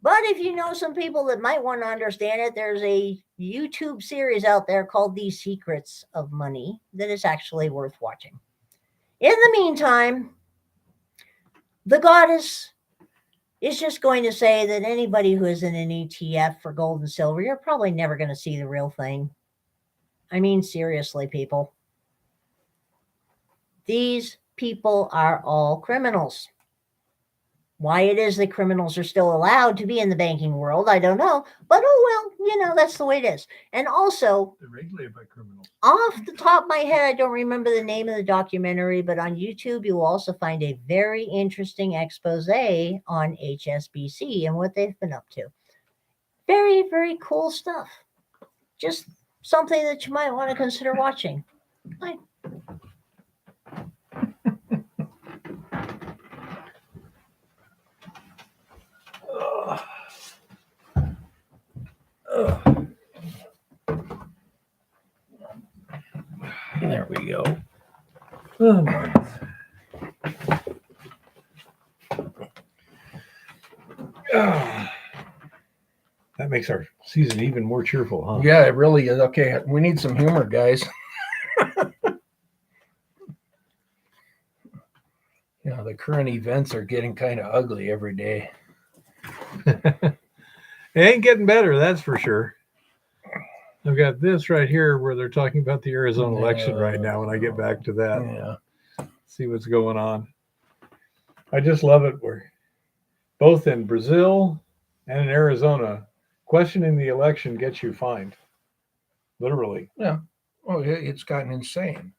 But if you know some people that might want to understand it, there's a YouTube series out there called The Secrets of Money that is actually worth watching. In the meantime, the goddess is just going to say that anybody who is in an ETF for gold and silver, you're probably never going to see the real thing. I mean, seriously, people. These people are all criminals. Why it is that criminals are still allowed to be in the banking world, I don't know. But oh well, that's the way it is. And also, They're regulated by criminals. off the top of my head, I don't remember the name of the documentary, but on YouTube, you will also find a very interesting expose on HSBC and what they've been up to. Very, very cool stuff. Just something that you might want to consider watching. Like, There we go. Oh, my. Ah. That makes our season even more cheerful, huh? Yeah, it really is. Okay, we need some humor, guys. The current events are getting kind of ugly every day. It ain't getting better, that's for sure. I've got this right here where they're talking about the Arizona election right now. When I get back to that, see what's going on. I just love it. Where both in Brazil and in Arizona, questioning the election gets you fined. Literally. Yeah. Oh, it's gotten insane.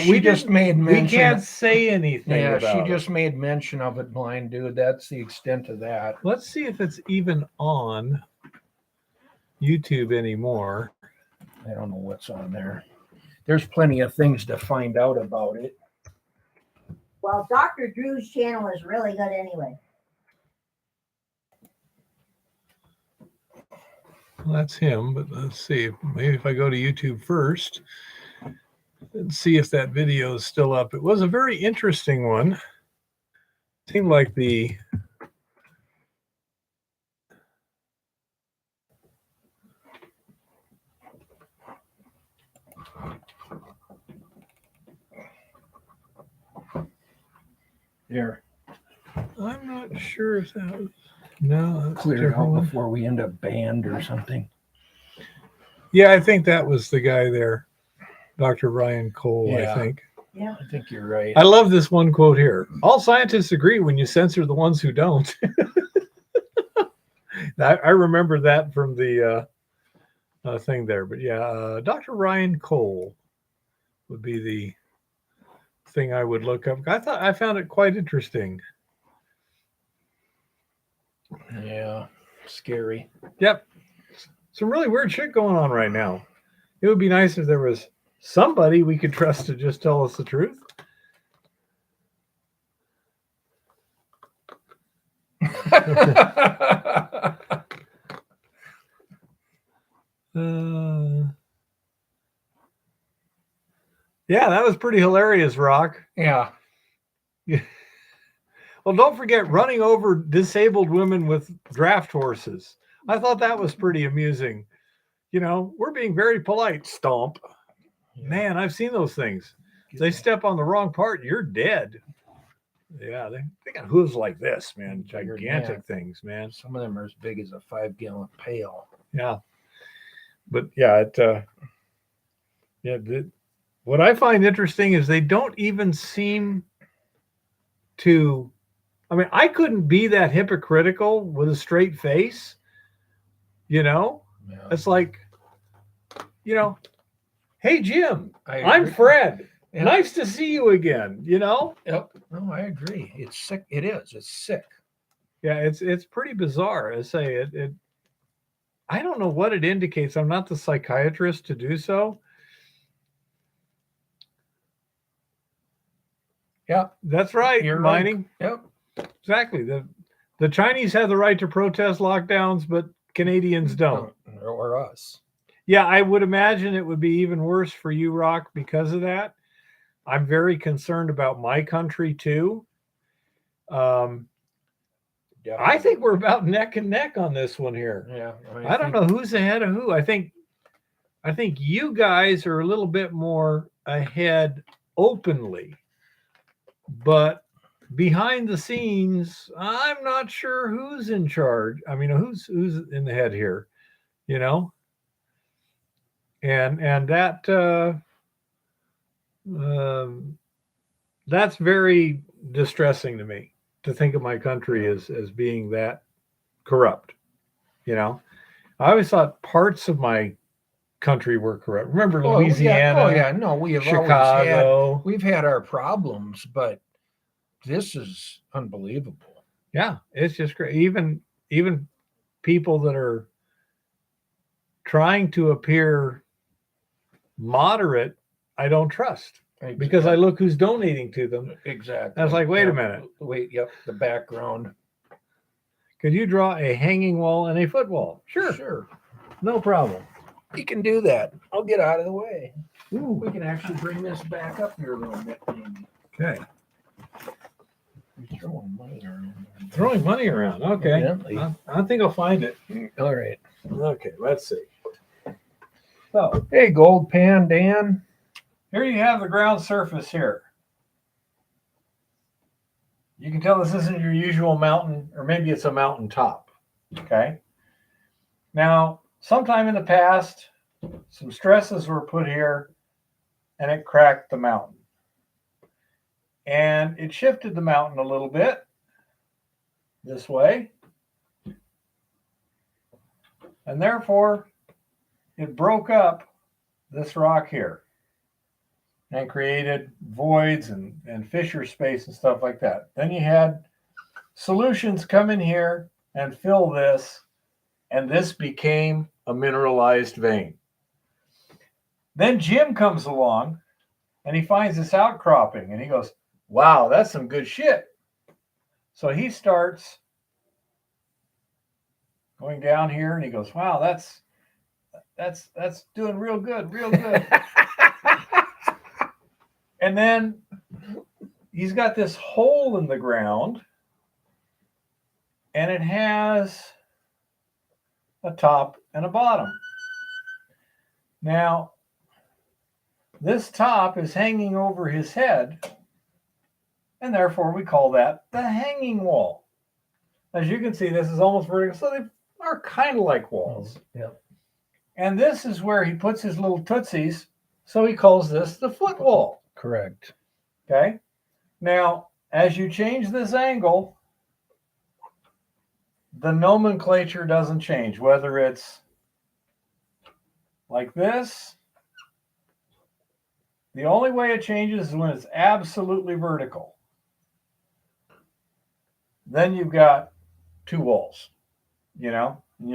We just made mention. We can't say anything Yeah, about she just made mention of it, blind dude. That's the extent of that. Let's see if it's even on YouTube anymore. I don't know what's on there. There's plenty of things to find out about it. well, Dr. Drew's channel is really good anyway. Well, that's him, but let's see. Maybe if I go to YouTube first and see if that video is still up. It was a very interesting one. Seemed like the There. I'm not sure if that was no Clear it out before we end up banned or something. Yeah, I think that was the guy there, Dr. Ryan Cole, Yeah. I think. Yeah. I think you're right. I love this one quote here. All scientists agree when you censor the ones who don't. I remember that from the thing there. But yeah, Dr. Ryan Cole would be the thing I would look up. I found it quite interesting. Yeah, scary. Yep. Some really weird shit going on right now. It would be nice if there was somebody we could trust to just tell us the truth. Yeah, that was pretty hilarious, Rock. Yeah. Well, don't forget running over disabled women with draft horses. I thought that was pretty amusing. We're being very polite. Stomp. Man, I've seen those things. They step on the wrong part, you're dead. Yeah, they got hooves like this, man. Gigantic things, man. Some of them are as big as a 5-gallon pail. Yeah. But yeah, what I find interesting is they don't even seem to. I mean, I couldn't be that hypocritical with a straight face. Yeah. It's like, hey, Jim, I I'm agree. Fred. Yeah. Nice to see you again. Yep. No, I agree. It's sick. It is. It's sick. Yeah, it's pretty bizarre. I say it. I don't know what it indicates. I'm not the psychiatrist to do so. Yeah, that's right. You're mining. Right. Yep. Exactly. The Chinese have the right to protest lockdowns, but Canadians don't. Or us. Yeah, I would imagine it would be even worse for you, Rock, because of that. I'm very concerned about my country too. I think we're about neck and neck on this one here. Yeah. I don't know who's ahead of who. I think you guys are a little bit more ahead openly, but behind the scenes, I'm not sure who's in charge. I mean, who's in the head here, and that that's very distressing to me to think of my country as being that corrupt. You know, I always thought parts of my country were corrupt. Remember Oh, Louisiana, Oh yeah, no, we have always had Chicago. we've had our problems, but this is unbelievable. Yeah, it's just great. Even people that are trying to appear moderate, I don't trust because I look who's donating to them. Exactly. I was like, wait a minute. Wait, yep, the background. Could you draw a hanging wall and a footwall? Sure. No problem. You can do that. I'll get out of the way. Ooh, We can actually bring this back up here a little bit, maybe. okay. You're throwing money around. Throwing money around. Okay. Evidently. I think I'll find it. All right. Okay, let's see. So Hey, Gold Pan Dan. here you have the ground surface here. You can tell this isn't your usual mountain, or maybe it's a mountain top. Okay. Now, sometime in the past, some stresses were put here and it cracked the mountain. And it shifted the mountain a little bit this way. And therefore, it broke up this rock here and created voids and fissure space and stuff like that. Then you had solutions come in here and fill this, and this became a mineralized vein. Then Jim comes along and he finds this outcropping and he goes, wow, that's some good shit. So he starts going down here and he goes, wow, that's doing real good, real good. And then he's got this hole in the ground and it has a top and a bottom. Now, this top is hanging over his head, and therefore we call that the hanging wall. As you can see, this is almost vertical, so they are kind of like walls. Yep. And this is where he puts his little tootsies, so he calls this the foot wall. Correct. Okay. Now, as you change this angle, the nomenclature doesn't change, whether it's like this. The only way it changes is when it's absolutely vertical. Then you've got two walls, you'd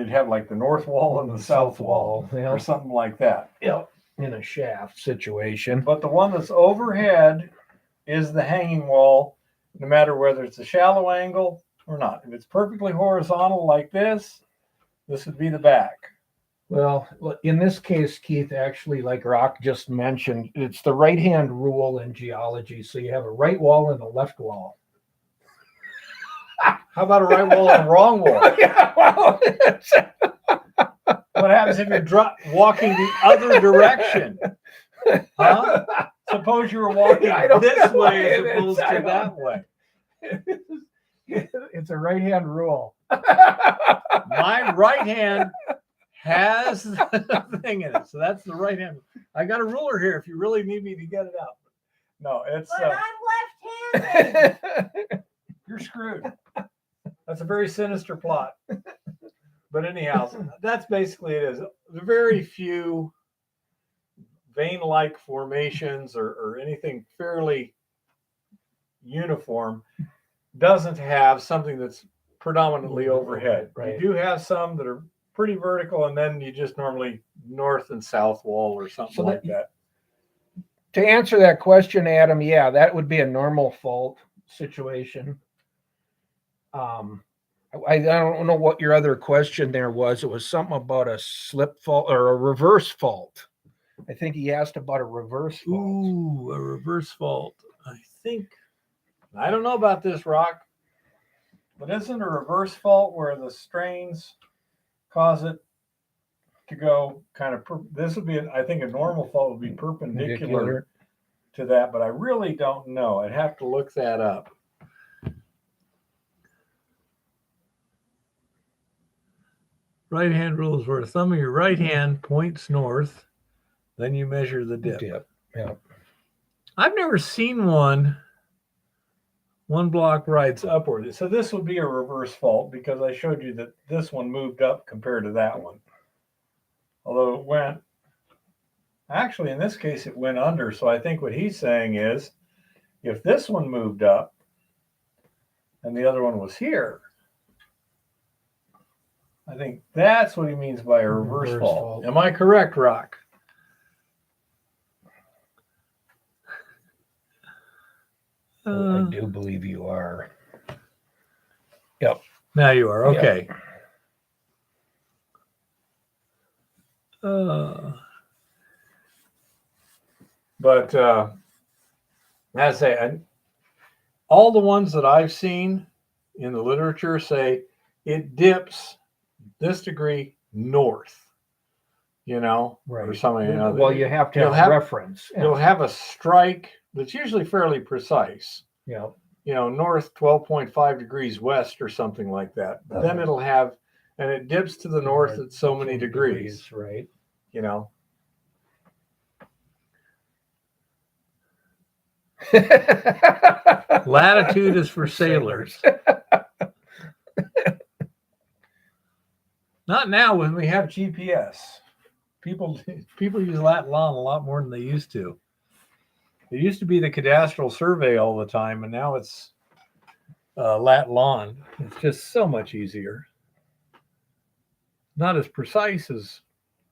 have like the north wall and the south wall or something like that. Yep. In a shaft situation. But the one that's overhead is the hanging wall, no matter whether it's a shallow angle or not. If it's perfectly horizontal like this would be the back. Well, in this case, Keith, actually, like Rock just mentioned, it's the right-hand rule in geology. So you have a right wall and a left wall. How about a right wall and a wrong wall? Yeah, well, What happens if you're walking the other direction? Huh? Suppose you were walking this way as opposed to that way. It's a right-hand rule. My right hand has the thing in it, so that's the right hand. I got a ruler here if you really need me to get it out. No, it's But I'm left-handed. you're screwed. That's a very sinister plot. But anyhow, that's basically it is. Very few vein-like formations or anything fairly uniform doesn't have something that's predominantly overhead. Right. You do have some that are pretty vertical, and then you just normally north and south wall or something like that. To answer that question, Adam, yeah, that would be a normal fault situation. I don't know what your other question there was. It was something about a slip fault or a reverse fault. I think he asked about a reverse fault. Ooh, a reverse fault. I don't know about this, Rock, but isn't a reverse fault where the strains cause it to go kind of, this would be, I think a normal fault would be perpendicular to that, but I really don't know. I'd have to look that up. Right hand rule is where the thumb of your right hand points north, then you measure the dip. Yeah. I've never seen one One block rides upward. So this would be a reverse fault because I showed you that this one moved up compared to that one. Although it went, actually in this case it went under. So I think what he's saying is if this one moved up and the other one was here, I think that's what he means by a reverse fault. Am I correct, Rock? I do believe you are. Yep. Now you are. Okay. But as I say, all the ones that I've seen in the literature say it dips this degree north, or something. Well, you have to You'll have reference. You'll have a strike that's usually fairly precise. Yeah. North 12.5 degrees west or something like that. Then it'll have, and it dips to the north at so many degrees. Right. Latitude is for sailors. Not now when we have GPS. People use lat long a lot more than they used to. It used to be the cadastral survey all the time, and now it's lat long. It's just so much easier. Not as precise as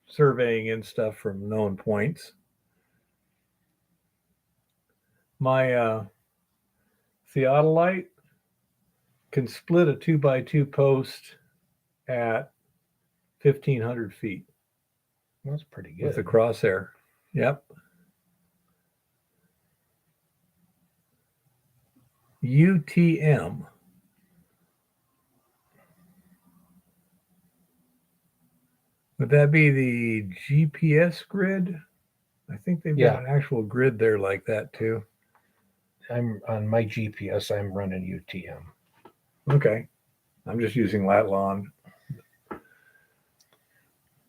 surveying in stuff from known points. My theodolite can split a 2x2 post at 1,500 feet. That's pretty good. With a crosshair. Yep. UTM. Would that be the GPS grid? I think they've got an actual grid there like that too. I'm on my GPS. I'm running UTM. Okay. I'm just using Latlon.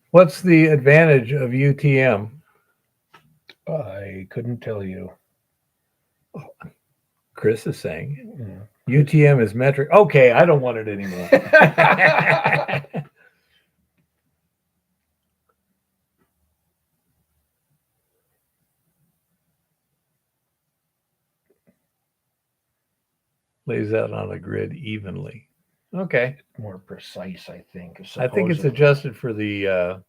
What's the advantage of UTM? I couldn't tell you. Chris is saying UTM is metric. Okay, I don't want it anymore. Lays out on a grid evenly. Okay. More precise, I think. I think it's adjusted for the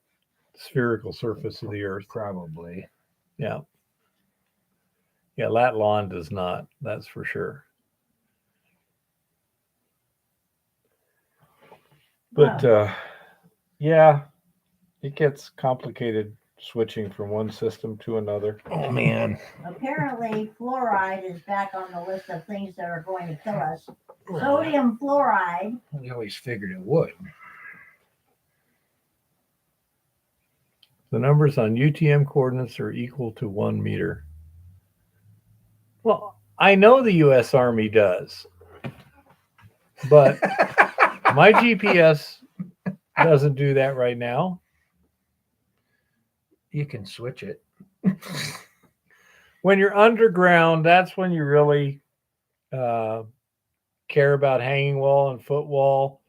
spherical surface of the Earth. Probably. Yeah. Yeah, Latlon does not. That's for sure. But yeah, it gets complicated switching from one system to another. Oh man. Apparently, fluoride is back on the list of things that are going to kill us. Sodium fluoride. We always figured it would. The numbers on UTM coordinates are equal to 1 meter. Well, I know the U.S. Army does, but my GPS doesn't do that right now. You can switch it. When you're underground, that's when you really care about hanging wall and footwall,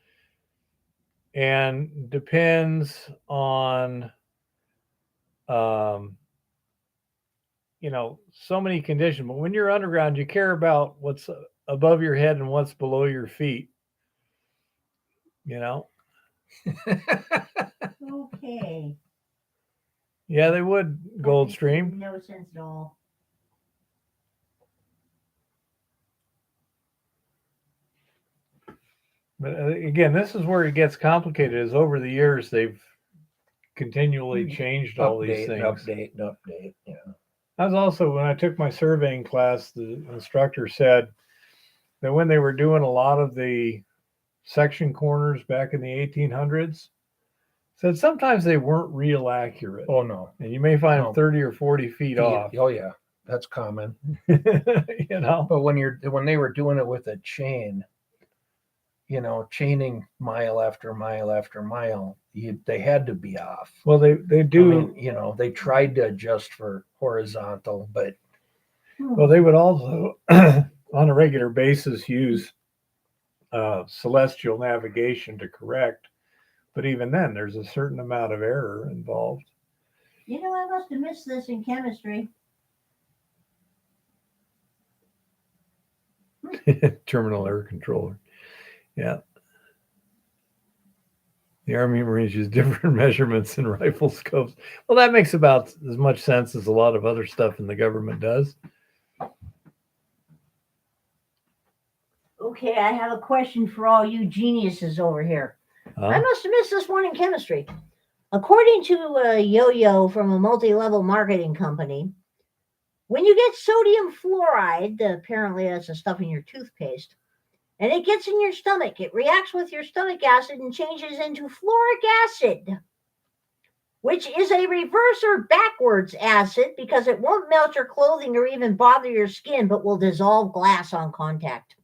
and depends on so many conditions. But when you're underground, you care about what's above your head and what's below your feet. Okay. Yeah, they would, Goldstream. No sense at all. But again, this is where it gets complicated. Is over the years they've continually changed all these things. Update. Yeah. I was also, when I took my surveying class, the instructor said that when they were doing a lot of the section corners back in the 1800s, said sometimes they weren't real accurate. Oh no. And you may find them 30 or 40 feet off. Oh yeah, that's common. But when they were doing it with a chain, chaining mile after mile after mile, they had to be off. Well, they do. They tried to adjust for horizontal, but well, they would also on a regular basis use celestial navigation to correct, but even then, there's a certain amount of error involved. You know, I must have missed this in chemistry. Terminal error controller. Yeah. The Army Marines use different measurements in rifle scopes. Well, that makes about as much sense as a lot of other stuff in the government does. Okay, I have a question for all you geniuses over here. I must have missed this one in chemistry. According to a yo-yo from a multi-level marketing company, when you get sodium fluoride, apparently that's the stuff in your toothpaste, and it gets in your stomach, it reacts with your stomach acid and changes into fluoric acid, which is a reverse or backwards acid because it won't melt your clothing or even bother your skin, but will dissolve glass on contact.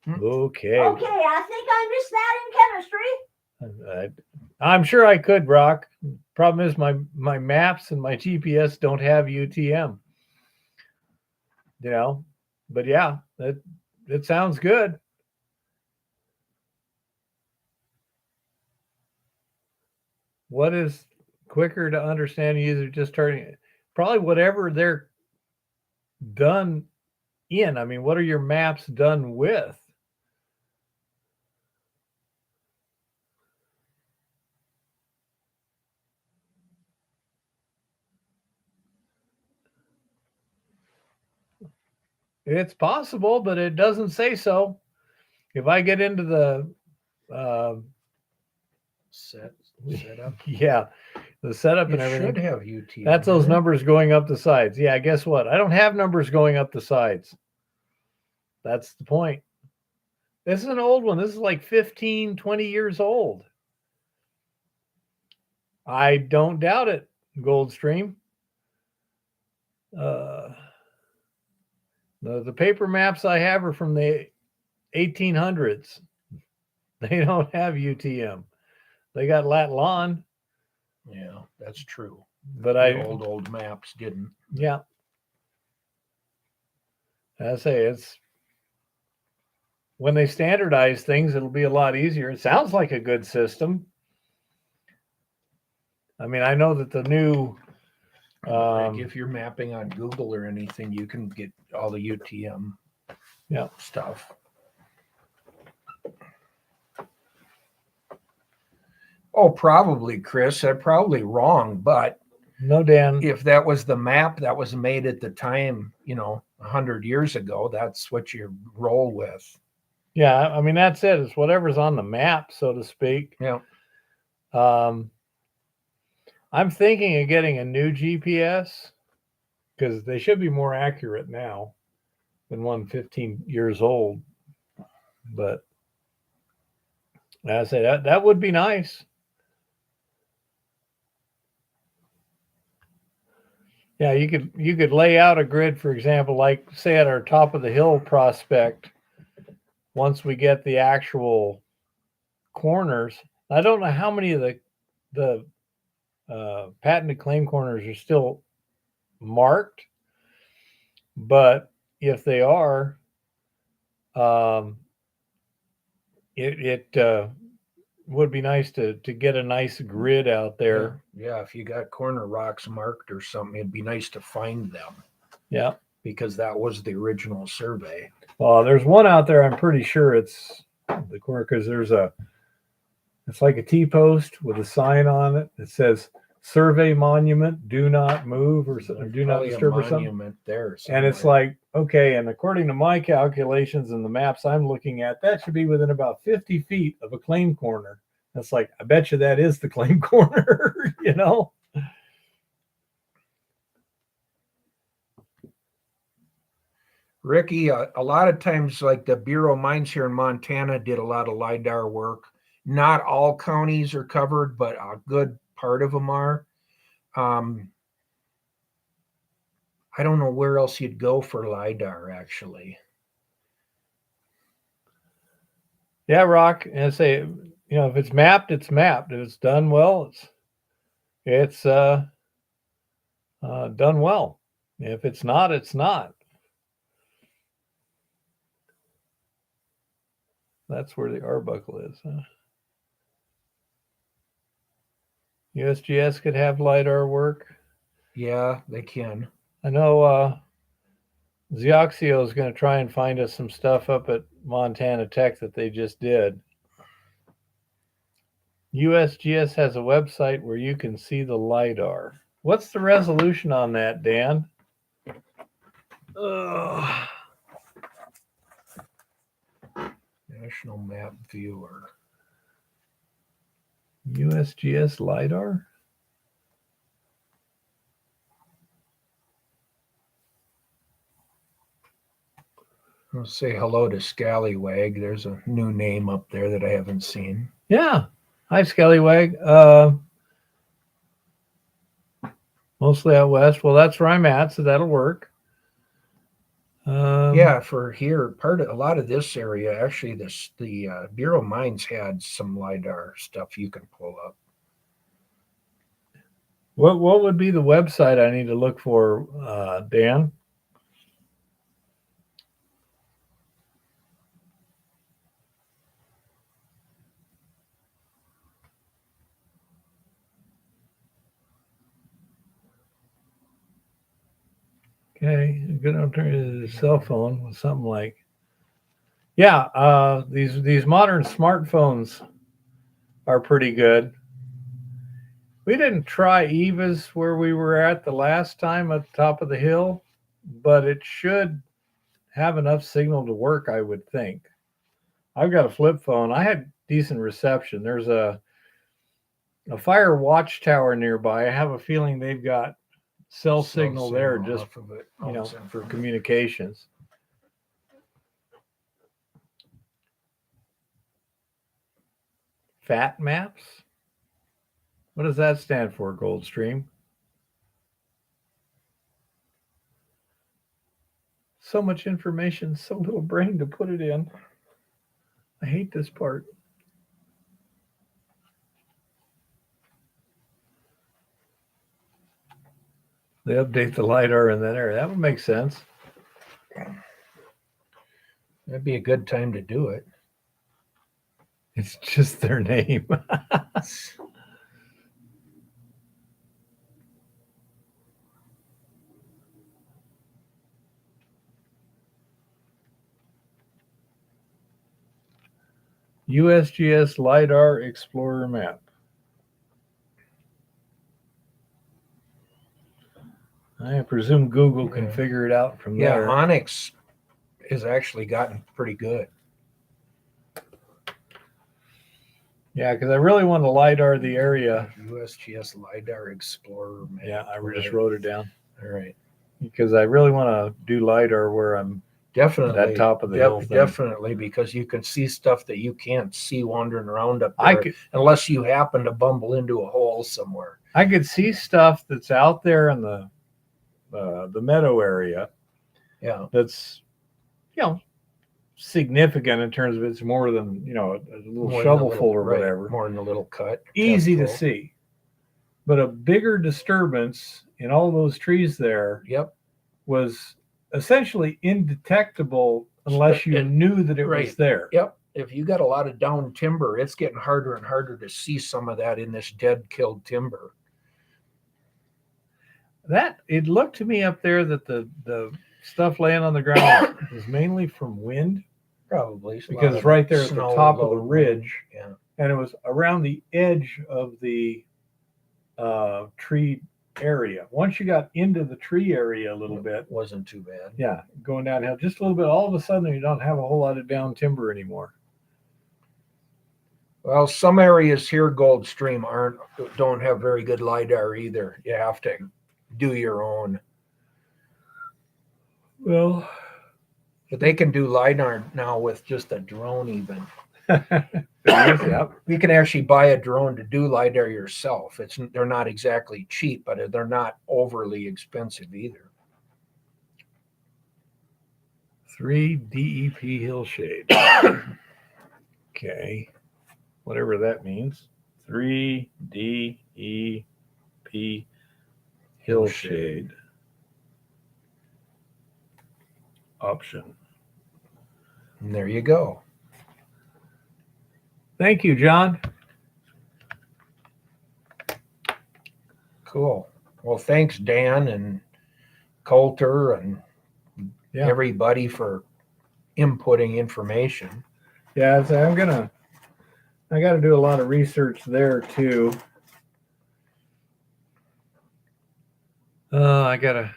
Okay. Okay, I think I missed that in chemistry. I'm sure I could, Brock. Problem is my maps and my GPS don't have UTM. You know, but yeah, it sounds good. What is quicker to understand user just turning it? Probably whatever they're done in. I mean, what are your maps done with? It's possible, but it doesn't say so. If I get into the setup. Yeah, the setup It and everything. should have UTM. That's those doesn't it? numbers going up the sides. Yeah, guess what? I don't have numbers going up the sides. That's the point. This is an old one. This is like 15, 20 years old. I don't doubt it, Goldstream. The paper maps I have are from the 1800s. They don't have UTM. They got lat lon. Yeah, that's true. But The old maps didn't. Yeah. I say it's when they standardize things, it'll be a lot easier. It sounds like a good system. I mean, I know that the new Like if you're mapping on Google or anything, you can get all the UTM stuff. Oh, probably, Chris. I'm probably wrong, but no, Dan. If that was the map that was made at the time, 100 years ago, that's what you roll with. Yeah, I mean that's it. It's whatever's on the map, so to speak. Yeah. I'm thinking of getting a new GPS because they should be more accurate now than one 15 years old. But I say that would be nice. Yeah, you could lay out a grid, for example, like say at our top of the hill prospect. Once we get the actual corners, I don't know how many of the patented claim corners are still marked, but if they are, it would be nice to get a nice grid out there. Yeah, if you got corner rocks marked or something, it'd be nice to find them. Yeah, because that was the original survey. Well, there's one out there. I'm pretty sure it's the corner because it's like a T-post with a sign on it that says "Survey Monument, do not move" or "Do not disturb" or something. There, and it's like, okay, and according to my calculations and the maps I'm looking at, that should be within about 50 feet of a claim corner. That's like, I bet you that is the claim corner, Ricky, a lot of times, like the Bureau of Mines here in Montana did a lot of LIDAR work. Not all counties are covered, but a good part of them are. I don't know where else you'd go for LIDAR, actually. Yeah, Rock, and I say, if it's mapped, it's mapped. If it's done well, it's done well. If it's not, it's not. That's where the Arbuckle is, huh? USGS could have LiDAR work. Yeah, they can. I know Xioxio is going to try and find us some stuff up at Montana Tech that they just did. USGS has a website where you can see the LiDAR. What's the resolution on that, Dan? Ugh. National Map Viewer. USGS LiDAR? I'll say hello to Scallywag. There's a new name up there that I haven't seen. Yeah. Hi, Scallywag. Mostly out west. Well, that's where I'm at, so that'll work. Yeah, for here, a lot of this area, actually, the Bureau of Mines had some LiDAR stuff you can pull up. What would be the website I need to look for, Dan? Okay, a good alternative to cell phone with something like, yeah, these modern smartphones are pretty good. We didn't try Eva's where we were at the last time at the top of the hill, but it should have enough signal to work, I would think. I've got a flip phone. I had decent reception. There's a fire watchtower nearby. I have a feeling they've got cell signal there just off of it, for communications. Fat maps? What does that stand for, Goldstream? So much information, so little brain to put it in. I hate this part. They update the LiDAR in that area. That would make sense. That'd be a good time to do it. It's just their name. USGS LiDAR Explorer map. I presume Google can figure it out from there. Onyx has actually gotten pretty good. Yeah, because I really want to LiDAR the area. USGS LiDAR Explorer map. Yeah, I just wrote it down. All right. Because I really want to do LiDAR where I'm definitely that top of the hill thing. Definitely, because you can see stuff that you can't see wandering around up there unless you happen to bumble into a hole somewhere. I could see stuff that's out there in the meadow area. Yeah. That's, significant in terms of it's more than, a little shovelful or whatever. More than a little cut. Easy to see. But a bigger disturbance in all those trees there was essentially indetectable unless you knew that it was there. Yep. If you got a lot of down timber, it's getting harder and harder to see some of that in this dead, killed timber. It looked to me up there that the stuff laying on the ground was mainly from wind. Probably. Because it's right there at the top of the ridge. Yeah. And it was around the edge of the tree area. Once you got into the tree area a little bit. Wasn't too bad. Yeah. Going downhill just a little bit. All of a sudden, you don't have a whole lot of down timber anymore. Well, some areas here, Goldstream, don't have very good LiDAR either. You have to do your own. Well, but they can do LiDAR now with just a drone even. You can actually buy a drone to do LiDAR yourself. They're not exactly cheap, but they're not overly expensive either. 3 DEP hillshade. Okay. Whatever that means. 3 DEP hillshade. Option. And there you go. Thank you, John. Cool. Well, thanks, Dan and Coulter and Yeah. everybody for inputting information. Yeah, so I got to do a lot of research there too. I got to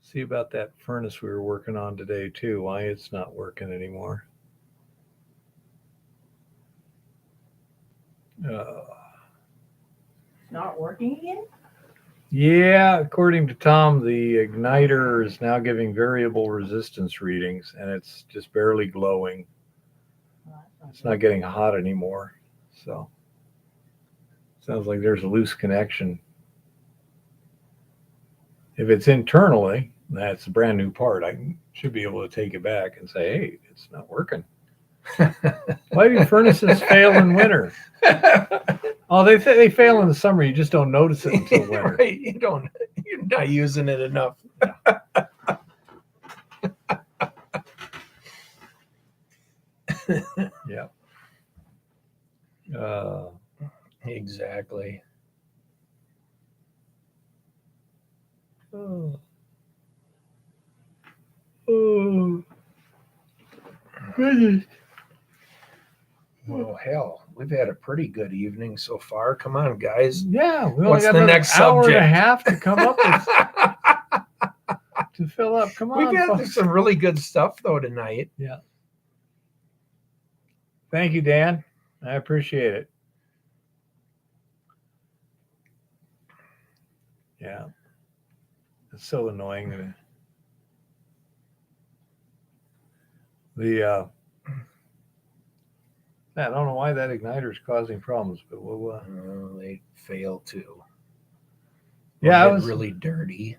see about that furnace we were working on today too, why it's not working anymore. It's not working again? Yeah, according to Tom, the igniter is now giving variable resistance readings and it's just barely glowing. It's not getting hot anymore. So sounds like there's a loose connection. If it's internally, that's a brand new part. I should be able to take it back and say, hey, it's not working. Why do furnaces fail in winter? Oh, they fail in the summer. You just don't notice it until winter. Right. You're not using it enough. Yeah. Exactly. Oh. Oh. Goodness. Well, hell, we've had a pretty good evening so far. Come on, guys. Yeah, we only What's got the another next hour and a subject? half to come up with to fill up. Come on, We've had folks. some really good stuff though tonight. Yeah. Thank you, Dan. I appreciate it. Yeah. It's so annoying. I don't know why that igniter is causing problems, but we'll. They fail too. Yeah, Or I get was really dirty.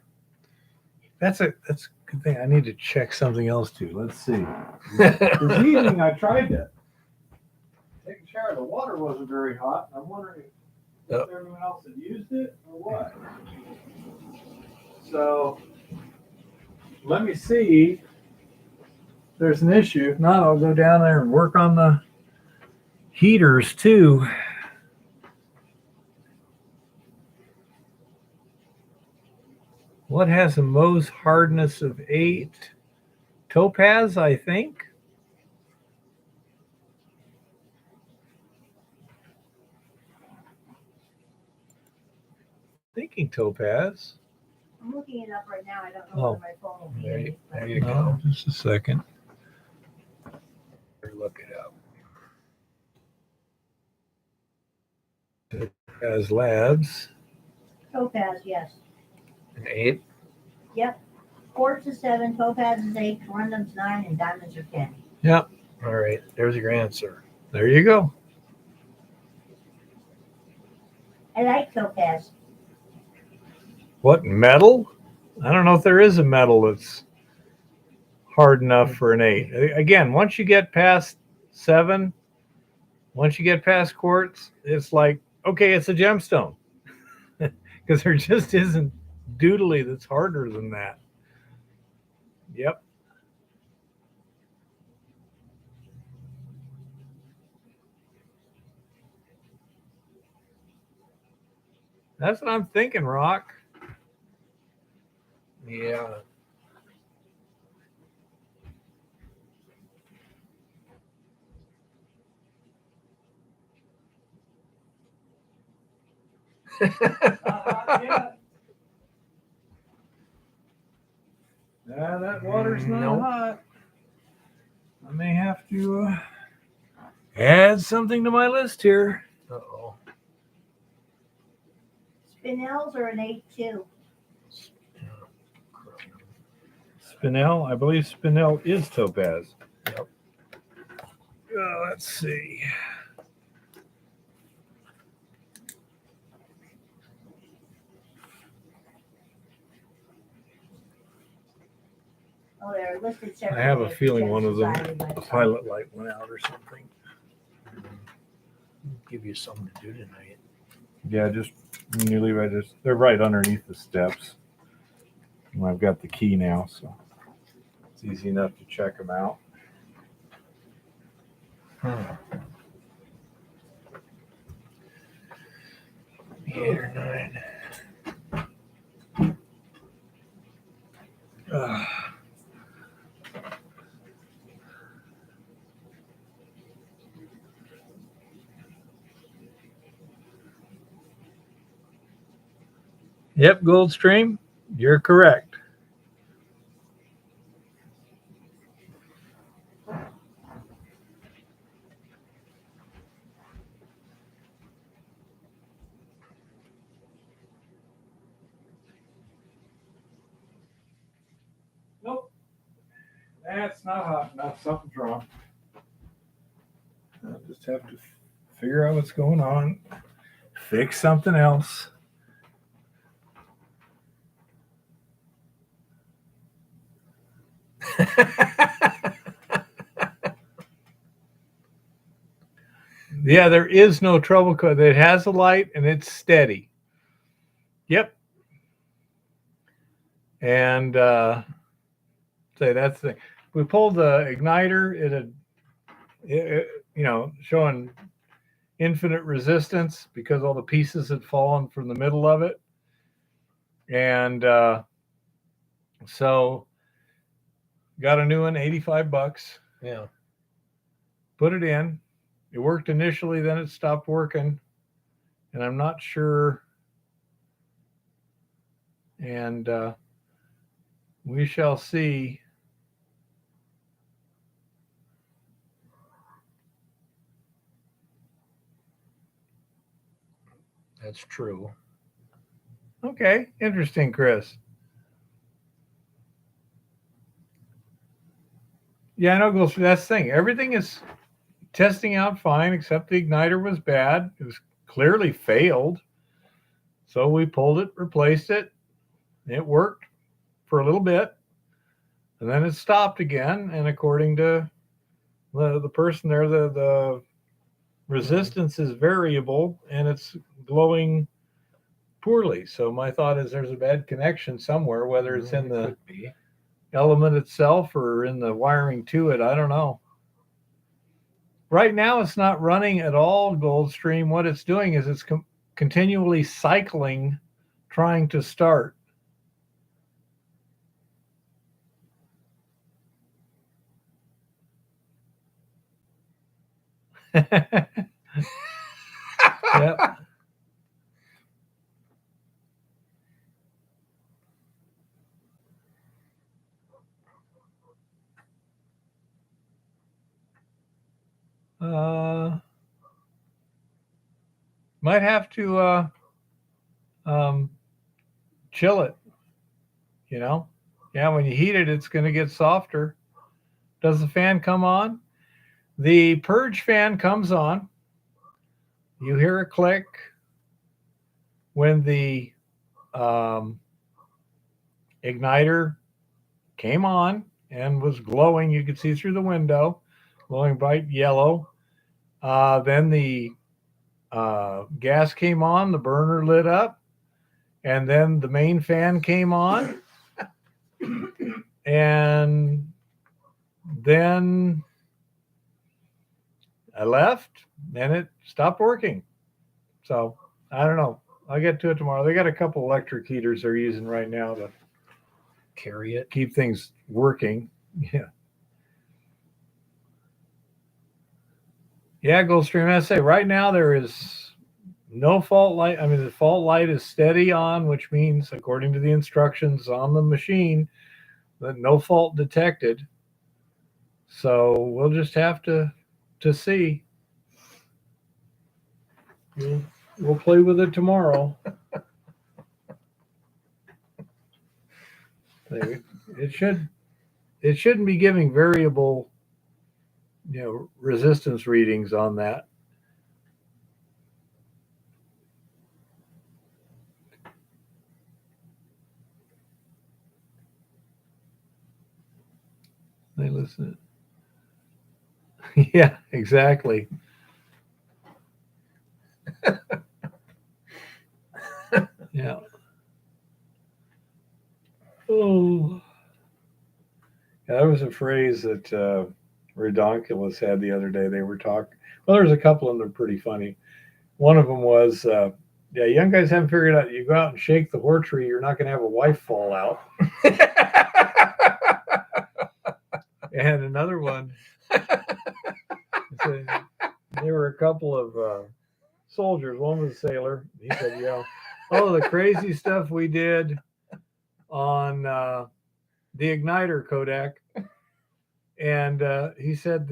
That's a good thing. I need to check something else too. Let's see. This evening I tried to take a shower. The water wasn't very hot. I'm wondering if everyone else had used it or what. So let me see. If there's an issue. If not, I'll go down there and work on the heaters too. What has a Mohs hardness of 8? Topaz, I think. Thinking Topaz. I'm looking it up right now. I don't know Oh. whether my phone will be There, in. there you No, go. just a second. Look it up. Topaz Labs. Topaz, yes. An 8? Yep. Quartz is 7, topaz is 8, corundum's 9, and diamonds are 10. Yep. All right. There's your answer. There you go. I like topaz. What, metal? I don't know if there is a metal that's hard enough for an 8. Again, once you get past 7, once you get past quartz, it's like, okay, it's a gemstone. Because there just isn't doodly that's harder than that. Yep. That's what I'm thinking, Rock. Yeah. That water's not Nope. hot. I may have to add something to my list here. Uh-oh. Spinels are an 8 too. Spinel, I believe Spinel is topaz. Yep. Let's see. Oh, they're listed I separately. have a at the feeling Gem one of them, Society the website. pilot light went out or something. Give you something to do tonight. Yeah, just when you leave, they're right underneath the steps. And I've got the key now, so it's easy enough to check them out. Yep, Goldstream, you're correct. Nope, that's not hot enough. Something's wrong. I'll just have to figure out what's going on. Fix something else. Yeah, there is no trouble code. It has a light and it's steady. Yep. And say that's the we pulled the igniter. It showing infinite resistance because all the pieces had fallen from the middle of it, and so got a new one, $85. Yeah. Put it in. It worked initially, then it stopped working, and I'm not sure. And we shall see. That's true. Okay, interesting, Chris. Yeah, I know. That's the thing. Everything is testing out fine, except the igniter was bad. It was clearly failed. So we pulled it, replaced it. It worked for a little bit, and then it stopped again. And according to the person there, the resistance is variable and it's glowing poorly. So my thought is there's a bad connection somewhere, whether it's in the element itself or in the wiring to it. I don't know. Right now, it's not running at all, Goldstream. What it's doing is it's continually cycling, trying to start. Yep. Might have to chill it. Yeah, when you heat it, it's going to get softer. Does the fan come on? The purge fan comes on. You hear a click when the igniter came on and was glowing. You could see through the window, glowing bright yellow. Then the gas came on, the burner lit up, and then the main fan came on. And then I left and it stopped working. So I don't know. I'll get to it tomorrow. They got a couple electric heaters they're using right now to Carry it. keep things working. Yeah. Yeah, Goldstream. I say right now there is no fault light. I mean, the fault light is steady on, which means, according to the instructions on the machine, that no fault detected. So we'll just have to see. We'll play with it tomorrow. It shouldn't be giving variable, resistance readings on that. They listen. Yeah, exactly. Yeah. Oh. Yeah, that was a phrase that Redonkulous had the other day. They were talking. Well, there's a couple of them that are pretty funny. One of them was, yeah, young guys haven't figured out you go out and shake the whore tree, you're not going to have a wife fall out. And another one, there were a couple of soldiers. One was a sailor. He said, Oh, the crazy stuff we did on the igniter Kodak. And he said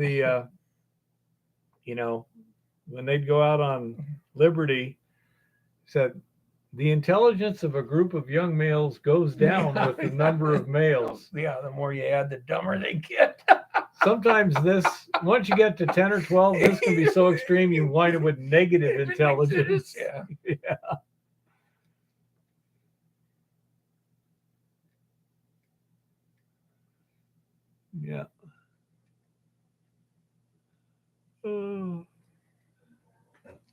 when they'd go out on Liberty, he said the intelligence of a group of young males goes down with the number of males. Yeah, the more you add, the dumber they get. Sometimes once you get to 10 or 12, this can be so extreme you wind up with negative intelligence. Yeah. Yeah. Yeah.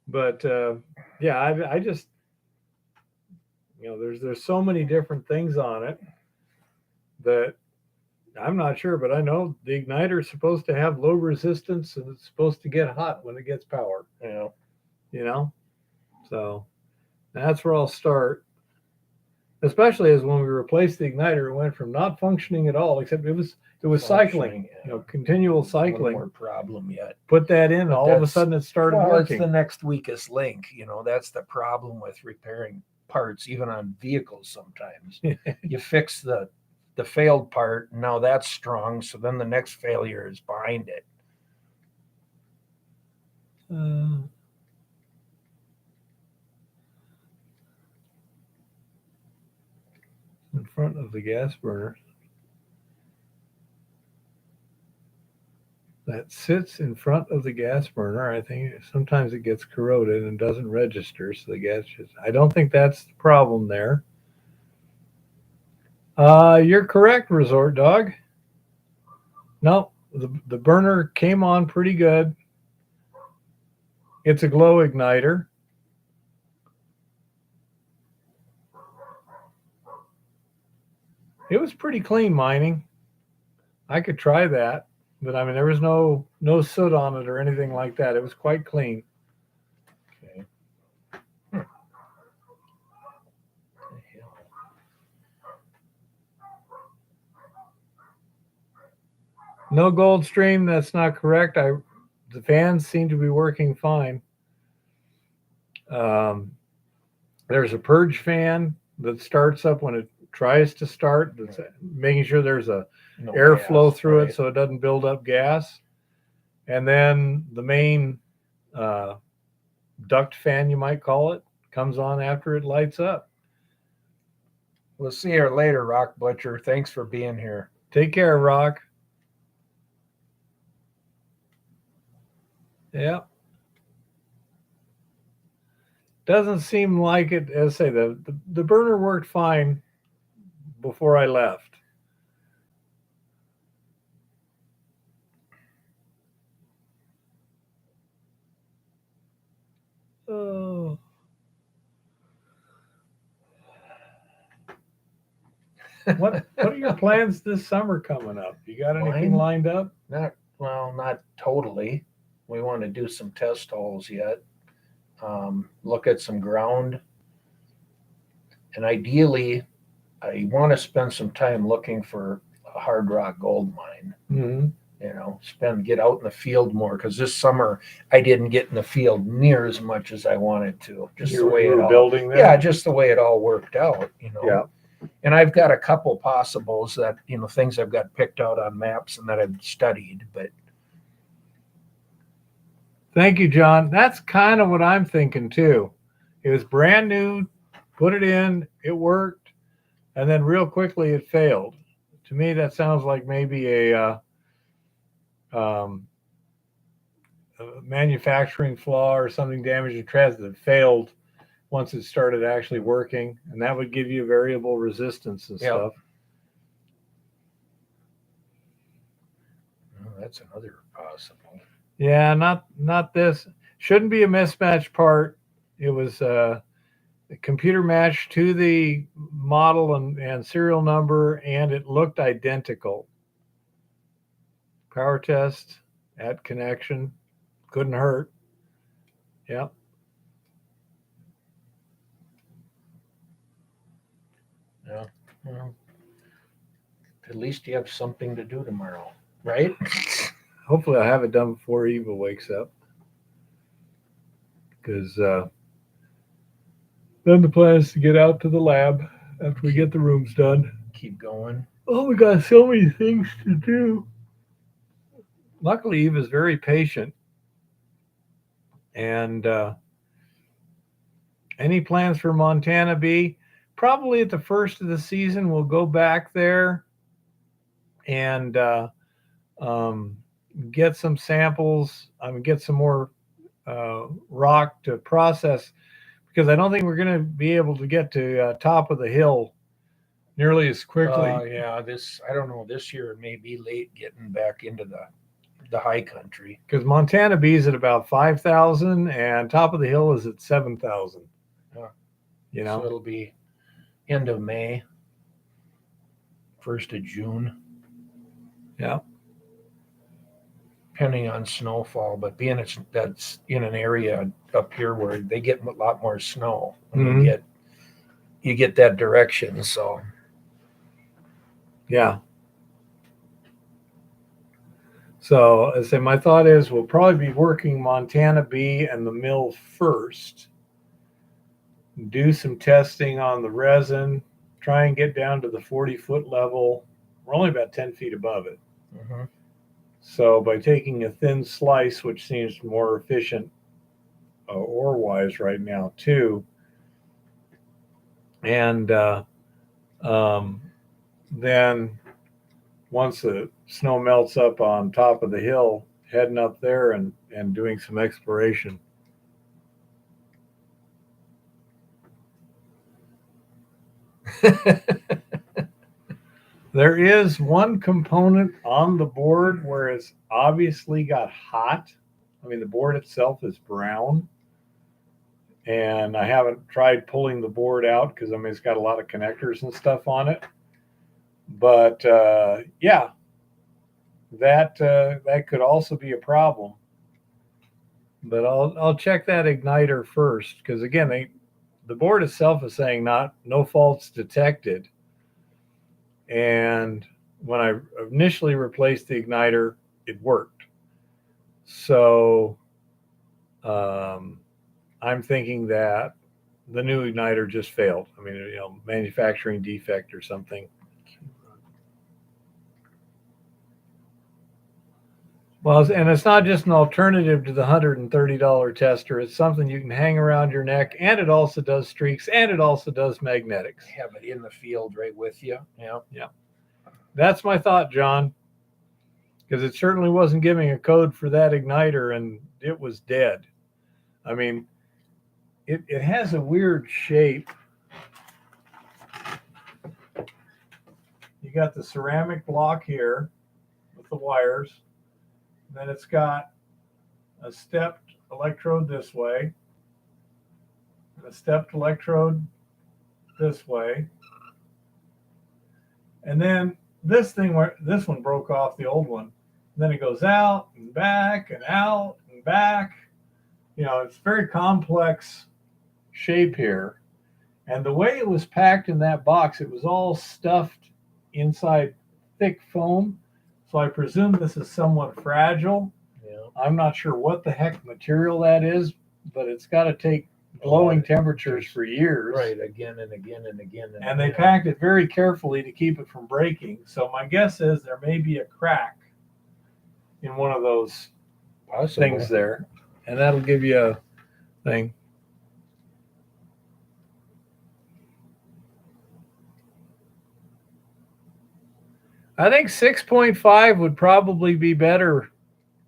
But yeah, I just, there's so many different things on it that I'm not sure, but I know the igniter is supposed to have low resistance and it's supposed to get hot when it gets power. So that's where I'll start. Especially as when we replaced the igniter, it went from not functioning at all, except it was cycling, continual cycling. One more problem yet. Put that in, all of a sudden it started working. It's the next weakest link. That's the problem with repairing parts, even on vehicles. Sometimes you fix the failed part, now that's strong, so then the next failure is behind it. In front of the gas burner that sits in front of the gas burner, I think sometimes it gets corroded and doesn't register, so the gas I don't think that's the problem there. You're correct, Resort Dog. No, the burner came on pretty good. It's a glow igniter. It was pretty clean mining. I could try that, but I mean, there was no soot on it or anything like that. It was quite clean. Okay. No gold stream. That's not correct. The fans seem to be working fine. There's a purge fan that starts up when it tries to start, that's making sure there's a airflow through it so it doesn't build up gas. And then the main duct fan, you might call it, comes on after it lights up. We'll see you later, Rock Butcher. Thanks for being here. Take care, Rock. Yeah. Doesn't seem like it. As I say, the burner worked fine before I left. Oh. What are your plans this summer coming up? You got anything lined up? Not totally. We want to do some test holes yet. Look at some ground. And ideally, I want to spend some time looking for a hard rock gold mine. Mm-hmm. Get out in the field more, because this summer I didn't get in the field near as much as I wanted to. Just the way it all building there? Yeah, just the way it all worked out, Yeah. And I've got a couple possibles that, things I've got picked out on maps and that I've studied, but Thank you, John. That's kind of what I'm thinking too. It was brand new, put it in, it worked, and then real quickly it failed. To me, that sounds like maybe a manufacturing flaw or something damaged the transistor that failed once it started actually working, and that would give you variable resistance and stuff. Well, that's another possible. Yeah, not this. Shouldn't be a mismatched part. It was a computer match to the model and serial number, and it looked identical. Power test at connection. Couldn't hurt. Yep. Yeah. Well, at least you have something to do tomorrow, right? Hopefully I'll have it done before Eva wakes up. Because Then the plan is to get out to the lab after we get the rooms done. Keep going. Oh, we got so many things to do. Luckily, Eve is very patient. And any plans for Montana Bee? Probably at the first of the season, we'll go back there and um, get some samples. Get some more rock to process because I don't think we're going to be able to get to top of the hill nearly as quickly. Yeah, I don't know. This year it may be late getting back into the high country. Because Montana Bee is at about 5,000 and top of the hill is at 7,000. You know, so it'll be end of May, 1st of June. Yeah. Depending on snowfall, but being that's in an area up here where they get a lot more snow, Mhm. you get that direction. So yeah. So I say my thought is we'll probably be working Montana Bee and the mill first. Do some testing on the resin, try and get down to the 40-foot level. We're only about 10 feet above it. mhm. So by taking a thin slice, which seems more efficient ore-wise right now too, and then once the snow melts up on top of the hill, heading up there and doing some exploration. There is one component on the board where it's obviously got hot. I mean, the board itself is brown. And I haven't tried pulling the board out because, I mean, it's got a lot of connectors and stuff on it. But yeah, that could also be a problem. But I'll check that igniter first because, again, the board itself is saying no faults detected. And when I initially replaced the igniter, it worked. So I'm thinking that the new igniter just failed. I mean, manufacturing defect or something. Well, and it's not just an alternative to the $130 tester. It's something you can hang around your neck, and it also does streaks, and it also does magnetics. Have it in the field right with you. Yeah. That's my thought, John, because it certainly wasn't giving a code for that igniter, and it was dead. I mean, it has a weird shape. You got the ceramic block here with the wires. Then it's got a stepped electrode this way, and a stepped electrode this way. And then this one broke off the old one. And then it goes out and back and out and back. It's very complex shape here. And the way it was packed in that box, it was all stuffed inside thick foam. So I presume this is somewhat fragile. Yeah. I'm not sure what the heck material that is, but it's got to take glowing temperatures for years. Right, again and again and again. And they packed it very carefully to keep it from breaking. So my guess is there may be a crack in one of those things there. And that'll give you a thing. I think 6.5 would probably be better,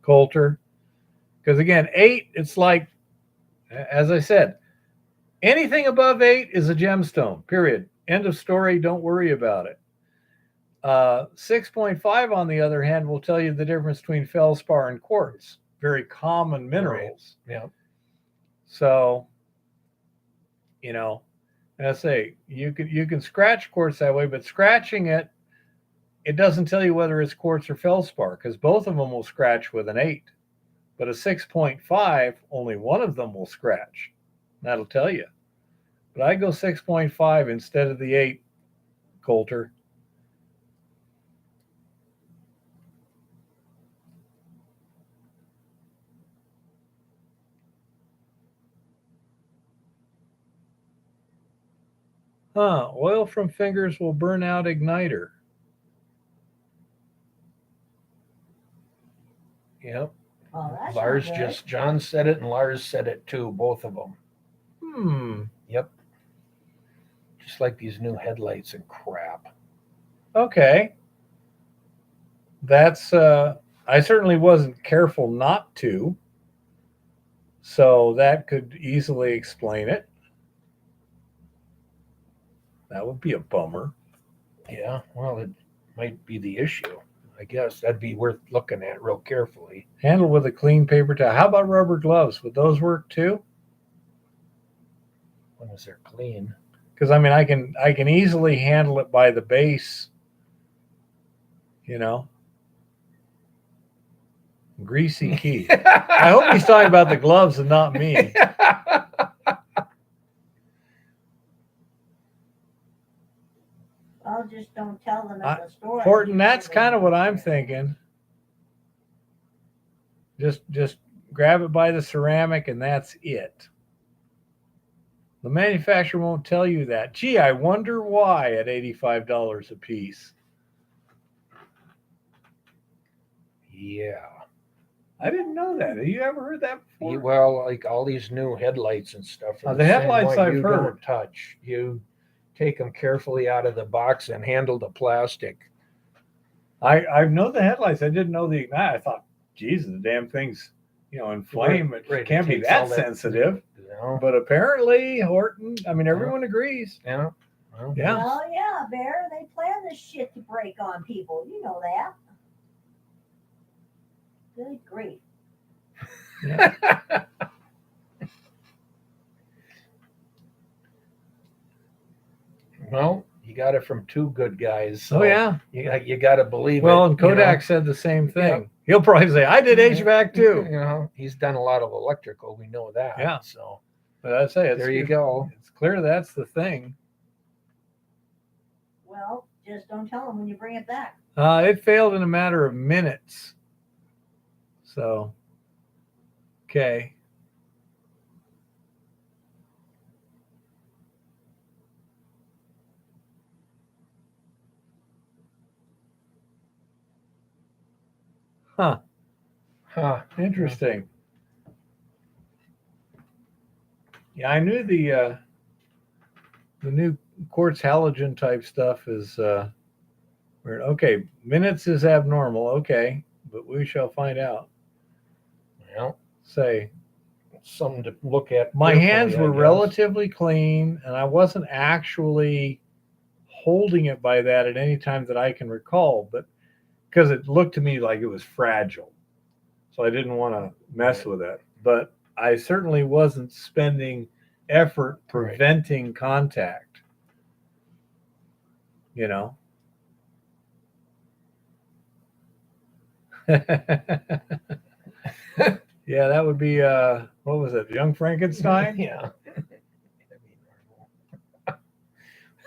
Coulter. Because again, 8, it's like, as I said, anything above 8 is a gemstone, period. End of story. Don't worry about it. 6.5, on the other hand, will tell you the difference between feldspar and quartz. Very common minerals. Right. Yeah. So, and I say, you can scratch quartz that way, but scratching it doesn't tell you whether it's quartz or feldspar because both of them will scratch with an 8. But a 6.5, only one of them will scratch. That'll tell you. But I go 6.5 instead of the 8, Coulter. Oil from fingers will burn out igniter. Yep. Oh, that's Lars not good. just, John said it and Lars said it too, both of them. Yep. Just like these new headlights and crap. Okay. That's, I certainly wasn't careful not to. So that could easily explain it. That would be a bummer. Yeah, well, it might be the issue. I guess that'd be worth looking at real carefully. Handle with a clean paper towel. How about rubber gloves? Would those work too? When is they're clean? Because I mean, I can easily handle it by the base. You know, greasy key. I hope he's talking about the gloves and not me. Well, just don't tell them at the store. Horton, that's kind of what I'm thinking. Just grab it by the ceramic and that's it. The manufacturer won't tell you that. Gee, I wonder why at $85 a piece. Yeah. I didn't know that. Have you ever heard that before? Well, like all these new headlights and stuff. are The same headlights way. I've you heard. Don't touch. You take them carefully out of the box and handle the plastic. I know the headlights. I didn't know the ignite. I thought, Jesus, the damn thing's, in flame. It Right, can't it be takes that all that- sensitive. You know? But apparently, Horton, I mean, everyone agrees. Yeah. Well, Yeah. Well, yeah, Bear, they plan this shit to break on people. You know that. Good grief. Well, you got it from two good guys. So Oh, yeah. You got to believe Well, it. and Kodak said the same thing. He'll probably say, I did HVAC too. You know, he's done a lot of electrical. We know that. Yeah. So But I say, there you go. It's clear that's the thing. Well, just don't tell them when you bring it back. It failed in a matter of minutes. So, okay. Huh. Interesting. Yeah, I knew the new quartz halogen type stuff is weird. Okay, minutes is abnormal. Okay, but we shall find out. Well, Say, something to look at. my carefully, hands I were guess. relatively clean, and I wasn't actually holding it by that at any time that I can recall, but because it looked to me like it was fragile. So I didn't want to mess with it. But I certainly wasn't spending effort preventing contact. Yeah, that would be what was it? Young Frankenstein? Yeah.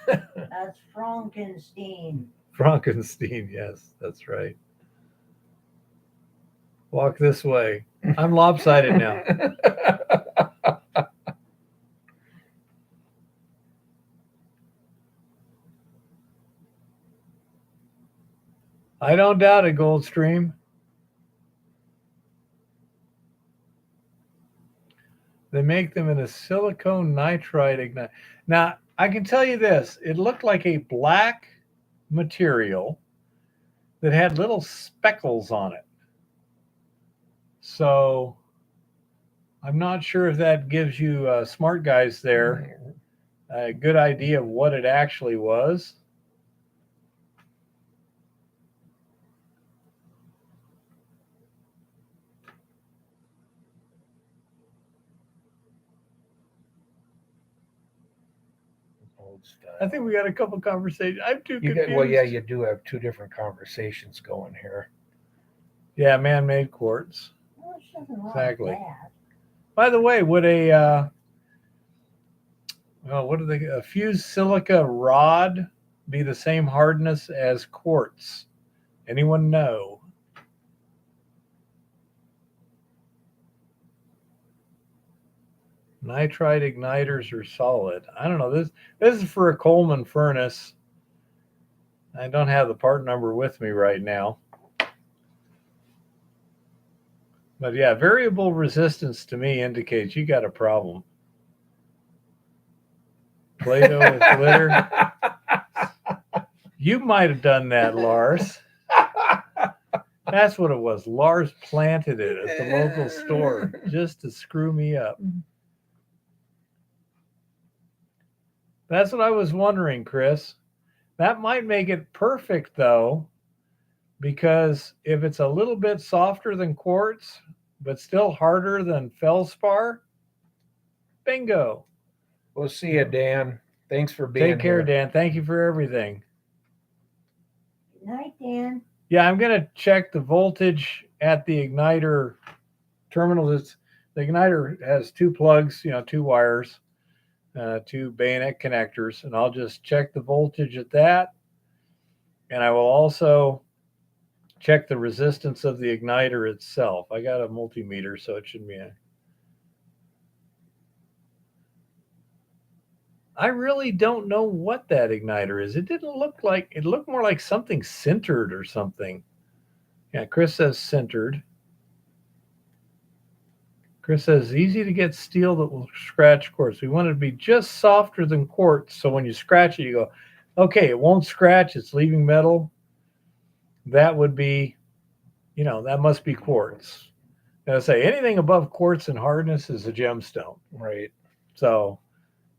That's Frankenstein. Frankenstein, yes, that's right. Walk this way. I'm lopsided now. I don't doubt it, Goldstream. They make them in a silicone nitride ignite. Now, I can tell you this. It looked like a black material that had little speckles on it. So I'm not sure if that gives you smart guys there a good idea of what it actually was. I think we got a couple conversations. I'm too confused. Well, yeah, you do have two different conversations going here. Yeah, man-made quartz. Well, there's nothing wrong Exactly. with that. By the way, would a a fused silica rod be the same hardness as quartz? Anyone know? Nitride igniters are solid. I don't know. This is for a Coleman furnace. I don't have the part number with me right now. But yeah, variable resistance to me indicates you got a problem. Play-Doh with glitter. You might have done that, Lars. That's what it was. Lars planted it at the local store just to screw me up. That's what I was wondering, Chris. That might make it perfect, though, because if it's a little bit softer than quartz, but still harder than feldspar, bingo. We'll see you, Dan. Thanks for being Take care, here. Dan. Thank you for everything. Good night, Dan. Yeah, I'm going to check the voltage at the igniter terminal. The igniter has two plugs, two wires, two bayonet connectors, and I'll just check the voltage at that. And I will also check the resistance of the igniter itself. I got a multimeter, so it should be I really don't know what that igniter is. It didn't look like, it looked more like something sintered or something. Yeah, Chris says sintered. Chris says easy to get steel that will scratch quartz. We want it to be just softer than quartz. So when you scratch it, you go, okay, it won't scratch. It's leaving metal. That would be, that must be quartz. And I say anything above quartz in hardness is a gemstone. Right. So,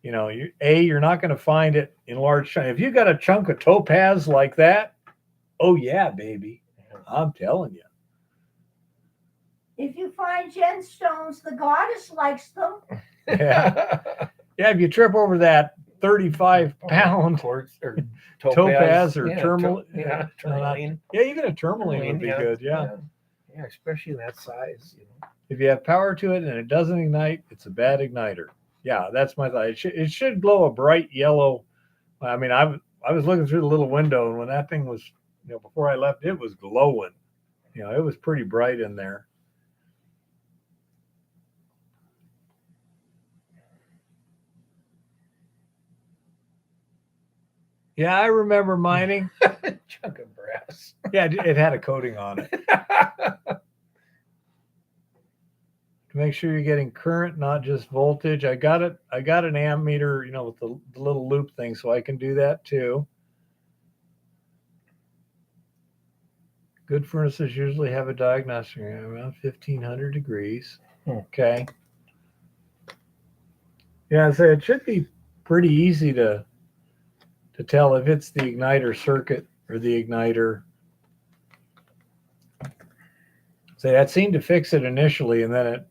you're not going to find it in large chunks. If you got a chunk of topaz like that, oh yeah, baby, I'm telling you. If you find gemstones, the goddess likes them. Yeah, if you trip over that 35-pound quartz or topaz or tourmaline. tourmaline. Yeah, even a tourmaline would be good. Yeah, especially that size. If you have power to it and it doesn't ignite, it's a bad igniter. Yeah, that's my thought. It should glow a bright yellow. I mean, I was looking through the little window, and when that thing was, before I left, it was glowing. It was pretty bright in there. Yeah, I remember mining. Chunk of brass. Yeah, it had a coating on it. To make sure you're getting current, not just voltage. I got an ammeter, with the little loop thing, so I can do that too. Good furnaces usually have a diagnostic around 1500 degrees. Okay. Yeah, so it should be pretty easy to tell if it's the igniter circuit or the igniter. So that seemed to fix it initially, and then it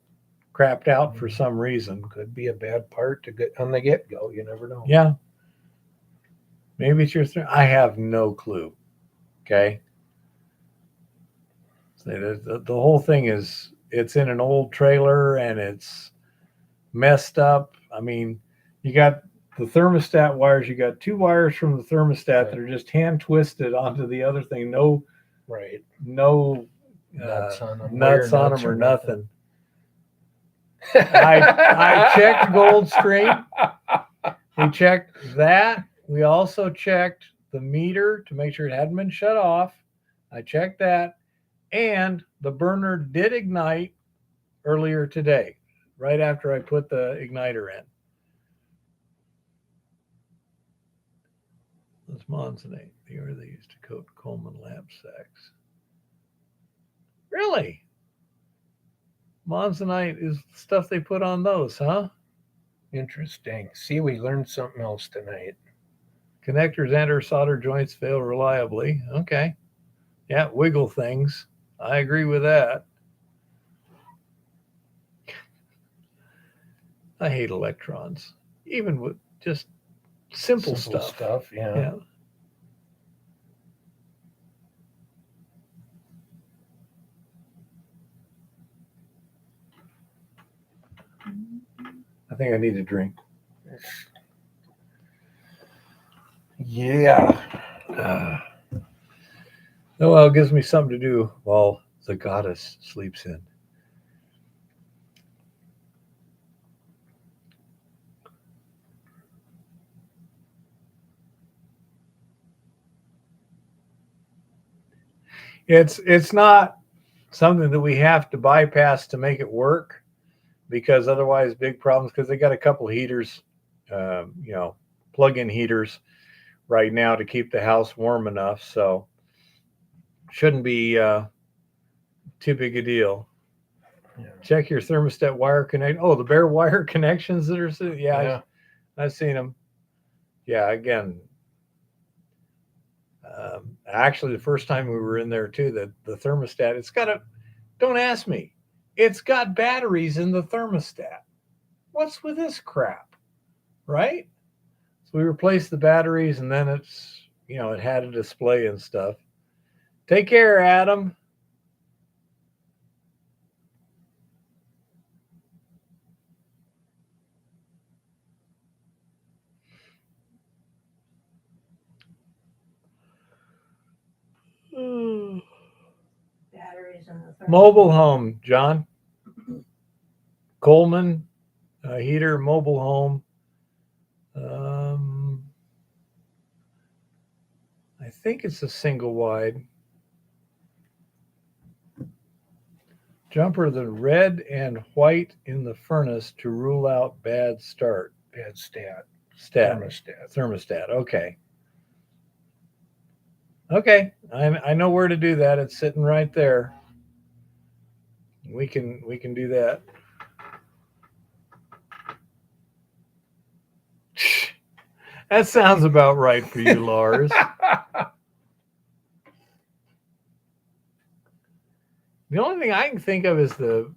crapped out for some reason. Could be a bad part to get on the get-go. You never know. Yeah. Maybe it's your I have no clue. Okay. So the whole thing is, it's in an old trailer and it's messed up. I mean, you got the thermostat wires. You got two wires from the thermostat that are just hand twisted onto the other thing. No nuts on them or nothing. I checked Goldstream. We checked that. We also checked the meter to make sure it hadn't been shut off. I checked that. And the burner did ignite earlier today, right after I put the igniter in. That's monzonite. The ore they used to coat Coleman lamp sacks. Really? Monzonite is the stuff they put on those, huh? Interesting. See, we learned something else tonight. Connectors and or solder joints fail reliably. Okay. Yeah, wiggle things. I agree with that. I hate electrons, even with just simple stuff. Yeah. I think I need a drink. Yeah. Oh, well, it gives me something to do while the goddess sleeps in. It's not something that we have to bypass to make it work, because otherwise big problems, because they got a couple heaters, you know, plug-in heaters right now to keep the house warm enough. So shouldn't be too big a deal. Yeah. Check your thermostat wire connect. Oh, the bare wire connections that are Yeah. I've seen them. Yeah, again, actually, the first time we were in there too, the thermostat, it's got a. Don't ask me. It's got batteries in the thermostat. What's with this crap, right? So we replaced the batteries, and then it's, you know, it had a display and stuff. Take care, Adam. Batteries in the thermostat. Mobile home, John. Coleman heater, mobile home. I think it's a single wide. Jumper the red and white in the furnace to rule out bad start. Bad stat. Stat. Thermostat. Thermostat. Okay. Okay. I know where to do that. It's sitting right there. We can do that. That sounds about right for you, Lars. The only thing I can think of is the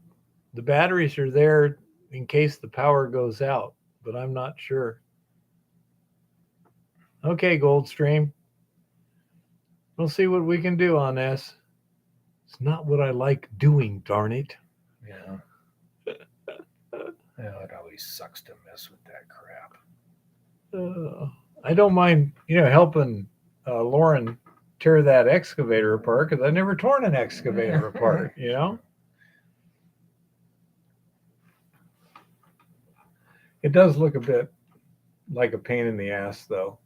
batteries are there in case the power goes out, but I'm not sure. Okay, Goldstream. We'll see what we can do on this. It's not what I like doing, darn it. Yeah. Yeah, it always sucks to mess with that crap. I don't mind, helping Lauren tear that excavator apart, because I never torn an excavator apart, It does look a bit like a pain in the ass, though,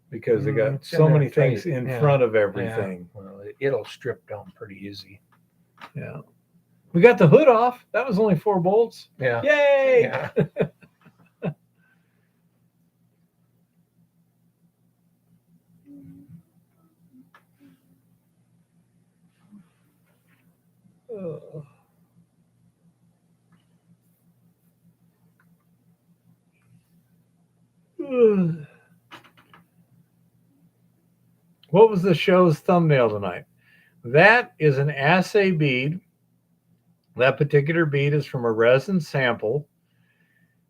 because they got It's so in there many things tight. in Yeah. front of Yeah. everything. Well, it'll strip down pretty easy. Yeah. We got the hood off. That was only 4 bolts. Yeah. Yay! Yeah. Oh. What was the show's thumbnail tonight? That is an assay bead. That particular bead is from a resin sample,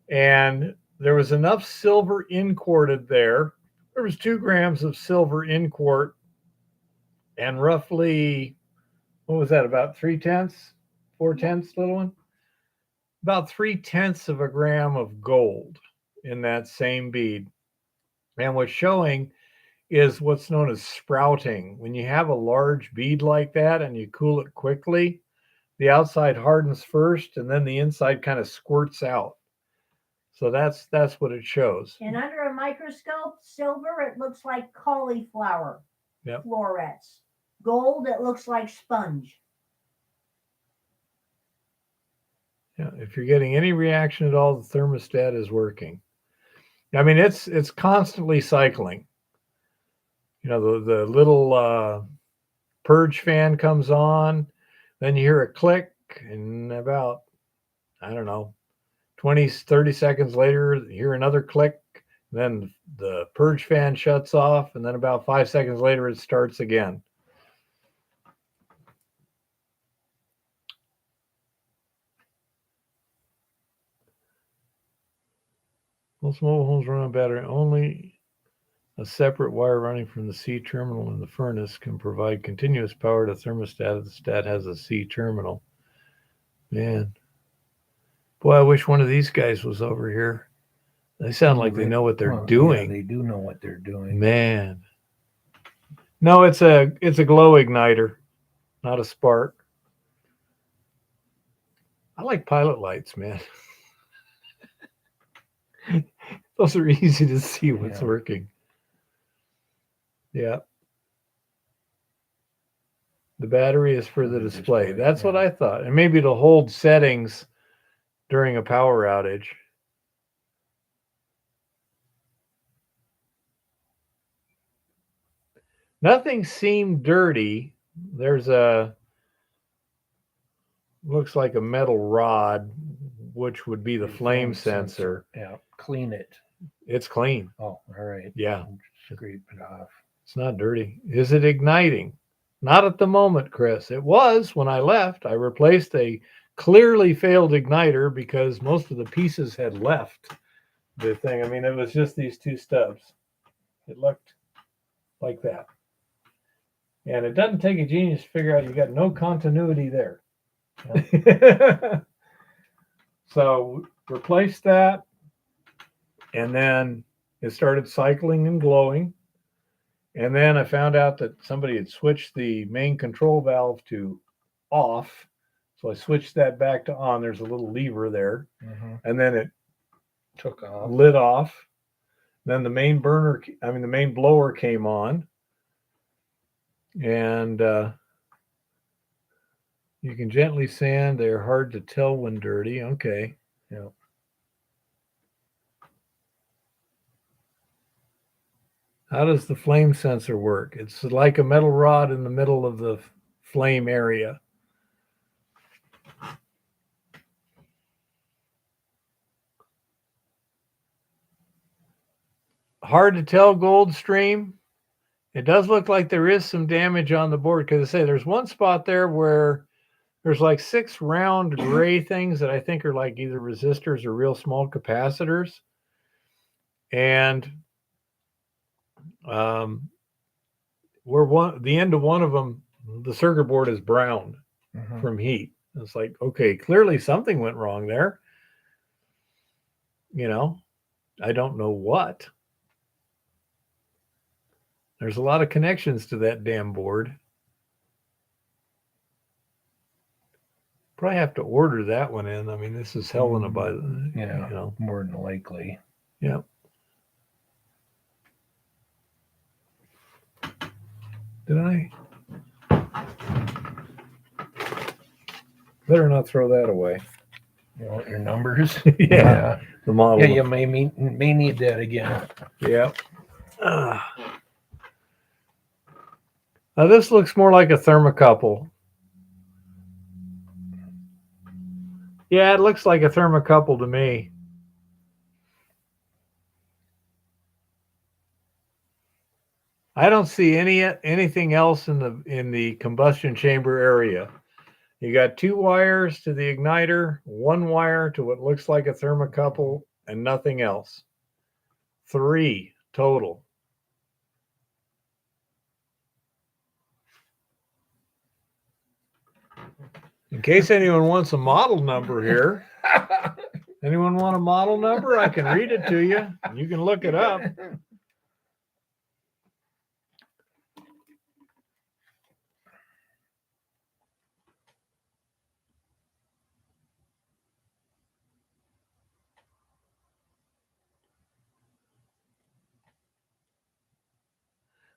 and there was enough silver inquarted there. There was 2 grams of silver in quart, and roughly, what was that, about 3/10, 4/10, little one? About 3/10 of a gram of gold in that same bead. And what's showing is what's known as sprouting. When you have a large bead like that and you cool it quickly, the outside hardens first, and then the inside kind of squirts out. So that's what it shows. And under a microscope, silver, it looks like cauliflower florets. Gold, it looks like sponge. Yeah, if you're getting any reaction at all, the thermostat is working. I mean, it's constantly cycling. The little purge fan comes on, then you hear a click, and about, I don't know, 20, 30 seconds later, you hear another click, then the purge fan shuts off, and then about 5 seconds later, it starts again. Most mobile homes run on battery. Only a separate wire running from the C terminal in the furnace can provide continuous power to thermostat if the stat has a C terminal. Man. Boy, I wish one of these guys was over here. They sound like they know what they're doing. Yeah, they do know what they're doing. Man. No, it's a glow igniter, not a spark. I like pilot lights, man. Those are easy to see what's working. Yeah. The battery is for the the display. display, That's what yeah. I thought. And maybe to hold settings during a power outage. Nothing seemed dirty. There's looks like a metal rod, which would be the flame sensor. Yeah, clean it. It's clean. Oh, all right. Yeah. Scrape it off. It's not dirty. Is it igniting? Not at the moment, Chris. It was when I left. I replaced a clearly failed igniter because most of the pieces had left the thing. I mean, it was just these two stubs. It looked like that. And it doesn't take a genius to figure out you got no continuity there. So replace that. And then it started cycling and glowing. And then I found out that somebody had switched the main control valve to off. So I switched that back to on. There's a little lever there. And then it Took off. lit off. Then the main the main blower came on. And you can gently sand. They're hard to tell when dirty. Okay. Yeah. How does the flame sensor work? It's like a metal rod in the middle of the flame area. Hard to tell, Goldstream. It does look like there is some damage on the board because I say there's one spot there where there's like 6 round gray things that I think are like either resistors or real small capacitors. And where the end of one of them, the circuit board is brown from heat. It's like, okay, clearly something went wrong there. You know, I don't know what. There's a lot of connections to that damn board. Probably have to order that one in. I mean, this is Helena by the, yeah, more than likely. Yep. Did I? Better not throw that away. You want your numbers? Yeah. The model. Yeah, you may need that again. Yep. Now this looks more like a thermocouple. Yeah, it looks like a thermocouple to me. I don't see anything else in the combustion chamber area. You got 2 wires to the igniter, 1 wire to what looks like a thermocouple, and nothing else. 3 total. In case anyone wants a model number here, anyone want a model number? I can read it to you. You can look it up.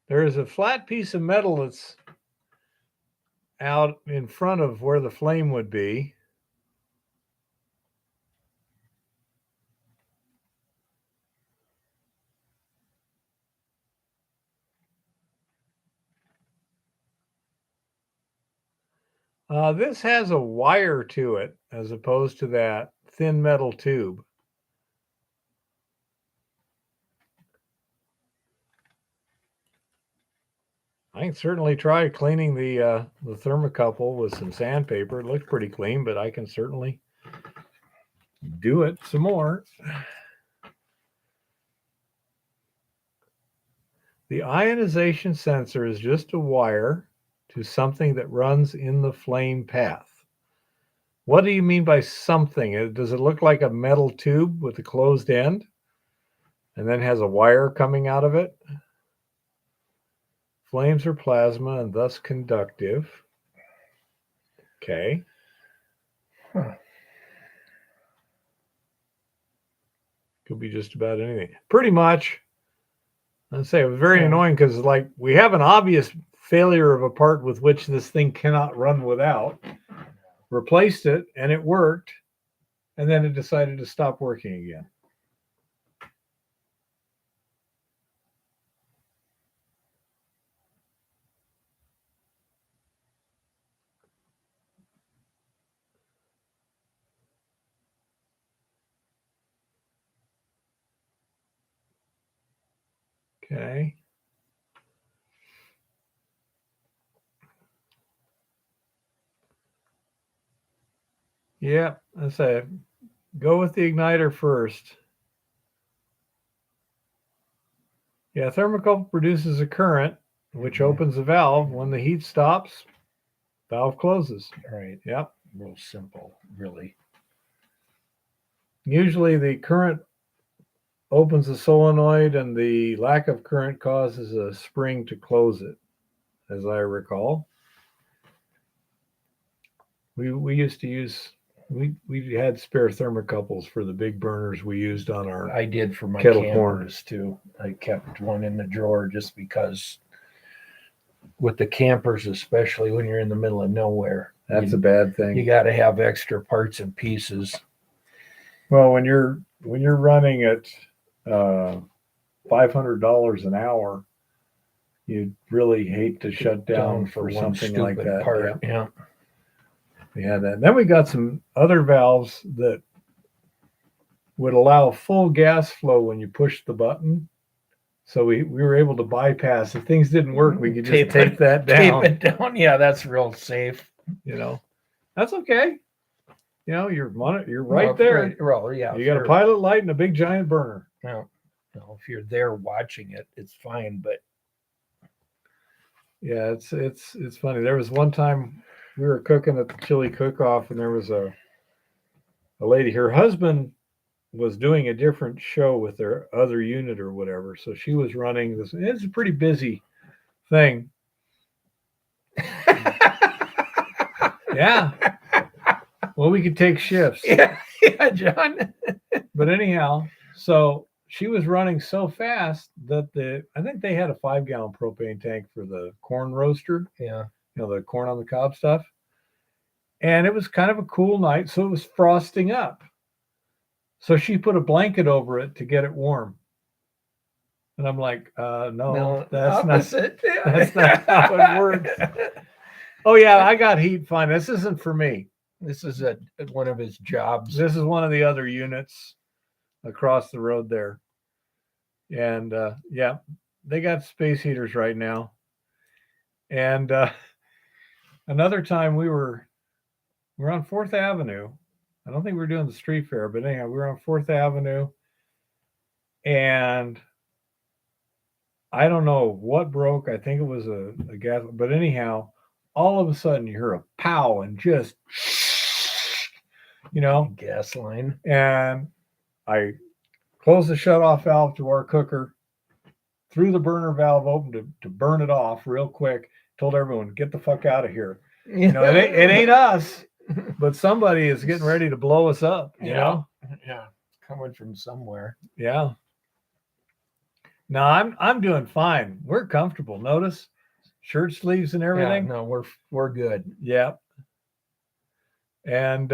There is a flat piece of metal that's out in front of where the flame would be. This has a wire to it as opposed to that thin metal tube. I can certainly try cleaning the thermocouple with some sandpaper. It looks pretty clean, but I can certainly do it some more. The ionization sensor is just a wire to something that runs in the flame path. What do you mean by something? Does it look like a metal tube with a closed end and then has a wire coming out of it? Flames are plasma and thus conductive. Okay. Could be just about anything. Pretty much. I'd say it was very annoying because like we have an obvious failure of a part with which this thing cannot run without. Replaced it, and it worked, and then it decided to stop working again. Okay. Yeah, I say go with the igniter first. Yeah, thermocouple produces a current, which opens the valve. When the heat stops, valve closes. Right. Yep. Real simple, really. Usually the current opens the solenoid and the lack of current causes a spring to close it, as I recall. We used to use we had spare thermocouples for the big burners we used on our I did for my kettle corn. campers too. I kept one in the drawer just because with the campers, especially when you're in the middle of nowhere, That's a bad you thing. got to have extra parts and pieces. Well, when you're running at $500 an hour, you'd really hate to shut down for one something like stupid that. part. Yeah. We had that. Then we got some other valves that would allow full gas flow when you push the button. So we were able to bypass. If things didn't work, we could just tape that down. Tape it down. Yeah, that's real safe. You know, that's okay. You know, you're right there. Right, well, yeah. You got a pilot light and a big giant burner. No, if you're there watching it, it's fine. But Yeah, it's funny. There was one time we were cooking at the chili cook-off, and there was a lady. Her husband was doing a different show with their other unit or whatever, so she was running this. It's a pretty busy thing. Yeah. Well, we could take shifts. yeah, John. But anyhow, so she was running so fast that I think they had a 5-gallon propane tank for the corn roaster. Yeah. You know, the corn on the cob stuff. And it was kind of a cool night, so it was frosting up. So she put a blanket over it to get it warm. And I'm like, no, that's opposite. that's not how it works. Oh yeah, I got heat fine. This isn't for me. This is one of his jobs. This is one of the other units across the road there. And yeah, they got space heaters right now. And another time we were on 4th Avenue. I don't think we were doing the street fair, but anyhow, we were on 4th Avenue. And I don't know what broke. I think it was a gas, but anyhow, all of a sudden you hear a pow and just, you know, Gas line. and I closed the shutoff valve to our cooker, threw the burner valve open to burn it off real quick, told everyone, get the fuck out of here. You know, it ain't us, but somebody is getting ready to blow us up, you know? Yeah. Coming from somewhere. Yeah. No, I'm doing fine. We're comfortable. Notice shirt sleeves and everything. Yeah, no, we're good. Yep. And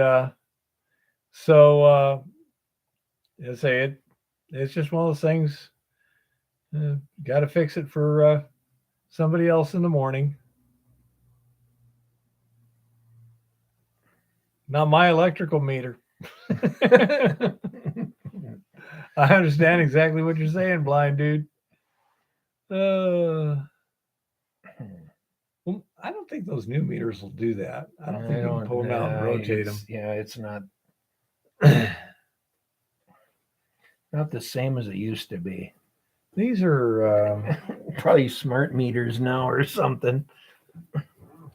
so I say it's just one of those things. Got to fix it for somebody else in the morning. Not my electrical meter. I understand exactly what you're saying, blind dude. Well, I don't think those new meters will do that. I don't think you can pull them out and rotate them. Yeah, it's not not the same as it used to be. These are Probably smart meters now or something.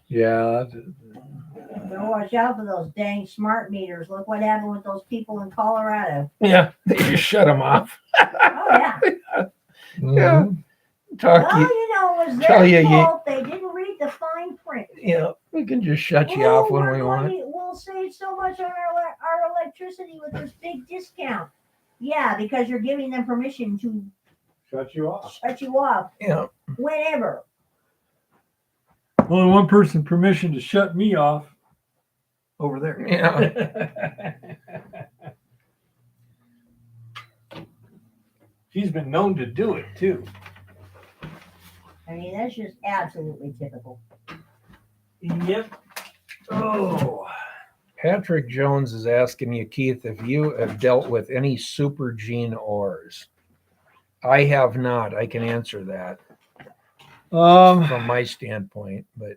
yeah. Better watch out for those dang smart meters. Look what happened with those people in Colorado. Yeah, they just shut them off. Oh yeah. Yeah. Mhm. Talk Well, you. you know, it was Tell their you- fault. They didn't read the fine print. Yeah, we can just shut you off when we want. We'll save so much on our electricity with this big discount. Yeah, because you're giving them permission to Shut you off. shut you off Yeah. whenever. Only one person permission to shut me off over there. Yeah. She's been known to do it too. I mean, that's just absolutely typical. Yep. Oh. Patrick Jones is asking you, Keith, if you have dealt with any super gene ores. I have not. I can answer that from my standpoint, but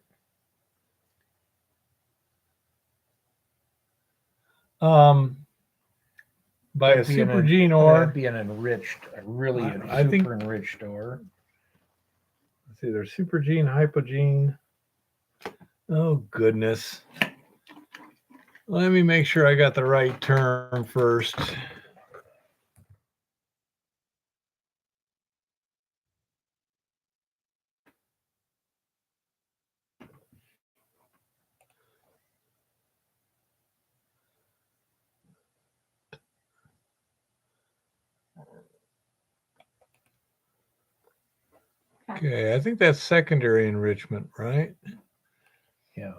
By a that'd be an- super gene that'd ore, be an enriched, really I think- super enriched ore. let's see, there's super gene, hypogene. Oh goodness. Let me make sure I got the right term first. Okay, I think that's secondary enrichment, right? Yeah.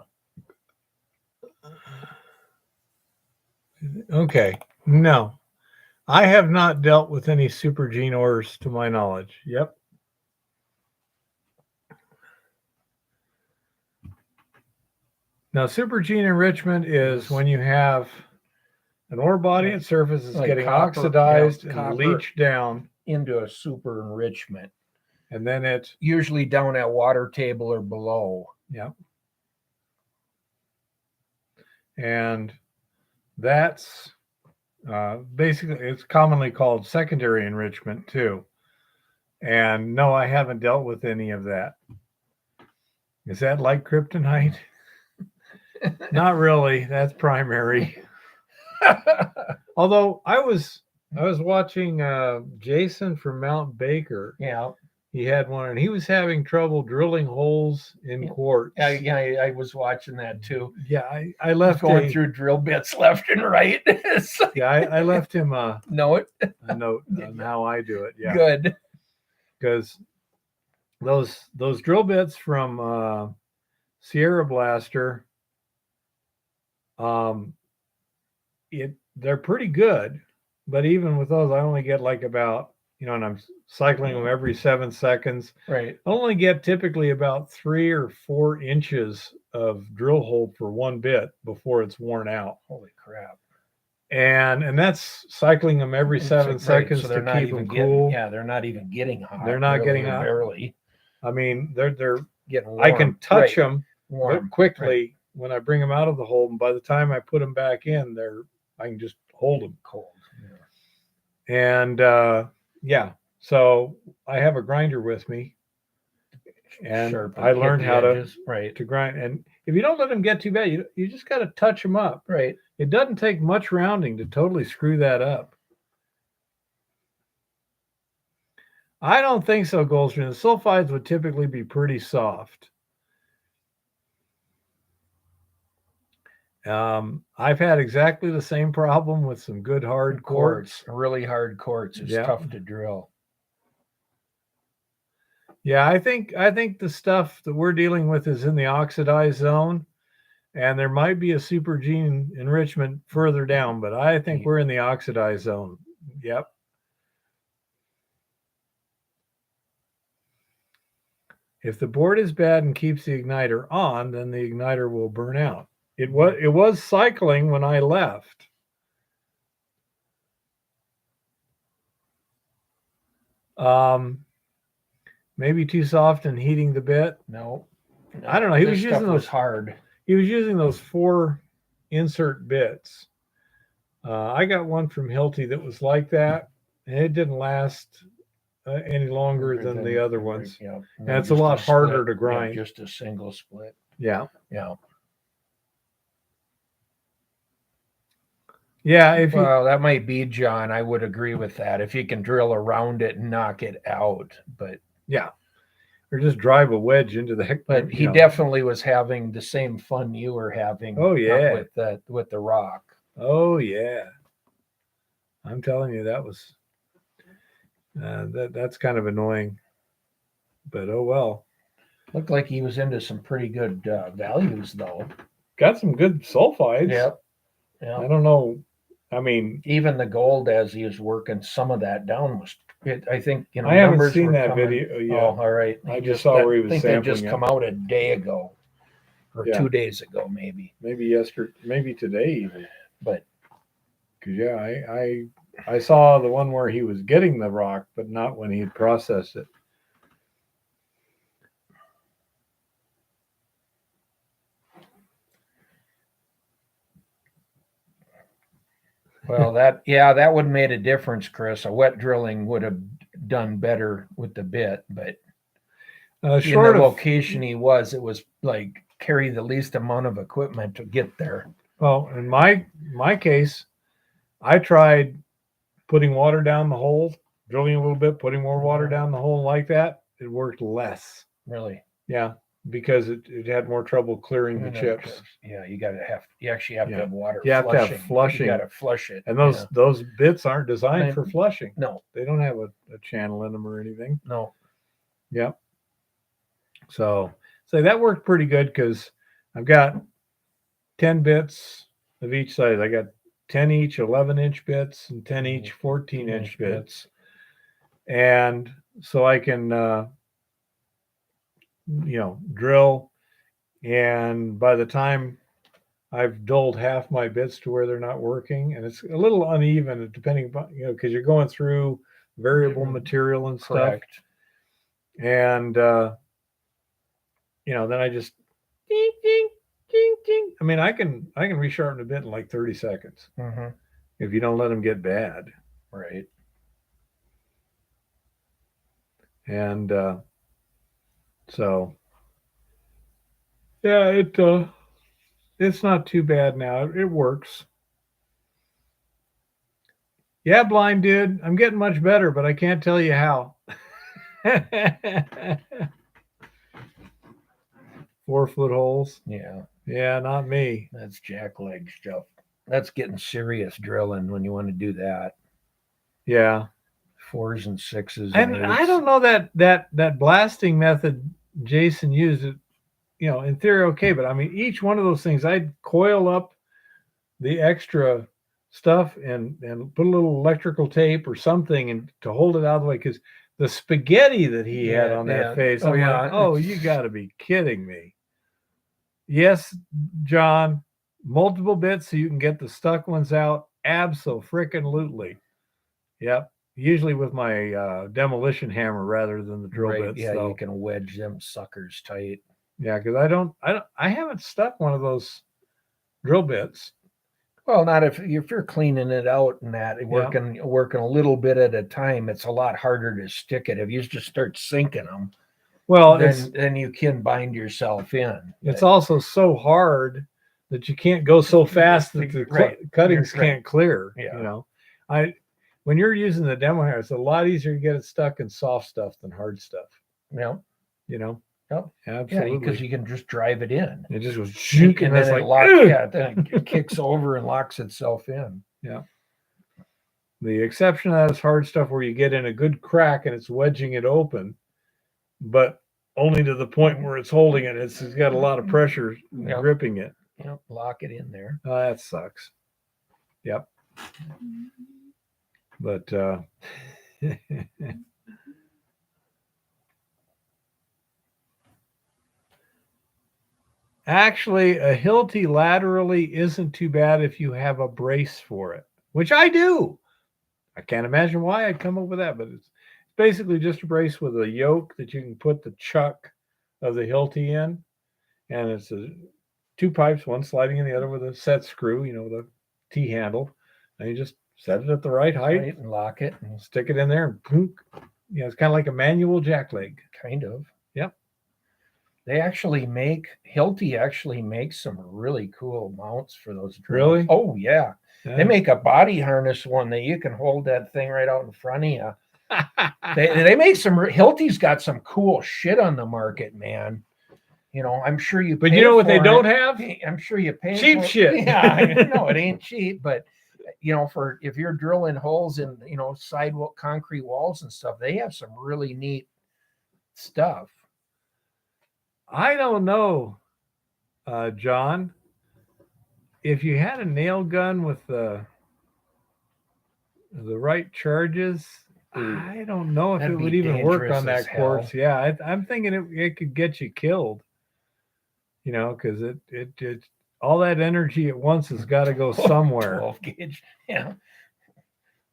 Okay, no. I have not dealt with any super gene ores to my knowledge. Yep. Now, super gene enrichment is when you have an ore body at surface is Like getting copper, oxidized yeah, and copper. leached down, Into a super enrichment, and then it, usually down at water table or below. yeah. And that's basically, it's commonly called secondary enrichment too. And no, I haven't dealt with any of that. Is that like kryptonite? Not really. That's primary. Although I was watching Jason from Mount Baker. Yeah. He had one, and he was having trouble drilling holes in quartz. I was watching that too. Yeah, I left Going through drill bits left and right. Yeah, I left him a Know it. note on how I do it. Yeah, Good. because those drill bits from Sierra Blaster, they're pretty good, but even with those, I only get like about, and I'm cycling them every 7 seconds. Right. I only get typically about 3 or 4 inches of drill hole for one bit before it's worn out. Holy crap. And that's cycling them every 7 seconds so they're to not keep even them cool. Yeah, they're not even getting hot. They're not really, getting or hot. barely I mean, they're getting warm. I can touch Right. them warm quickly when I bring them out of the hole, and by the time I put them back in, I can just hold them. cold. Yeah. And yeah, so I have a grinder with me, and Sharpen, I hit learned the how edges. Right. to grind. And if you don't let them get too bad, you just got to touch them up. Right. It doesn't take much rounding to totally screw that up. I don't think so, Goldstream. The sulfides would typically be pretty soft. I've had exactly the same problem with some good hard quartz. Really hard quartz is tough to drill. Yeah, I think the stuff that we're dealing with is in the oxidized zone, and there might be a super gene enrichment further down, but I think we're in the oxidized zone. Yep. If the board is bad and keeps the igniter on, then the igniter will burn out. It was cycling when I left. Maybe too soft and heating the bit. No. I don't know. He was This using stuff was hard. He was using those 4 insert bits. I got one from Hilti that was like that, and it didn't last any longer than the other ones. Yeah. And it's a lot harder to grind. Yeah, just a single split. Yeah. Yeah. Yeah. Well, that might be, John. I would agree with that. If you can drill around it and knock it out, but yeah, or just drive a wedge into the heck. But he definitely was having the same fun you were having. Oh yeah, with the rock. Oh yeah, I'm telling you, that was that's kind of annoying, but oh well. Looked like he was into some pretty good values, though. Got some good sulfides. Yep. I Yeah. don't know. I mean, Even the gold as he was working some of that down was. I think I haven't numbers seen were that coming. video yet. Oh, all right. I just saw where he was I think they just sampling it. come out a day ago, or Yeah. 2 days ago, maybe. Maybe yesterday, maybe today even. But Cause yeah, I saw the one where he was getting the rock, but not when he had processed it. well, that would have made a difference, Chris. A wet drilling would have done better with the bit, but in Short the of location he was, it was like carry the least amount of equipment to get there. well, in my case, I tried putting water down the hole, drilling a little bit, putting more water down the hole like that. It worked less. Really. Yeah, because it had more trouble clearing the chips. Yeah, you actually have to have water You have to have flushing. flushing. You got to flush it. And those bits aren't designed for flushing. No. They don't have a channel in them or anything. No. Yep. So that worked pretty good because I've got 10 bits of each size. I got 10 each 11-inch bits and 10 each 14-inch bits. And so I can, drill. And by the time I've dulled half my bits to where they're not working, and it's a little uneven depending upon, because you're going through variable material and stuff. Correct. And, then I just ding, ding, ding, ding. I mean, I can resharpen a bit in like 30 seconds if you don't let them get bad. Right. And so, yeah, it's not too bad now. It works. Yeah, blind dude, I'm getting much better, but I can't tell you how. 4-foot holes. Yeah, not me. That's jackleg stuff. That's getting serious drilling when you want to do that. Yeah. 4s and 6s. And I don't know that blasting method Jason used it, in theory, okay. But I mean, each one of those things, I'd coil up the extra stuff and put a little electrical tape or something and to hold it out of the way. Because the spaghetti that he had on that face, I'm like, oh, you got to be kidding me. Yes, John, multiple bits so you can get the stuck ones out. Abso-freaking-lutely. Yep. Usually with my demolition hammer rather than the drill bits. Yeah, so. you can wedge them suckers tight. Yeah, because I haven't stuck one of those drill bits. Well, not if you're cleaning it out and that working a little bit at a time. It's a lot harder to stick it if you just start sinking them. Well, then you can bind yourself in. It's also so hard that you can't go so fast that the cuttings can't clear. Yeah. When you're using the demo hair, it's a lot easier to get it stuck in soft stuff than hard stuff. Yeah. Yep. Absolutely. Yeah, because you can just drive it in. It just goes shoot, and then then it kicks over and locks itself in. Yeah. The exception to that is hard stuff where you get in a good crack and it's wedging it open, but only to the point where it's holding it. It's got a lot of pressure gripping it. Yep. Lock it in there. That sucks. Yep. But actually, a Hilti laterally isn't too bad if you have a brace for it, which I do. I can't imagine why I'd come up with that, but it's basically just a brace with a yoke that you can put the chuck of the Hilti in, and it's 2 pipes, one sliding in the other with a set screw, with a T handle, and you just set it at the right height and lock it and stick it in there and punk. It's kind of like a manual jackleg. Kind of. Yep. They actually Hilti makes some really cool mounts for those drills. Really? Oh yeah. They make a body harness one that you can hold that thing right out in front of you. they make Hilti's got some cool shit on the market, man. I'm sure you. But you know what they don't have? I'm sure you pay cheap shit. Yeah, no, it ain't cheap, but for if you're drilling holes in sidewalk concrete walls and stuff, they have some really neat stuff. I don't know, John. If you had a nail gun with the right charges, I don't know if That'd it would be even work dangerous on as that course. hell. Yeah, I'm thinking it could get you killed. Because it all that energy at once has got to go somewhere. 12 gauge. Yeah.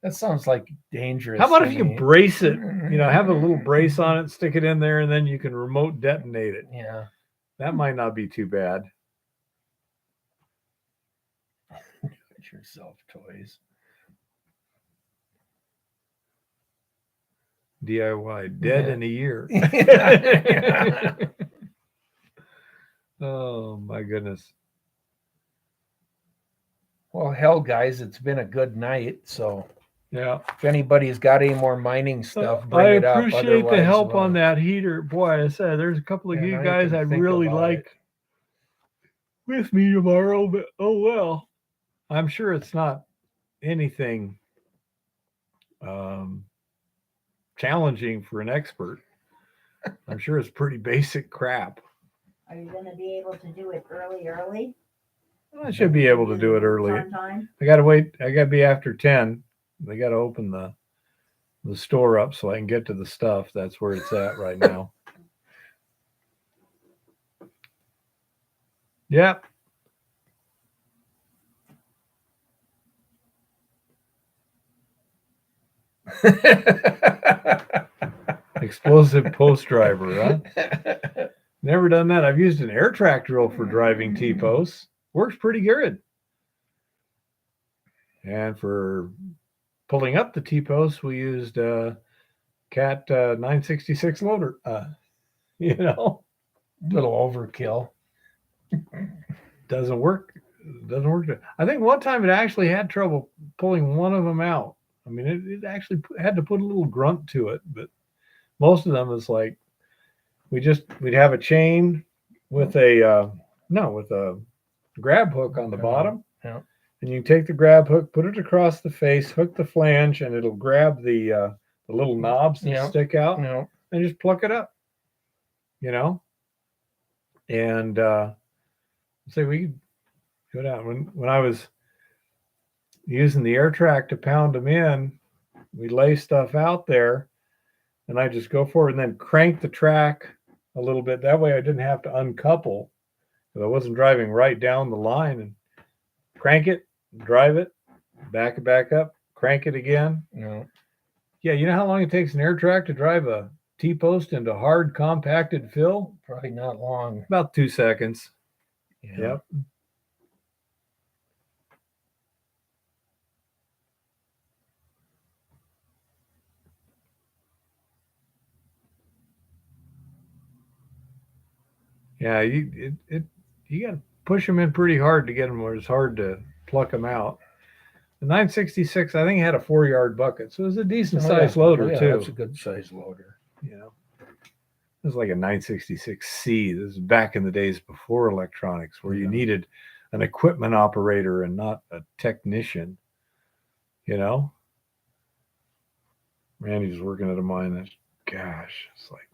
That sounds like dangerous. How about to if you me. brace it? Have a little brace on it, stick it in there, and then you can remote detonate it. Yeah. That might not be too bad. Get yourself toys. DIY, dead Yeah. in a year. Oh my goodness. Well, hell, guys, it's been a good night. So Yeah. if anybody's got any more mining stuff, I bring it up. appreciate the Otherwise, help we'll- on that heater. Boy, I said there's a couple of Yeah, you now you guys can I'd think really about like it. with me tomorrow, but oh well. I'm sure it's not anything challenging for an expert. I'm sure it's pretty basic crap. Are you going to be able to do it early? I should be able to do it early. On time? I gotta wait. I gotta be after 10. They gotta open the store up so I can get to the stuff. That's where it's at right now. Yep. Explosive post driver, huh? Never done that. I've used an air track drill for driving T-posts. Works pretty good. And for pulling up the T-posts, we used Cat 966 loader. Little overkill. Doesn't work. Doesn't work. I think one time it actually had trouble pulling one of them out. I mean, it actually had to put a little grunt to it, but most of them is like we'd have a chain with a grab hook on the bottom. Yeah. And you take the grab hook, put it across the face, hook the flange, and it'll grab the little knobs that stick out, Yeah. and just pluck it up. And say we could go down when I was using the air track to pound them in. We lay stuff out there, and I just go forward and then crank the track a little bit. That way, I didn't have to uncouple because I wasn't driving right down the line. And crank it, drive it, back it back up, crank it again. Yeah. Yeah, you know how long it takes an air track to drive a T-post into hard compacted fill? Probably not long. About 2 seconds. Yeah. Yep. Yeah, you got to push them in pretty hard to get them where it's hard to pluck them out. The 966, I think, had a 4-yard bucket, so it was a decent sized loader too. That's a good sized loader. It was like a 966C. This is back in the days before electronics, where you needed an equipment operator and not a technician. Randy's working at a mine. It's like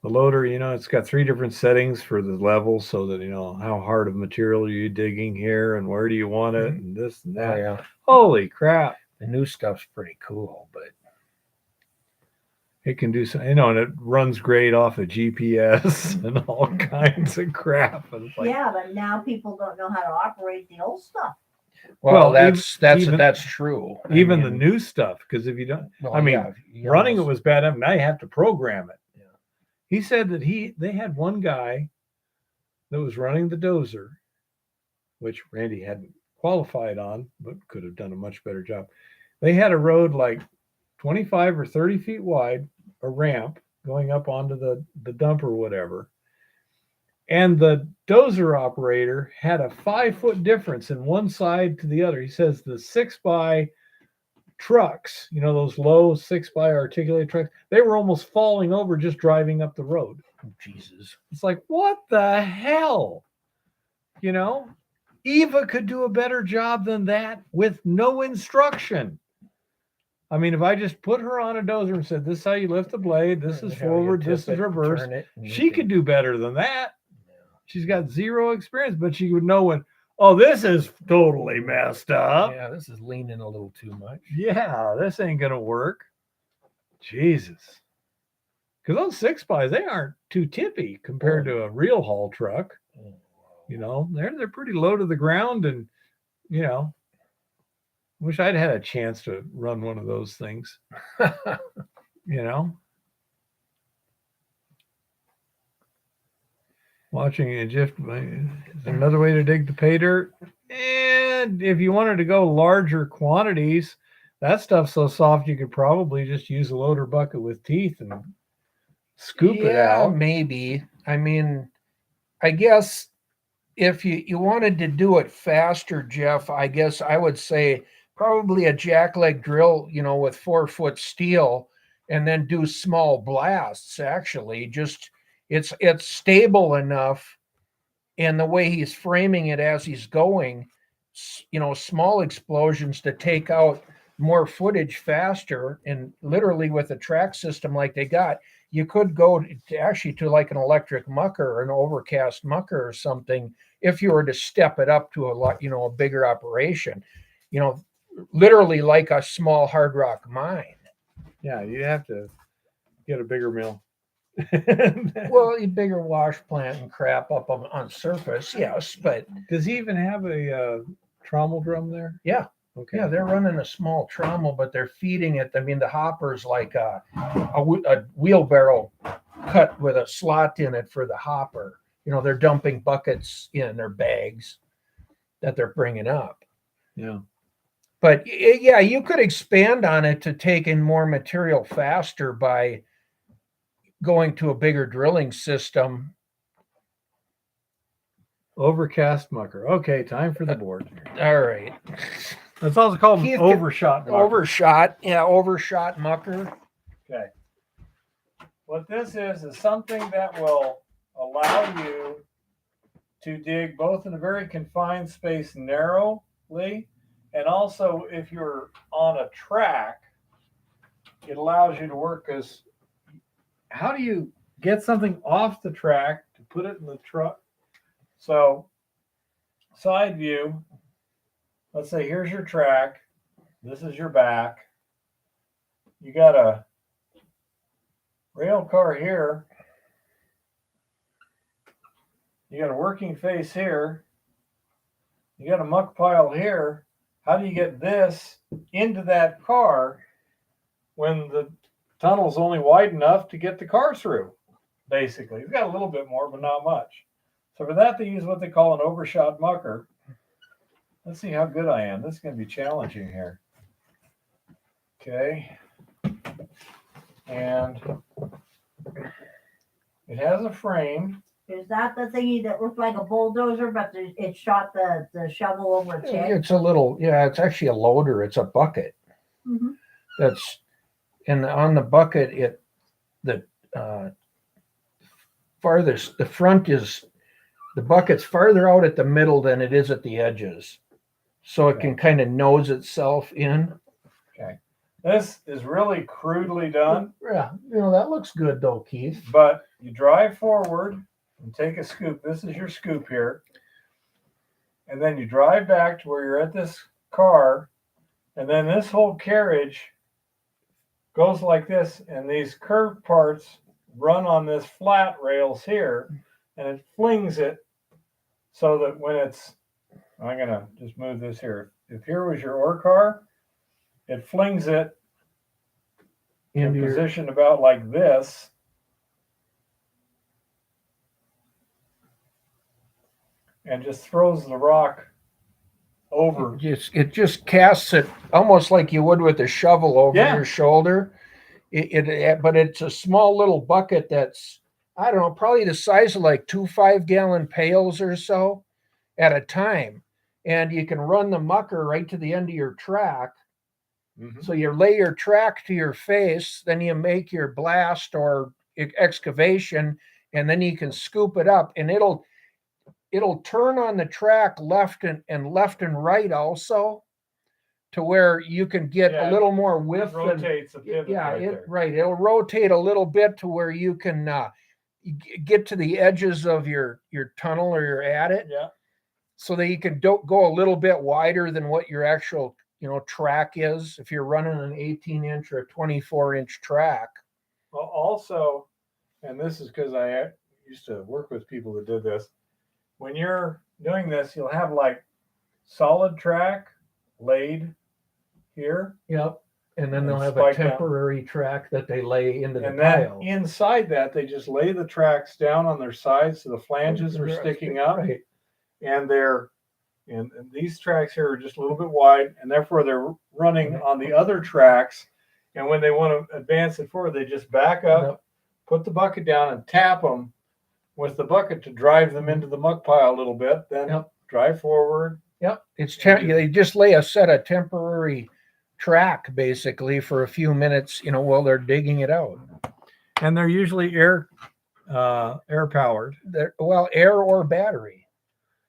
the loader. It's got 3 different settings for the levels, so that how hard of material are you digging here, and where do you want it, and this and that. Oh, yeah. Holy crap! The new stuff's pretty cool, but it can do some, and it runs great off of GPS and all kinds of crap. And it's like, Yeah, but now people don't know how to operate the old stuff. well, Well, that's true. Even the new stuff, because if you don't, running it was bad. Now you have to program it. Yeah. He said that they had one guy that was running the dozer, which Randy hadn't qualified on, but could have done a much better job. They had a road like 25 or 30 feet wide, a ramp going up onto the dump or whatever. And the dozer operator had a 5-foot difference in one side to the other. He says the 6x trucks, those low 6x articulated trucks, they were almost falling over just driving up the road. Oh, Jesus. It's like, what the hell? Eva could do a better job than that with no instruction. I mean, if I just put her on a dozer and said, "This is how you lift the blade. This is How you forward. tip This it is and reverse," turn it, and you she can- could do better than that. She's got zero experience, but she would know when. Oh, this is totally messed up. Yeah, this is leaning a little too much. Yeah, this ain't gonna work. Jesus. Because those 6x, they aren't too tippy compared to a real haul truck. Oh, You know, they're pretty low to the ground, and you know, wish I'd had a chance to run one of those things. You know, watching it just is another way to dig the pay dirt. And if you wanted to go larger quantities, that stuff's so soft you could probably just use a loader bucket with teeth and scoop it out. Maybe. I mean, I guess if you wanted to do it faster, Jeff, I guess I would say probably a jackleg drill, with 4-foot steel, and then do small blasts. Actually, just it's stable enough, and the way he's framing it as he's going, small explosions to take out more footage faster. And literally with a track system like they got, you could go to like an electric mucker or an overcast mucker or something if you were to step it up to a bigger operation, literally like a small hard rock mine. Yeah, you have to get a bigger mill. Well, a bigger wash plant and crap up on surface, yes, but Does he even have a trommel drum there? yeah. Okay. Yeah, they're running a small trommel, but they're feeding it. I mean, the hopper's like a wheelbarrow cut with a slot in it for the hopper. They're dumping buckets in their bags that they're bringing up. Yeah. But yeah, you could expand on it to take in more material faster by going to a bigger drilling system. Overcast mucker. Okay, time for the board. All right. That's also called an Keith, overshot mucker. Overshot mucker. Okay. What this is something that will allow you to dig both in a very confined space narrowly, and also if you're on a track, it allows you to work as how do you get something off the track to put it in the truck? So side view, let's say here's your track, this is your back, you got a rail car here, you got a working face here, you got a muck pile here. How do you get this into that car when the tunnel's only wide enough to get the car through? Basically, it's got a little bit more, but not much. So for that, they use what they call an overshot mucker. Let's see how good I am. This is going to be challenging here. Okay. And it has a frame. Is that the thingy that looked like a bulldozer, but it shot the shovel over its head? It's it's actually a loader. It's a bucket. Mhm. And on the bucket, the front is, the bucket's farther out at the middle than it is at the edges. So it can kind of nose itself in. Okay. This is really crudely done. Yeah, that looks good though, Keith. But you drive forward and take a scoop. This is your scoop here. And then you drive back to where you're at this car. And then this whole carriage goes like this. And these curved parts run on this flat rails here. And it flings it so that when it's, I'm going to just move this here. If here was your ore car, it flings it in position about like this. And just throws the rock over. It just casts it almost like you would with a shovel over your shoulder. But it's a small little bucket that's, I don't know, probably the size of like 2 5-gallon pails or so at a time. And you can run the mucker right to the end of your track. Mm-hmm. So you lay your track to your face, then you make your blast or excavation, and then you can scoop it up, and it'll turn on the track left and right also. to where you can get Yeah, a little more It width. rotates a pivot Yeah, right there. right. It'll rotate a little bit to where you can get to the edges of your tunnel or your adit, Yeah. so that you can go a little bit wider than what your actual track is. If you're running an 18-inch or a 24-inch track. Well, also, and this is because I used to work with people that did this. When you're doing this, you'll have like solid track laid here, Yep. And then And they'll have a spike down. temporary track that they lay into the and then pile. inside that they just lay the tracks down on their sides so the flanges are sticking up, Right. and and these tracks here are just a little bit wide, and therefore they're running on the other tracks. And when they want to advance it forward, they just back up, Yep. put the bucket down, and tap them with the bucket to drive them into the muck pile a little bit. Then Yep. drive forward. Yep. They just lay a set of temporary track basically for a few minutes, while they're digging it out. And they're usually air powered. Well, air or battery.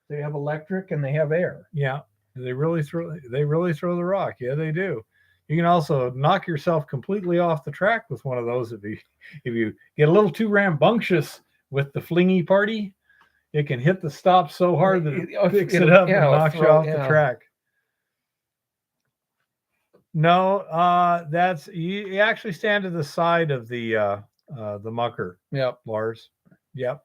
They have electric and they have air. Yeah, they really throw the rock. Yeah, they do. You can also knock yourself completely off the track with one of those if you get a little too rambunctious with the flingy party. It can hit the stop so hard that it picks it up and knocks you off the track. No, that's you actually stand to the side of the mucker. Yep. Lars. Yep.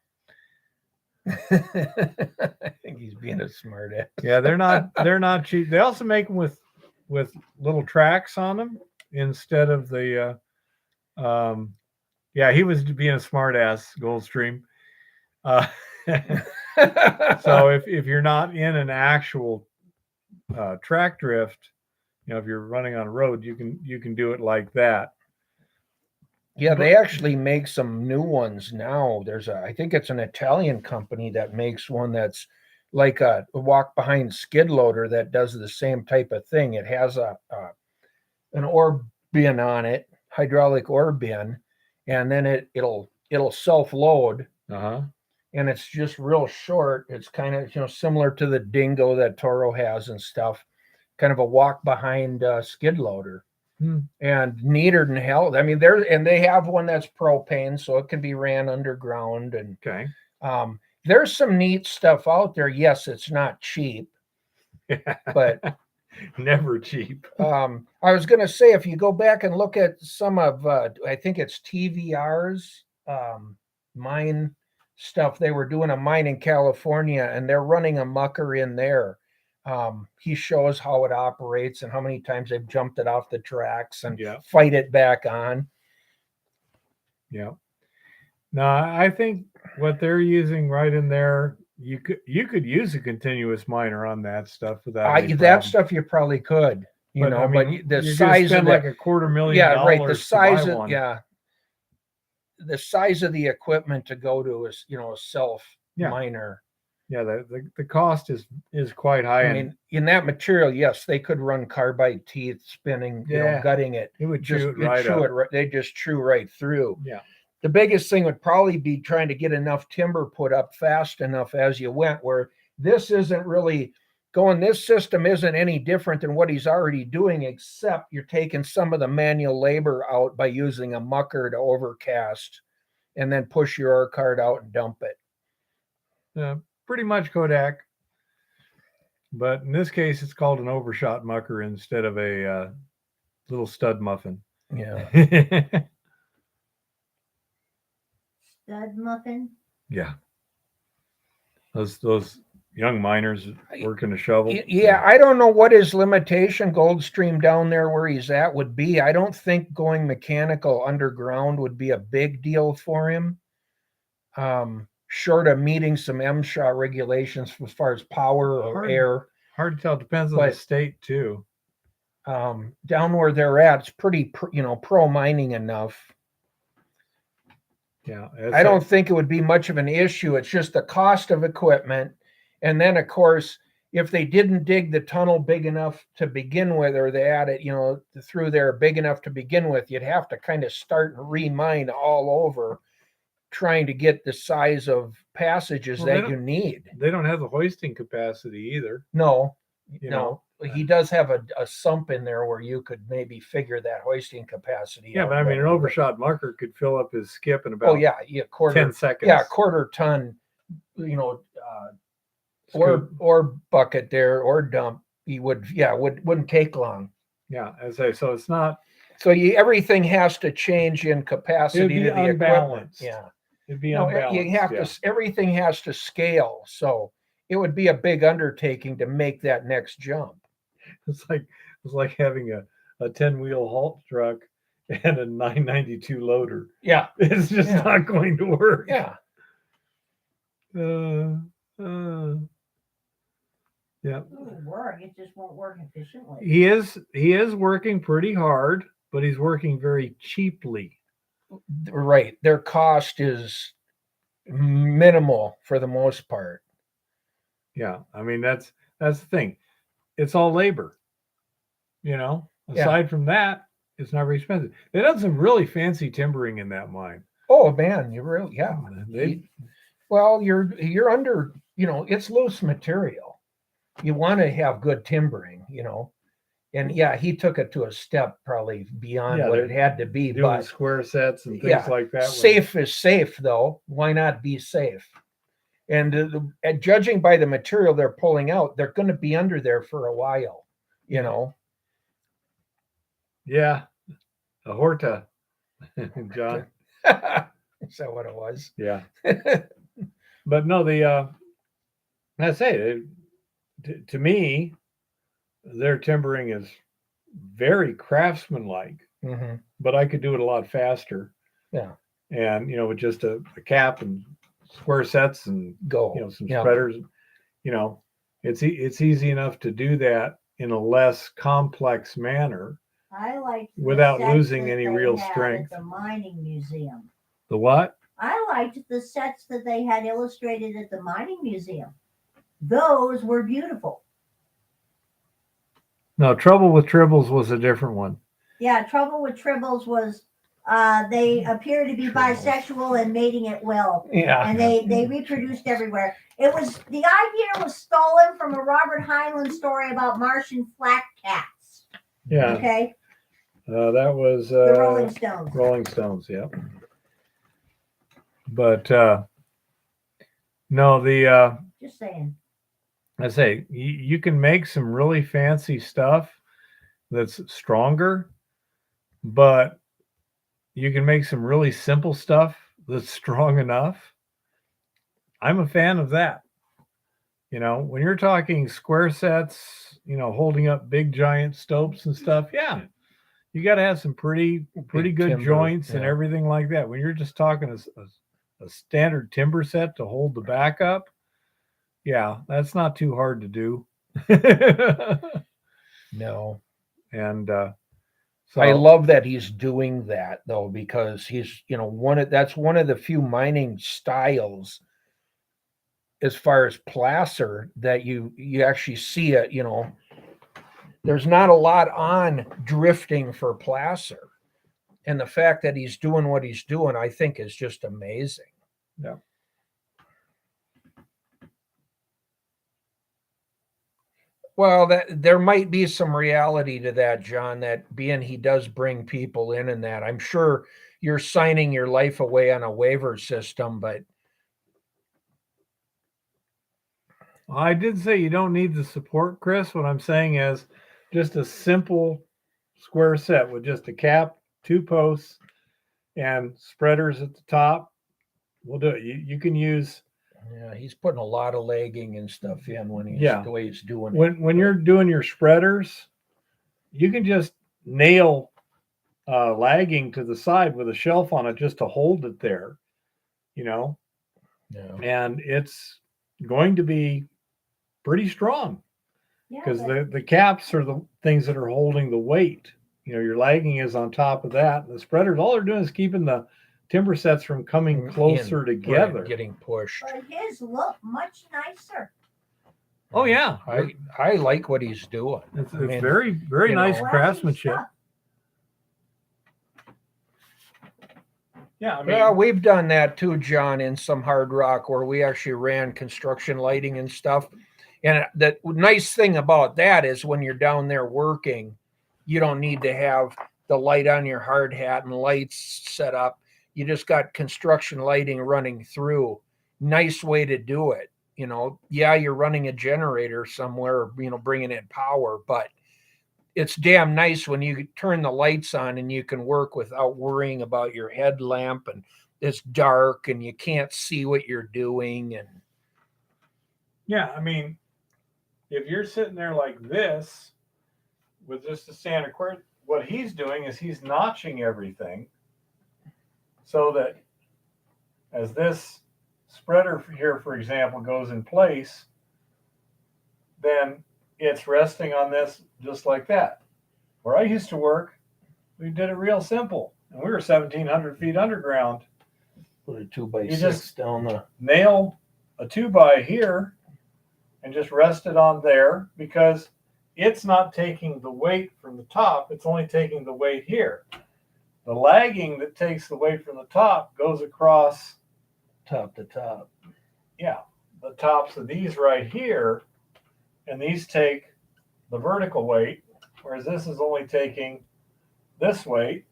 I think he's being a smart ass. Yeah, they're not cheap. They also make them with little tracks on them instead of the yeah, he was being a smart ass, Goldstream. So if you're not in an actual track drift, if you're running on a road, you can do it like that. Yeah, they actually make some new ones now. I think it's an Italian company that makes one that's like a walk behind skid loader that does the same type of thing. It has an ore bin on it, hydraulic ore bin, and then it'll self-load. Uh-huh. And it's just real short. It's kind of similar to the Dingo that Toro has and stuff. Kind of a walk behind skid loader. And neater than hell. I mean, they have one that's propane, so it can be ran underground. And okay, there's some neat stuff out there. Yes, it's not cheap, but never cheap. I was going to say, if you go back and look at some of, I think it's TVR's mine stuff. They were doing a mine in California, and they're running a mucker in there. He shows how it operates and how many times they've jumped it off the tracks and fight it back on. Yeah. No, I think what they're using right in there, you could use a continuous miner on that stuff without that stuff you probably could, but the size of like $250,000. Yeah, right. The size of the size of the equipment to go to is a self miner. Yeah, the cost is quite high. I mean, in that material, yes, they could run carbide teeth spinning, gutting it. It would chew it right up. They just chew right through. Yeah. The biggest thing would probably be trying to get enough timber put up fast enough as you went, where this isn't really going. This system isn't any different than what he's already doing, except you're taking some of the manual labor out by using a mucker to overcast and then push your ore cart out and dump it. Yeah. Pretty much Kodak, but in this case, it's called an overshot mucker instead of a little stud muffin. Yeah. Stud muffin. Yeah. Those young miners working a shovel. Yeah, I don't know what his limitation, Goldstream, down there where he's at would be. I don't think going mechanical underground would be a big deal for him. Short of meeting some MSHA regulations as far as power or air. Hard to tell. Depends on the state too. Down where they're at, it's pretty, pro mining enough. Yeah. I don't think it would be much of an issue. It's just the cost of equipment. And then, of course, if they didn't dig the tunnel big enough to begin with, or they had it, through there big enough to begin with, you'd have to kind of start and remine all over, trying to get the size of passages that you need. They don't have the hoisting capacity either. No, You No, he does have a sump in there where you could maybe figure that hoisting capacity. Yeah, out but I mean, an better. overshot mucker could fill up his skip in about Oh yeah, 10 seconds. Yeah, quarter ton, Scoop. or bucket there or dump. He wouldn't take long. Yeah, as I say, so it's not. So everything has to change in capacity It'd be to the equipment. unbalanced. Yeah, It'd be no, unbalanced. you have yeah. to. Everything has to scale. So it would be a big undertaking to make that next jump. It's like having a 10-wheel halt truck and a 992 loader. Yeah, It's just Yeah. not going to work. yeah. Yeah. It will work. It just won't work efficiently. He is working pretty hard, but he's working very cheaply. Right. Their cost is minimal for the most part. Yeah. I mean, that's the thing. It's all labor. Aside from that, it's not very expensive. They done some really fancy timbering in that mine. Oh man, you really They, well, you're under, it's loose material. You want to have good timbering, and yeah, he took it to a step probably beyond Yeah, what they're it had to be. doing But square sets and things yeah, like that. safe is safe, though. Why not be safe? And judging by the material they're pulling out, they're going to be under there for a while. Yeah, a Horta, John. Is that what it was? Yeah, but no, I say to me, their timbering is very craftsmanlike. Mm-hmm. But I could do it a lot faster. Yeah, and with just a cap and square sets and go. some spreaders, it's easy enough to do that in a less complex manner. I liked without the sets losing that any they real had strength. At the mining museum. The what? I liked the sets that they had illustrated at the mining museum. Those were beautiful. No, Trouble with Tribbles was a different one. Yeah, Trouble with Tribbles was they appear to be bisexual and mating at will. Yeah. And they reproduced everywhere. The idea was stolen from a Robert Heinlein story about Martian flat cats. Yeah. Okay. That was The Rolling Stones. Rolling Stones, yeah. But no, Just saying. I say you can make some really fancy stuff that's stronger, but you can make some really simple stuff that's strong enough. I'm a fan of that. When you're talking square sets, holding up big giant stopes and stuff, yeah, you got to have some pretty good timber, joints and yeah. everything like that. When you're just talking a standard timber set to hold the back up, yeah, that's not too hard to do. No. And so I love that he's doing that though, because he's, that's one of the few mining styles as far as placer that you actually see it, there's not a lot on drifting for placer. And the fact that he's doing what he's doing, I think is just amazing. Yeah. Well, there might be some reality to that, John, that being he does bring people in and that. I'm sure you're signing your life away on a waiver system, but I did say you don't need the support, Chris. What I'm saying is just a simple square set with just a cap, 2 posts, and spreaders at the top. We'll do it. You can use. yeah, he's putting a lot of legging and stuff in when he's the way he's doing it. When you're doing your spreaders, you can just nail lagging to the side with a shelf on it just to hold it there, Yeah. and it's going to be pretty strong because the caps are the things that are holding the weight. Your lagging is on top of that. And the spreaders, all they're doing is keeping the timber sets from coming closer together. Right, getting pushed. But his look much nicer. Oh yeah, I like what he's doing. it's very very nice Flashy craftsmanship. stuff. Yeah, I mean, Yeah, we've done that too, John, in some hard rock where we actually ran construction lighting and stuff. And the nice thing about that is when you're down there working, you don't need to have the light on your hard hat and lights set up. You just got construction lighting running through. Nice way to do it. You know, yeah, you're running a generator somewhere, you know, bringing in power, but it's damn nice when you turn the lights on and you can work without worrying about your headlamp and it's dark and you can't see what you're doing. And Yeah, I mean, if you're sitting there like this with just a standard cord, what he's doing is he's notching everything so that as this spreader here, for example, goes in place, then it's resting on this just like that. Where I used to work, we did it real simple, and we were 1,700 feet underground. put a 2x6 just down the. Nail a 2x here and just rest it on there because it's not taking the weight from the top, it's only taking the weight here. The lagging that takes the weight from the top goes across, Top to top. yeah, the tops of these right here, and these take the vertical weight, whereas this is only taking this weight,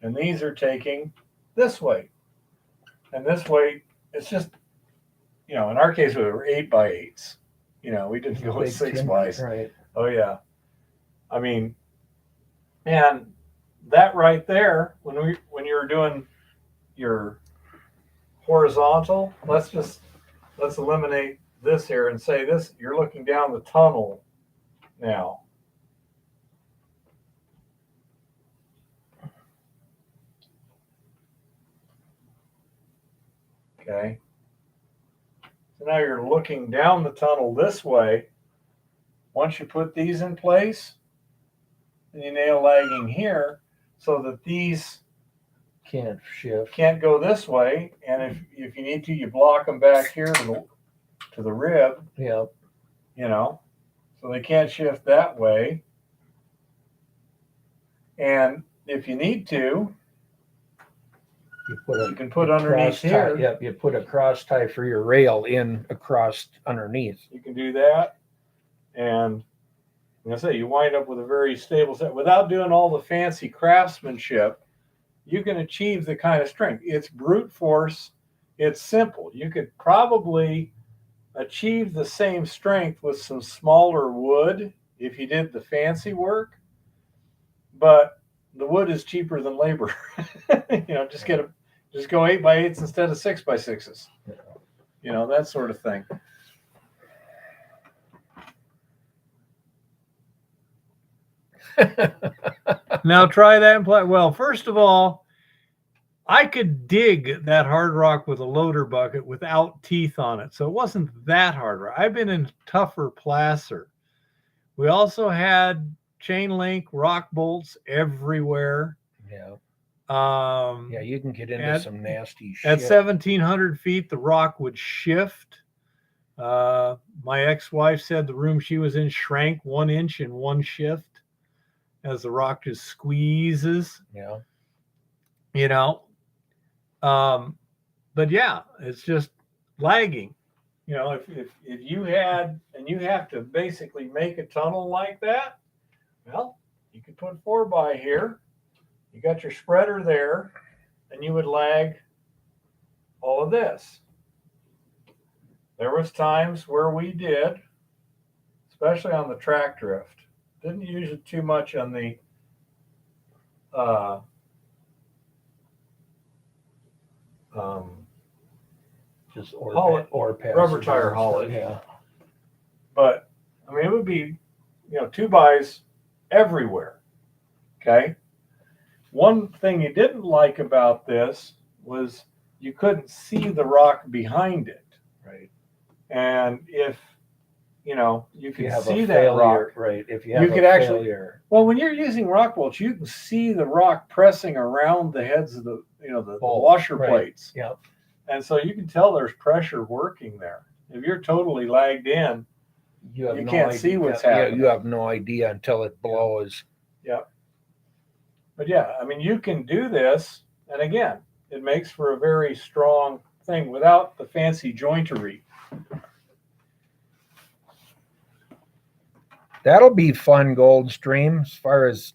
and these are taking this weight. And this weight, it's just, you know, in our case, we were 8x8s. You know, we didn't go with 6x. Right. Oh, yeah. I mean, and that right there, when you're doing your horizontal, let's eliminate this here and say this, you're looking down the tunnel now. Okay. So now you're looking down the tunnel this way. Once you put these in place, then you nail lagging here so that these Can't shift. can't go this way. And if you need to, you block them back here to the rib, Yep. you know, so they can't shift that way. And if you need to, you can put underneath here. Yep. You put a cross tie for your rail in across underneath. You can do that. And like I say, you wind up with a very stable set without doing all the fancy craftsmanship. You can achieve the kind of strength. It's brute force. It's simple. You could probably achieve the same strength with some smaller wood if you did the fancy work, but the wood is cheaper than labor. You know, just go 8x8s instead of 6x6s. You know, that sort of thing. Now try that and play. Well, first of all, I could dig that hard rock with a loader bucket without teeth on it. So it wasn't that hard rock. I've been in tougher placer. We also had chain link rock bolts everywhere. Yeah. Yeah, You can get into some nasty shit. At 1,700 feet, the rock would shift. My ex-wife said the room she was in shrank 1 inch in one shift as the rock just squeezes. Yeah. You know, but yeah, it's just lagging. You know, if you had, and you have to basically make a tunnel like that, well, you could put 4x here. You got your spreader there, and you would lag all of this. There was times where we did, especially on the track drift. Didn't use it too much on the just rubber tire haulage. Yeah. But I mean, it would be, you know, 2x's everywhere. Okay. One thing you didn't like about this was you couldn't see the rock behind it. Right. And if, you know, you could have see a that failure, rock. right? If you You have could a actually- failure, Well, when you're using rock bolts, you can see the rock pressing around the heads of the, you know, the Bolt, washer right. plates. Yep. And so you can tell there's pressure working there. If you're totally lagged in, you have you no can't idea. see what's Yeah, happening. you have no idea until it blows. but yeah, I mean, you can do this. And again, it makes for a very strong thing without the fancy jointery. That'll be fun, Gold Stream, as far as,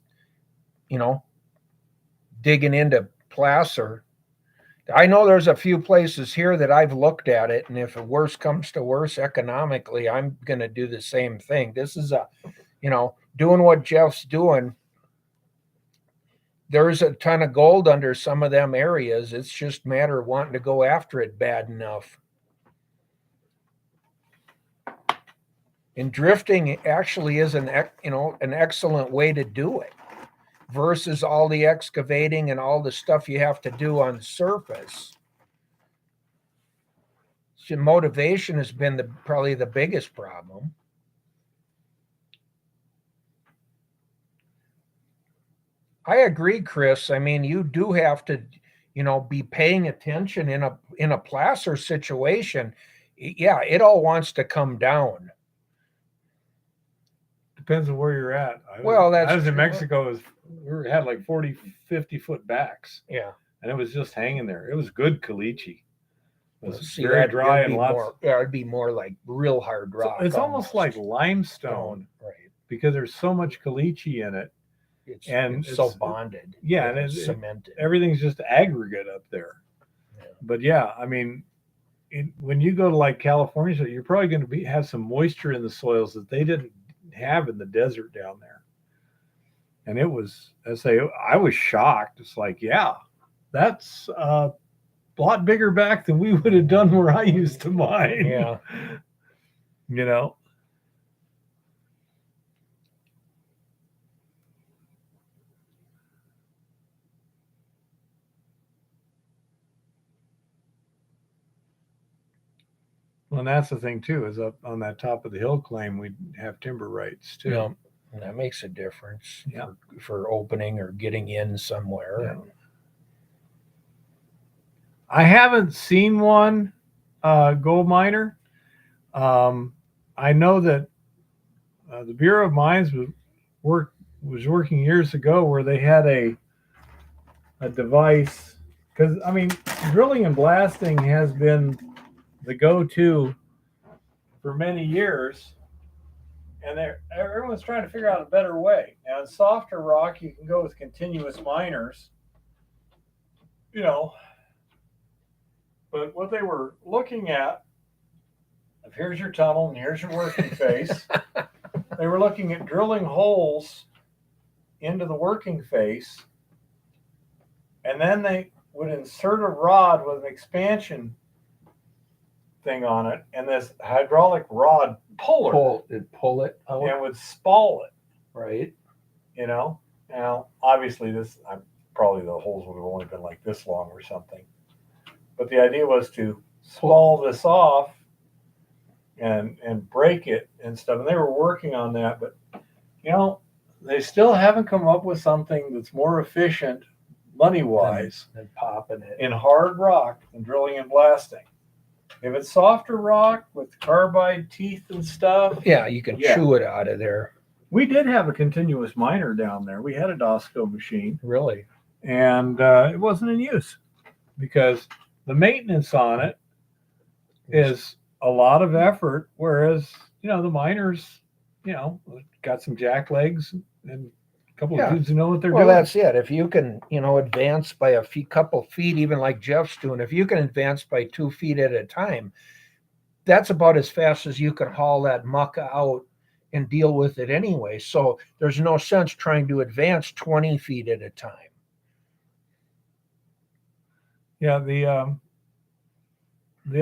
digging into placer. I know there's a few places here that I've looked at it, and if the worst comes to worse economically, I'm going to do the same thing. This is doing what Jeff's doing. There's a ton of gold under some of them areas. It's just a matter of wanting to go after it bad enough. And drifting actually is an excellent way to do it versus all the excavating and all the stuff you have to do on the surface. So motivation has been probably the biggest problem. I agree, Chris. I mean, you do have to, be paying attention in a placer situation. Yeah, it all wants to come down. Depends on where you're at. I was in true. Mexico. We had like 40, 50 foot backs. Yeah. And it was just hanging there. It was good caliche. It was See, very dry and lots. It'd be more like real hard rock. It's almost like limestone, right? Because there's so much caliche in it. It's so bonded. Yeah, and it's cemented. Everything's just aggregate up there. Yeah. But yeah, I mean, when you go to like California, so you're probably going to have some moisture in the soils that they didn't have in the desert down there. And it was, I was shocked. It's like, yeah, that's a lot bigger back than we would have done where I used to mine. Yeah. Well, and that's the thing too, is up on that top of the hill claim, we have timber rights too. Yeah, and that makes a difference. Yeah. For opening or getting in somewhere. Yeah. I haven't seen one gold miner. I know that the Bureau of Mines was working years ago where they had a device, because I mean, drilling and blasting has been the go-to for many years, and everyone's trying to figure out a better way. Now, in softer rock, you can go with continuous miners, but what they were looking at, if here's your tunnel and here's your working face, they were looking at drilling holes into the working face, and then they would insert a rod with an expansion thing on it, and this hydraulic rod pull it out. and would spall it. Right. Now, obviously, probably the holes would have only been like this long or something. But the idea was to spall this off and break it and stuff. And they were working on that, but they still haven't come up with something that's more efficient money-wise than popping it in hard rock than drilling and blasting. If it's softer rock with carbide teeth and stuff, yeah, you can chew it out of there. We did have a continuous miner down there. We had a Dosco machine. Really? And it wasn't in use because the maintenance on it is a lot of effort, whereas, the miners, got some jack legs and a couple of dudes who know what they're doing. Well, that's it. If you can, advance by a couple feet, even like Jeff's doing, if you can advance by 2 feet at a time, that's about as fast as you can haul that muck out and deal with it anyway. So there's no sense trying to advance 20 feet at a time. Yeah, the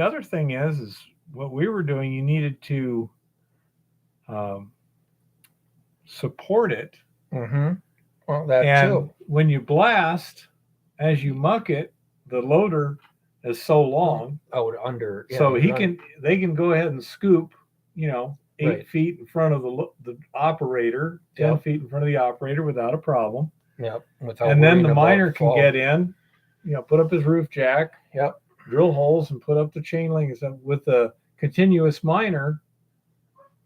other thing is what we were doing, you needed to support it. Mm-hmm. Well, that and too. When you blast, as you muck it, the loader is so long out under, so they can go ahead and scoop, 8 feet in front of the operator, 10 feet in front of the operator without a problem. Yep. And then the miner can get in, put up his roof jack. Yep. Drill holes and put up the chain link and stuff. With the continuous miner,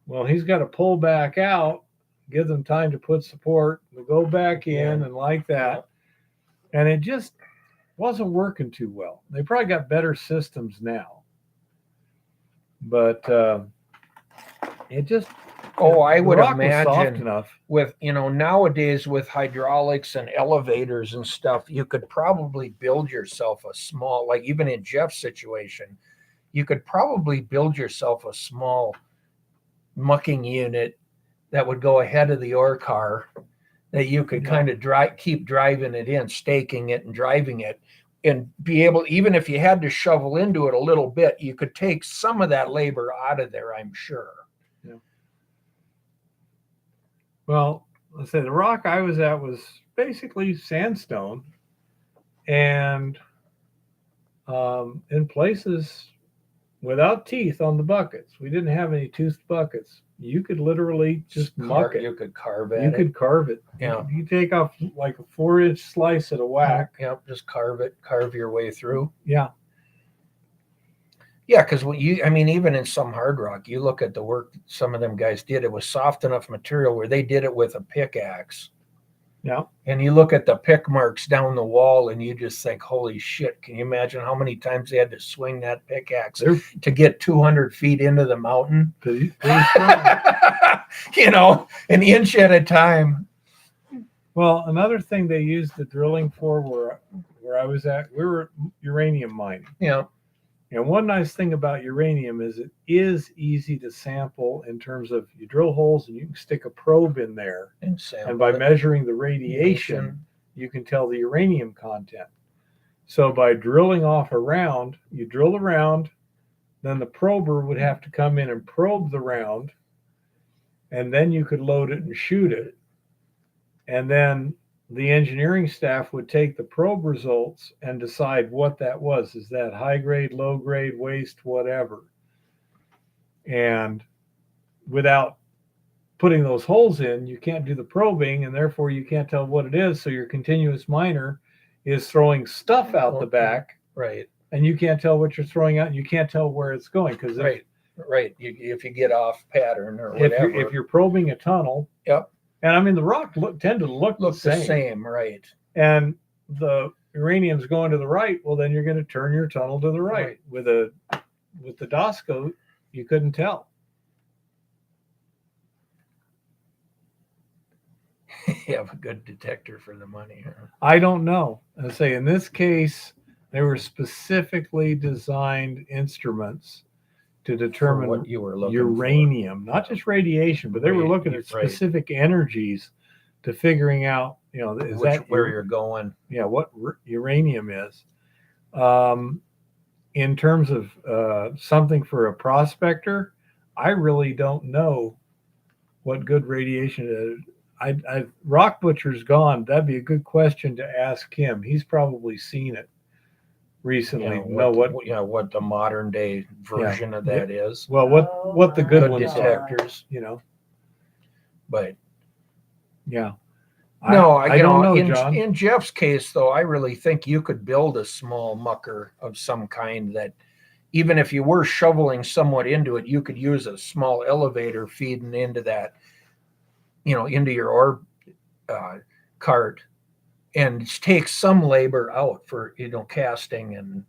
well, he's got to pull back out, give them time to put support, to go back in and like that. And it just wasn't working too well. They probably got better systems now. But it just Oh, I The would rock was soft imagine enough. with, nowadays with hydraulics and elevators and stuff, you could probably build yourself a small, like even in Jeff's situation, you could probably build yourself a small mucking unit that would go ahead of the ore car that you could Yeah. kind of keep driving it in, staking it and driving it, and be able, even if you had to shovel into it a little bit, you could take some of that labor out of there, I'm sure. Well, let's say the rock I was at was basically sandstone, and in places without teeth on the buckets. We didn't have any toothed buckets. You could literally just muck it. You could carve at You it. could carve it. Yeah. You take off like a 4-inch slice at a whack. Yep, just carve your way through. Yeah. Yeah, because even in some hard rock, you look at the work some of them guys did, it was soft enough material where they did it with a pickaxe. Yeah. And you look at the pick marks down the wall and you just think, holy shit, can you imagine how many times they had to swing that pickaxe to get 200 feet into the mountain? An inch at a time. Well, another thing they used the drilling for where I was at, we were uranium mining. Yeah. And one nice thing about uranium is it is easy to sample in terms of you drill holes and you can stick a probe in there. And by measuring the radiation, you can tell the uranium content. So by drilling off a round, you drill the round, then the prober would have to come in and probe the round, and then you could load it and shoot it. And then the engineering staff would take the probe results and decide what that was. Is that high grade, low grade, waste, whatever? And without putting those holes in, you can't do the probing, and therefore you can't tell what it is. So your continuous miner is throwing stuff out the back. Right. And you can't tell what you're throwing out, and you can't tell where it's going. Because right. If you get off pattern or whatever. If you're probing a tunnel. Yep. And I mean, the rock tend to look the same, right? And the uranium's going to the right. Well, then you're going to turn your tunnel to the right. With the Dosco, you couldn't tell. You have a good detector for the money. Huh? I don't know. I say in this case, they were specifically designed instruments to determine what you were looking uranium, not just radiation, but they were looking at specific energies to figuring out, is where you're going. Yeah, what uranium is. In terms of something for a prospector, I really don't know what good radiation is. Rock Butcher's gone. That'd be a good question to ask him. He's probably seen it recently. What the modern day version of that is. Well, what the good ones detectors, but yeah. No, I don't know, John. In Jeff's case, though, I really think you could build a small mucker of some kind that, even if you were shoveling somewhat into it, you could use a small elevator feeding into that, into your ore cart, and take some labor out for casting. And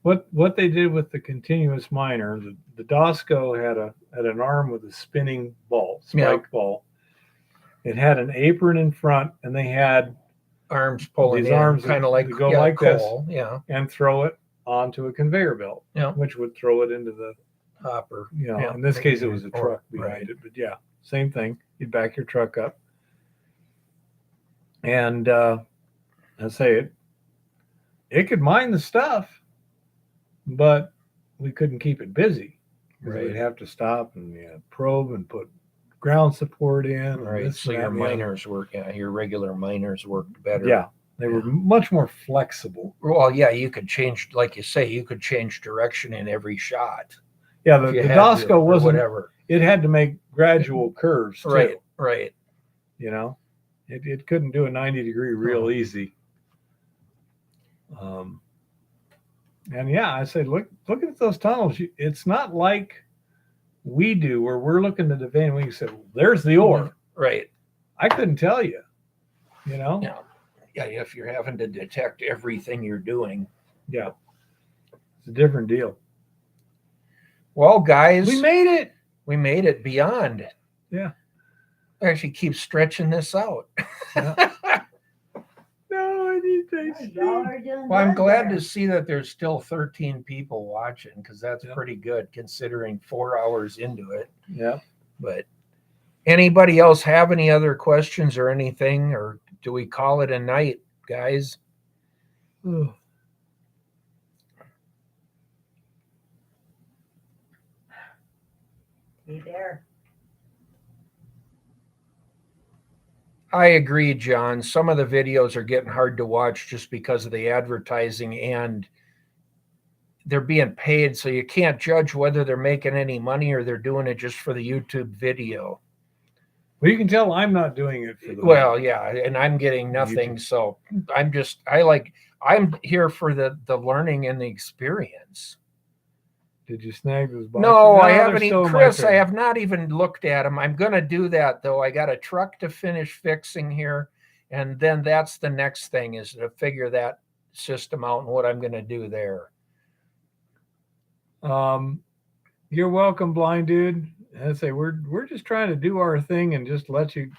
what they did with the continuous miner, the Dosco had an arm with a spinning spike ball. It had an apron in front, and they had arms pulling these arms kind of like go like coal, this, and throw it onto a conveyor belt, which would throw it into the hopper. In this case, it was a truck behind it, but same thing. You'd back your truck up, and I say it could mine the stuff, but we couldn't keep it busy. We'd have to stop and probe and put ground support in. Right. So your miners your regular miners worked better. Yeah. They were much more flexible. Well, you could change, like you say, you could change direction in every shot. Yeah. The Dosco wasn't, whatever. It had to make gradual curves too. Right. It couldn't do a 90-degree real easy. And I say, look at those tunnels. It's not like we do where we're looking at the vein and we say, well, there's the ore. Right. I couldn't tell you, Yeah, if you're having to detect everything you're doing. Yeah. It's a different deal. Well, guys. We made it. We made it beyond. Yeah. Actually keep stretching this out. No, I need Yeah, to y'all are doing Well, I'm good glad there. to see that there's still 13 people watching because that's Yeah. pretty good considering 4 hours into it. Yeah. But anybody else have any other questions or anything, or do we call it a night, guys? Be there. I agree, John. Some of the videos are getting hard to watch just because of the advertising and they're being paid. So you can't judge whether they're making any money or they're doing it just for the YouTube video. Well, you can tell I'm not doing it for the Well, money. yeah, and I'm getting nothing. YouTube. So I'm here for the learning and the experience. Did you snag those boxes? No, I they're haven't still even, in my Chris, I trailer. have not even looked at them. I'm going to do that though. I got a truck to finish fixing here. And then that's the next thing is to figure that system out and what I'm going to do there. You're welcome, blind dude. I say we're just trying to do our thing and just let you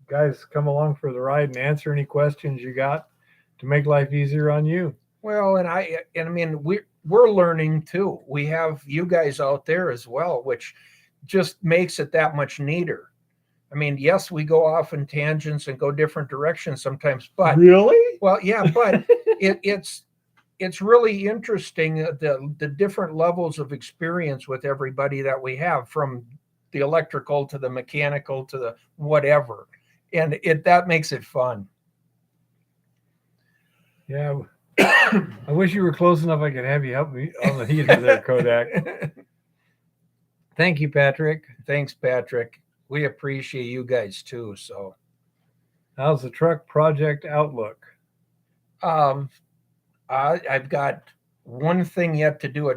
guys come along for the ride and answer any questions you got to make life easier on you. Well, and I mean, we're learning too. We have you guys out there as well, which just makes it that much neater. I mean, yes, we go off in tangents and go different directions sometimes, but Really? well, yeah, but it's really interesting the different levels of experience with everybody that we have, from the electrical to the mechanical to the whatever, and that makes it fun. Yeah. I wish you were close enough I could have you help me on the heater there, Kodak. Thank you, Patrick. Thanks, Patrick. We appreciate you guys too. So, How's the truck project outlook? I've got one thing yet to do,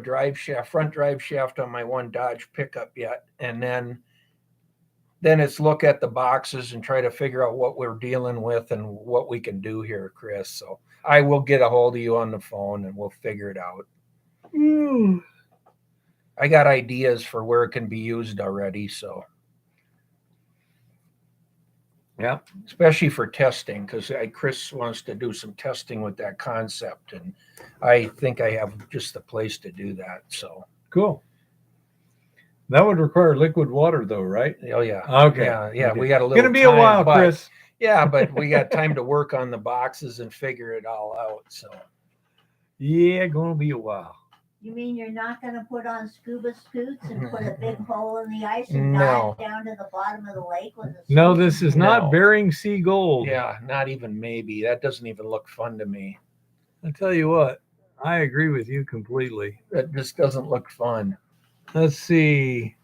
front drive shaft on my one Dodge pickup yet. And then it's look at the boxes and try to figure out what we're dealing with and what we can do here, Chris. So I will get a hold of you on the phone and we'll figure it out. I got ideas for where it can be used already. So yeah, especially for testing, because Chris wants to do some testing with that concept, and I think I have just the place to do that. So cool. That would require liquid water, though, right? oh yeah, Okay. yeah. Okay. We got a little. It's gonna be a while, but, Chris. Yeah, but we got time to work on the boxes and figure it all out. So Yeah, gonna be a while. You mean you're not going to put on scuba scoots and put a big hole in the ice and No. dive down to the bottom of the lake with a No, scoop? this is not No. Bering Sea gold. yeah, not even maybe. That doesn't even look fun to me. I tell you what, I agree with you completely. That just doesn't look fun. Let's see.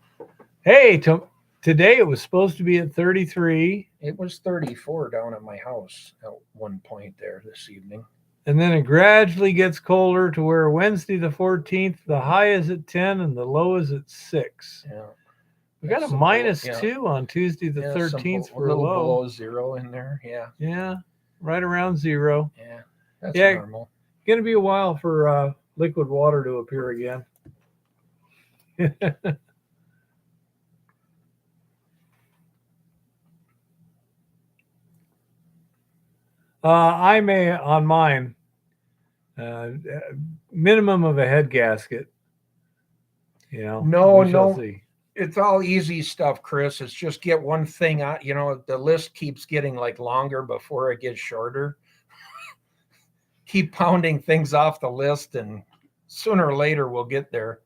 Hey, today it was supposed to be at 33, It was 34 down at my house at one point there this evening. and then it gradually gets colder to where Wednesday the 14th, the high is at 10 and the low is at 6. Yeah. We got a Some minus below- yeah. 2 on Tuesday the Yeah, 13th a for a little low. below zero in there. Yeah, Yeah, right around 0. yeah, that's Yeah. normal. Going to be a while for liquid water to appear again. I may on mine minimum of a head gasket. You know, No, we shall no. see. It's all easy stuff, Chris. It's just get one thing out. You know, the list keeps getting like longer before it gets shorter. Keep pounding things off the list, and sooner or later we'll get there.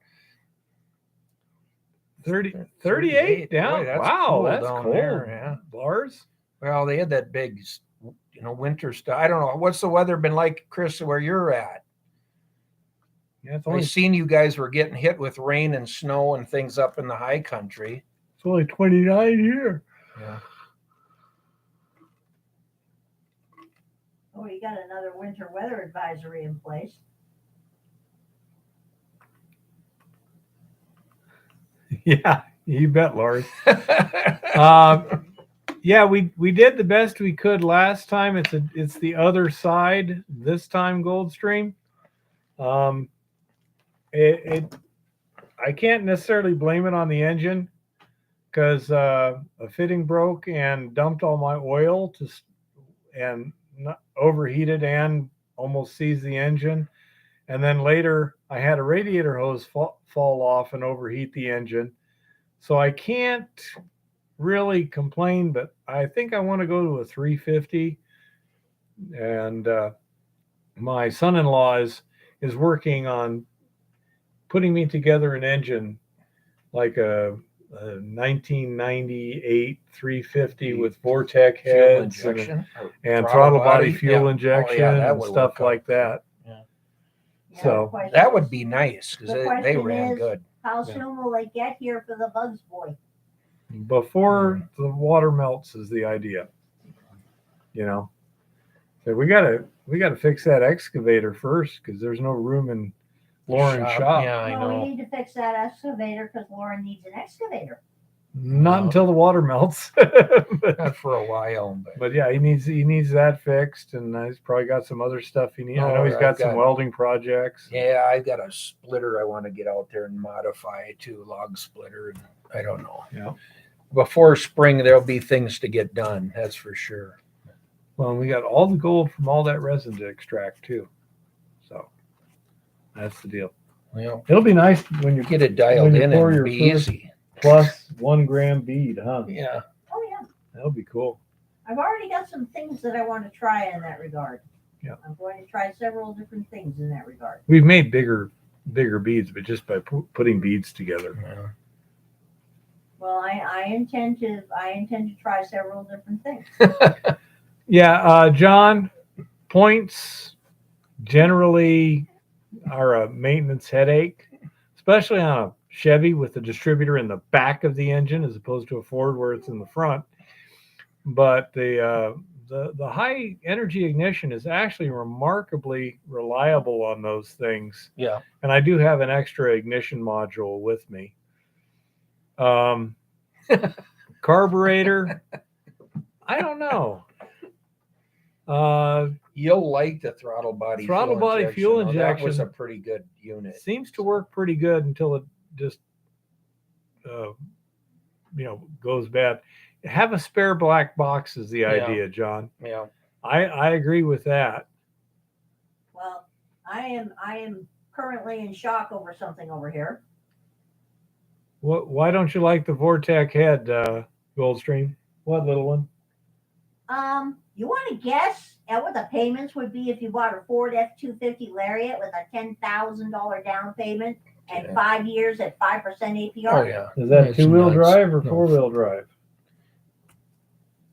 38 down. Boy, that's wow, cool that's down cold. there, yeah. Lars. Well, they had that big, winter stuff. I don't know. What's the weather been like, Chris, where you're at? Yeah, it's I only, seen you guys were getting hit with rain and snow and things up in the high country. it's only 29 here. Yeah. Oh, you got another winter weather advisory in place. Yeah, you bet, Lars. Yeah, we did the best we could last time. It's the other side this time, Goldstream. I can't necessarily blame it on the engine. because a fitting broke and dumped all my oil and overheated and almost seized the engine. And then later I had a radiator hose fall off and overheat the engine. So I can't really complain, but I think I want to go to a 350. And my son-in-law is working on putting me together an engine like a 1998 350 with Vortec Fuel heads injection and throttle body fuel Yeah. injection Oh, yeah, that and would stuff work out. like that. Yeah. Yeah, So, the question That would is, be nice because The they question ran is- good. how Yeah. soon will they get here for the Bugs Boy? Before the water melts is the idea. You know, so we gotta fix that excavator first because there's no room in Lauren's shop. Yeah, I No, we know. need to fix that excavator because Lauren needs an excavator. Not No. until the water melts. Not for a while, but But yeah, he needs that fixed, and he's probably got some other stuff he needs. I know Oh, he's got I've some got- welding projects. yeah, I got a splitter I want to get out there and modify to log splitter. And I don't know. Yeah. Before spring, there'll be things to get done. That's for sure. Well, we got all the gold from all that resin to extract too. So that's the deal. Well, It'll be nice when you get it dialed When you in pour and your be first- easy. plus 1 gram bead, huh? Yeah. Oh yeah, That'll be cool. I've already got some things that I want to try in that regard. Yeah. I'm going to try several different things in that regard. We've made bigger beads, but just by putting beads together. Yeah. Well, I intend to try several different things. Yeah, John, points generally are a maintenance headache, especially on a Chevy with the distributor in the back of the engine as opposed to a Ford where it's in the front. But the high energy ignition is actually remarkably reliable on those things. Yeah. And I do have an extra ignition module with me. Carburetor, I don't know. You'll like the throttle body fuel Now, that was injection. a pretty good unit. Seems to work pretty good until it just goes bad. Have a spare black box is the Yeah. idea, John. Yeah. I agree with that. Well, I am currently in shock over something over here. Why don't you like the Vortec head, Goldstream? What little one? You want to guess at what the payments would be if you bought a Ford F-250 Lariat with a $10,000 down payment and Yeah. 5 years at 5% APR? Oh yeah. Is that It's 2-wheel nuts. drive or No. 4-wheel drive?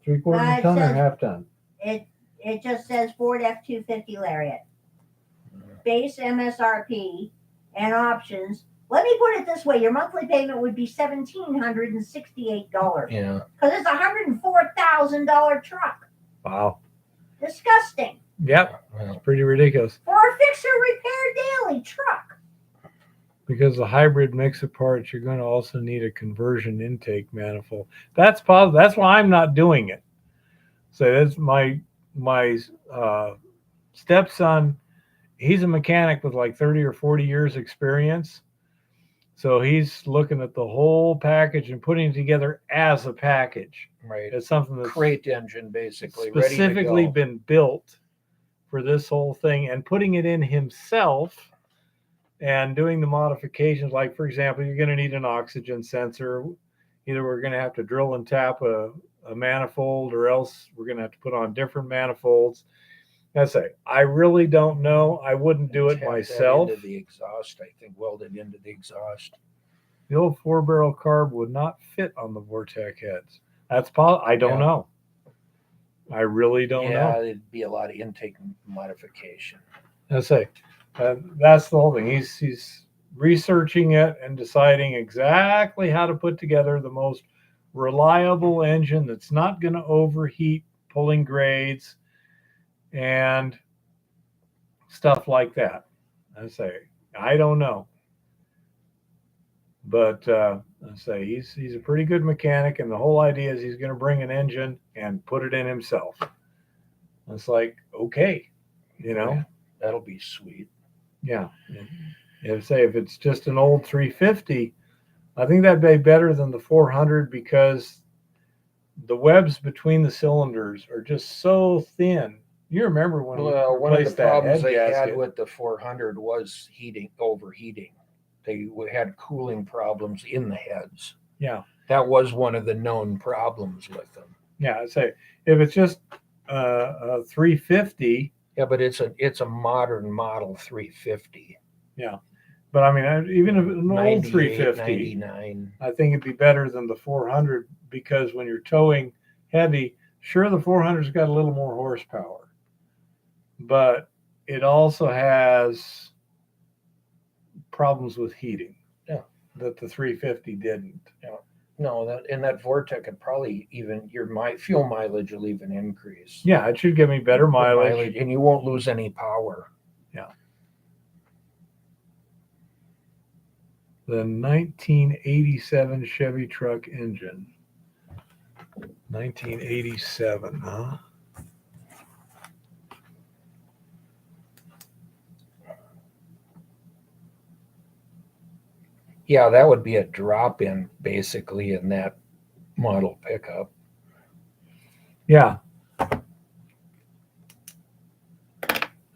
3/4 It ton or says- half ton? It just says Ford F-250 Lariat. Base MSRP and options. Let me put it this way: your monthly payment would be $1,768 Yeah. because it's a $104,000 truck. Wow. Disgusting Yep. Well, It's pretty ridiculous for a fixer repair daily truck. because the hybrid mix of parts, you're going to also need a conversion intake manifold. That's positive. That's why I'm not doing it. So that's my stepson. He's a mechanic with like 30 or 40 years experience. So he's looking at the whole package and putting it together as a package. right. It's something that's Crate engine, basically, specifically ready to go. been built for this whole thing and putting it in himself and doing the modifications. Like, for example, you're going to need an oxygen sensor. Either we're going to have to drill and tap a manifold, or else we're going to have to put on different manifolds. I say, I really don't know. I wouldn't do it Tap that myself. Into the exhaust, I think, welded into the exhaust. The old 4-barrel carb would not fit on the Vortec heads. That's I don't Yeah. know. I really don't yeah, know. it'd be a lot of intake modification. I say, that's the whole thing. He's researching it and deciding exactly how to put together the most reliable engine that's not going to overheat pulling grades and stuff like that. I say, I don't know. But I say he's a pretty good mechanic, and the whole idea is he's going to bring an engine and put it in himself. It's like, okay, Yeah, that'll be sweet. yeah. If it's just an old 350, I think that'd be better than the 400 because the webs between the cylinders are just so thin. You remember when Well, we one of the replaced that problems head they had gasket? with the 400 was overheating. They had cooling problems in the heads. Yeah, That was one of the known problems with them. yeah. I'd say if it's just a 350, Yeah, but it's a modern model 350. yeah. But I mean, even if an old 98, 350, 99. I think it'd be better than the 400 because when you're towing heavy, sure, the 400's got a little more horsepower, but it also has problems with heating. Yeah. That the 350 didn't. No, that Vortec could probably even your fuel mileage will even increase. Yeah, it should give me better The mileage. and you won't lose any power. Yeah. The 1987 Chevy truck engine. 1987, huh? Yeah, that would be a drop in basically in that model pickup. Yeah. And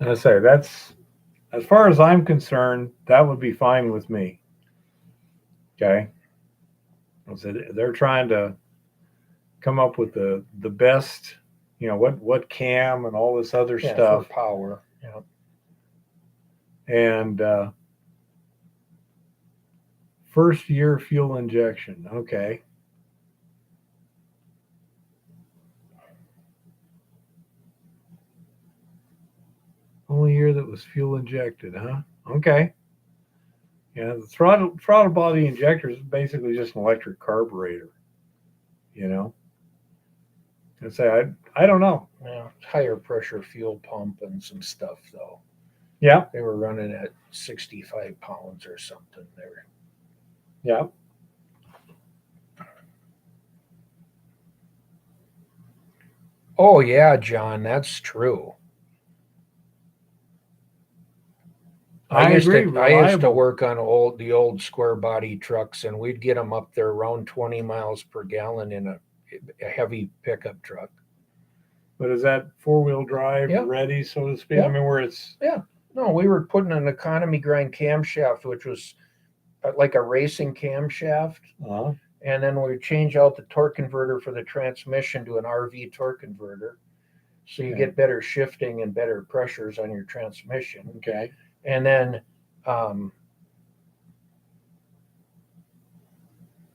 I say that's, as far as I'm concerned, that would be fine with me. Okay. I said they're trying to come up with the best, what cam and all this other stuff. For power. Yeah. And first year fuel injection. Okay. Only year that was fuel injected, huh? Okay. Yeah, the throttle body injector is basically just an electric carburetor. And say I don't know. Yeah, higher pressure fuel pump and some stuff though. Yeah. They were running at 65 pounds or something there. Yeah. Oh yeah, John, that's true. I used to work on the old square body trucks, and we'd get them up there around 20 miles per gallon in a heavy pickup truck. But is that 4-wheel drive ready, so to speak? Yeah. I mean, where it's No, we were putting an economy grind camshaft, which was like a racing camshaft, and then we change out the torque converter for the transmission to an RV torque converter, so you get better shifting and better pressures on your transmission. Okay. And then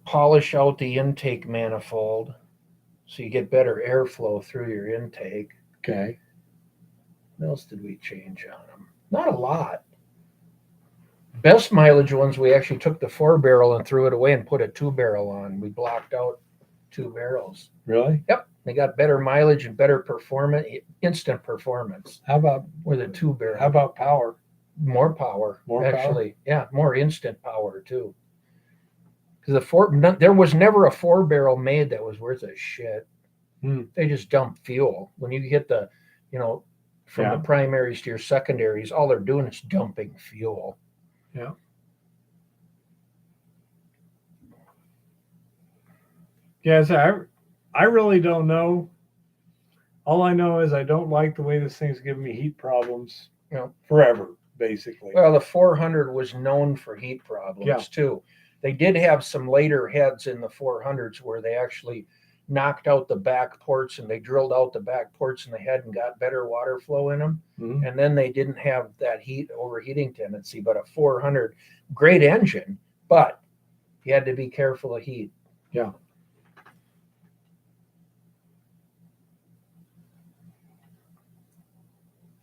polish out the intake manifold so you get better airflow through your intake. Okay. What else did we change on them? Not a lot. Best mileage ones, we actually took the 4-barrel and threw it away and put a 2-barrel on. We blocked out 2 barrels. Really? Yep. They got better mileage and better performance, instant performance. How about with a 2-barrel? How about power? More power. More actually. Power? Yeah, more instant power too. Because there was never a 4-barrel made that was worth a shit. They just dump fuel. When you get the, from the primaries to your secondaries, all they're doing is dumping fuel. Yeah. Yes, I really don't know. All I know is I don't like the way this thing's giving me heat problems forever, basically. Well, the 400 was known for heat problems too. They did have some later heads in the 400s where they actually knocked out the back ports and they drilled out the back ports in the head and got better water flow in them. Mm-hmm. And then they didn't have that overheating tendency. But a 400, great engine, but you had to be careful of heat. Yeah.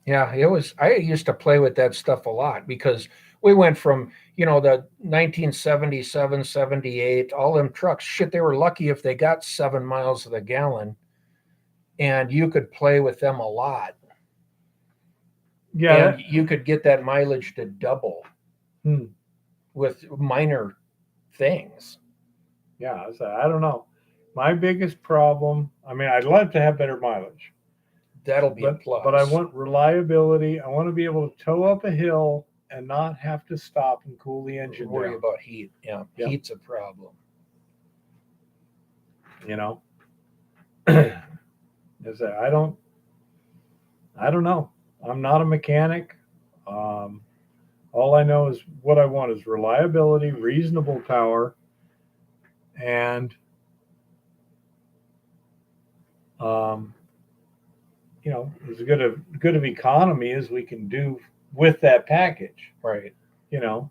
Yeah, I used to play with that stuff a lot because we went from, the 1977, 78, all them trucks, shit, they were lucky if they got 7 miles to the gallon, and you could play with them a lot. Yeah. And you could get that mileage to double with minor things. Yeah, I don't know. My biggest problem, I mean, I'd love to have better mileage. That'll be a plus. But I want reliability. I want to be able to tow up a hill and not have to stop and cool the engine Worry down. about heat. Yeah, Yep. heat's a problem. You know, is that I don't know. I'm not a mechanic. All I know is what I want is reliability, reasonable power, and you know, as good of economy as we can do with that package. Right. You know,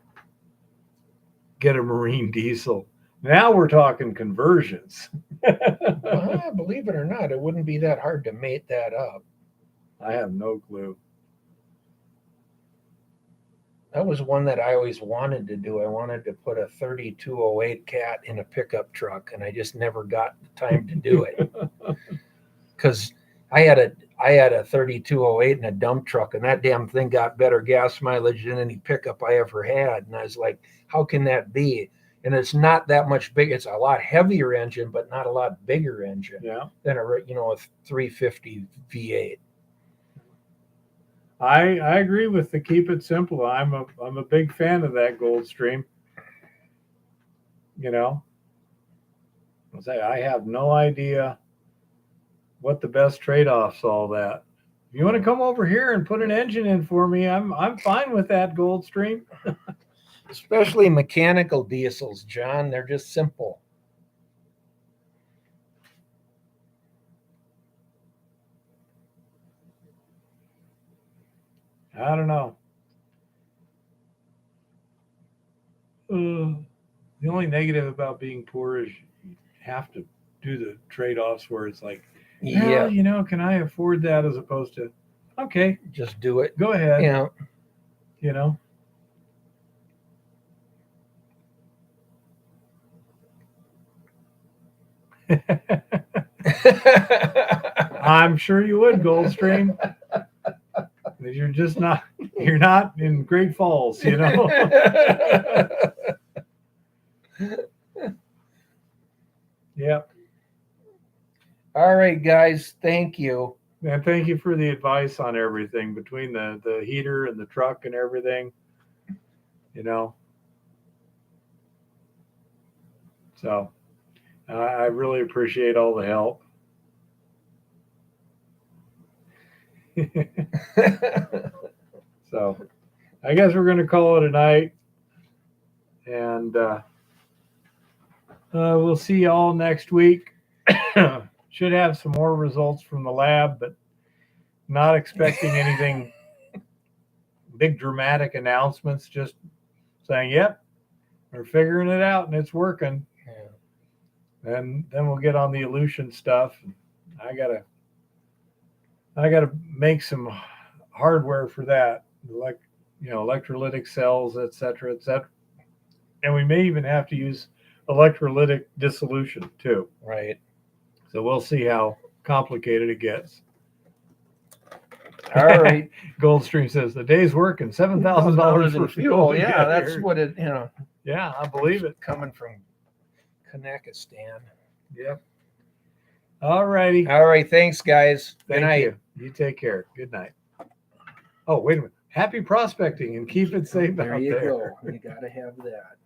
get a marine diesel. Now we're talking conversions. Well, believe it or not, it wouldn't be that hard to mate that up. I have no clue. That was one that I always wanted to do. I wanted to put a 3208 cat in a pickup truck, and I just never got the time to do it. Because I had a 3208 in a dump truck, and that damn thing got better gas mileage than any pickup I ever had. And I was like, how can that be? And it's not that much big. It's a lot heavier engine, but not a lot bigger engine Yeah. than a 350 V8. I agree with the keep it simple. I'm a big fan of that Goldstream. You know, I have no idea what the best trade-offs all that. If you want to come over here and put an engine in for me, I'm fine with that Goldstream. Especially mechanical diesels, John. They're just simple. I don't know. The only negative about being poor is you have to do the trade-offs where it's like, Yeah, well, you know, can I afford that as opposed to, okay, just do it. go ahead. Yeah. You know. I'm sure you would, Goldstream. You're not in Great Falls, you know. Yep. All right, guys. Thank you. And thank you for the advice on everything between the heater and the truck and everything, you know. So I really appreciate all the help. So I guess we're going to call it a night. And we'll see you all next week. Should have some more results from the lab, but not expecting anything big dramatic announcements. Just saying, yep, we're figuring it out and it's working. Yeah. And then we'll get on the elution stuff. I gotta make some hardware for that, like electrolytic cells, et cetera, and we may even have to use electrolytic dissolution too. Right. So we'll see how complicated it gets. All right. Goldstream says the day's working, $7,000 for fuel. Yeah, that's what it. Yeah, I believe it. Coming from Kanakistan. Yep. All righty. All right. Thanks, guys. Good Thank night. you. You take care. Good night. Oh, wait a minute. Happy prospecting and keep it safe There out you there. go. You got to have that.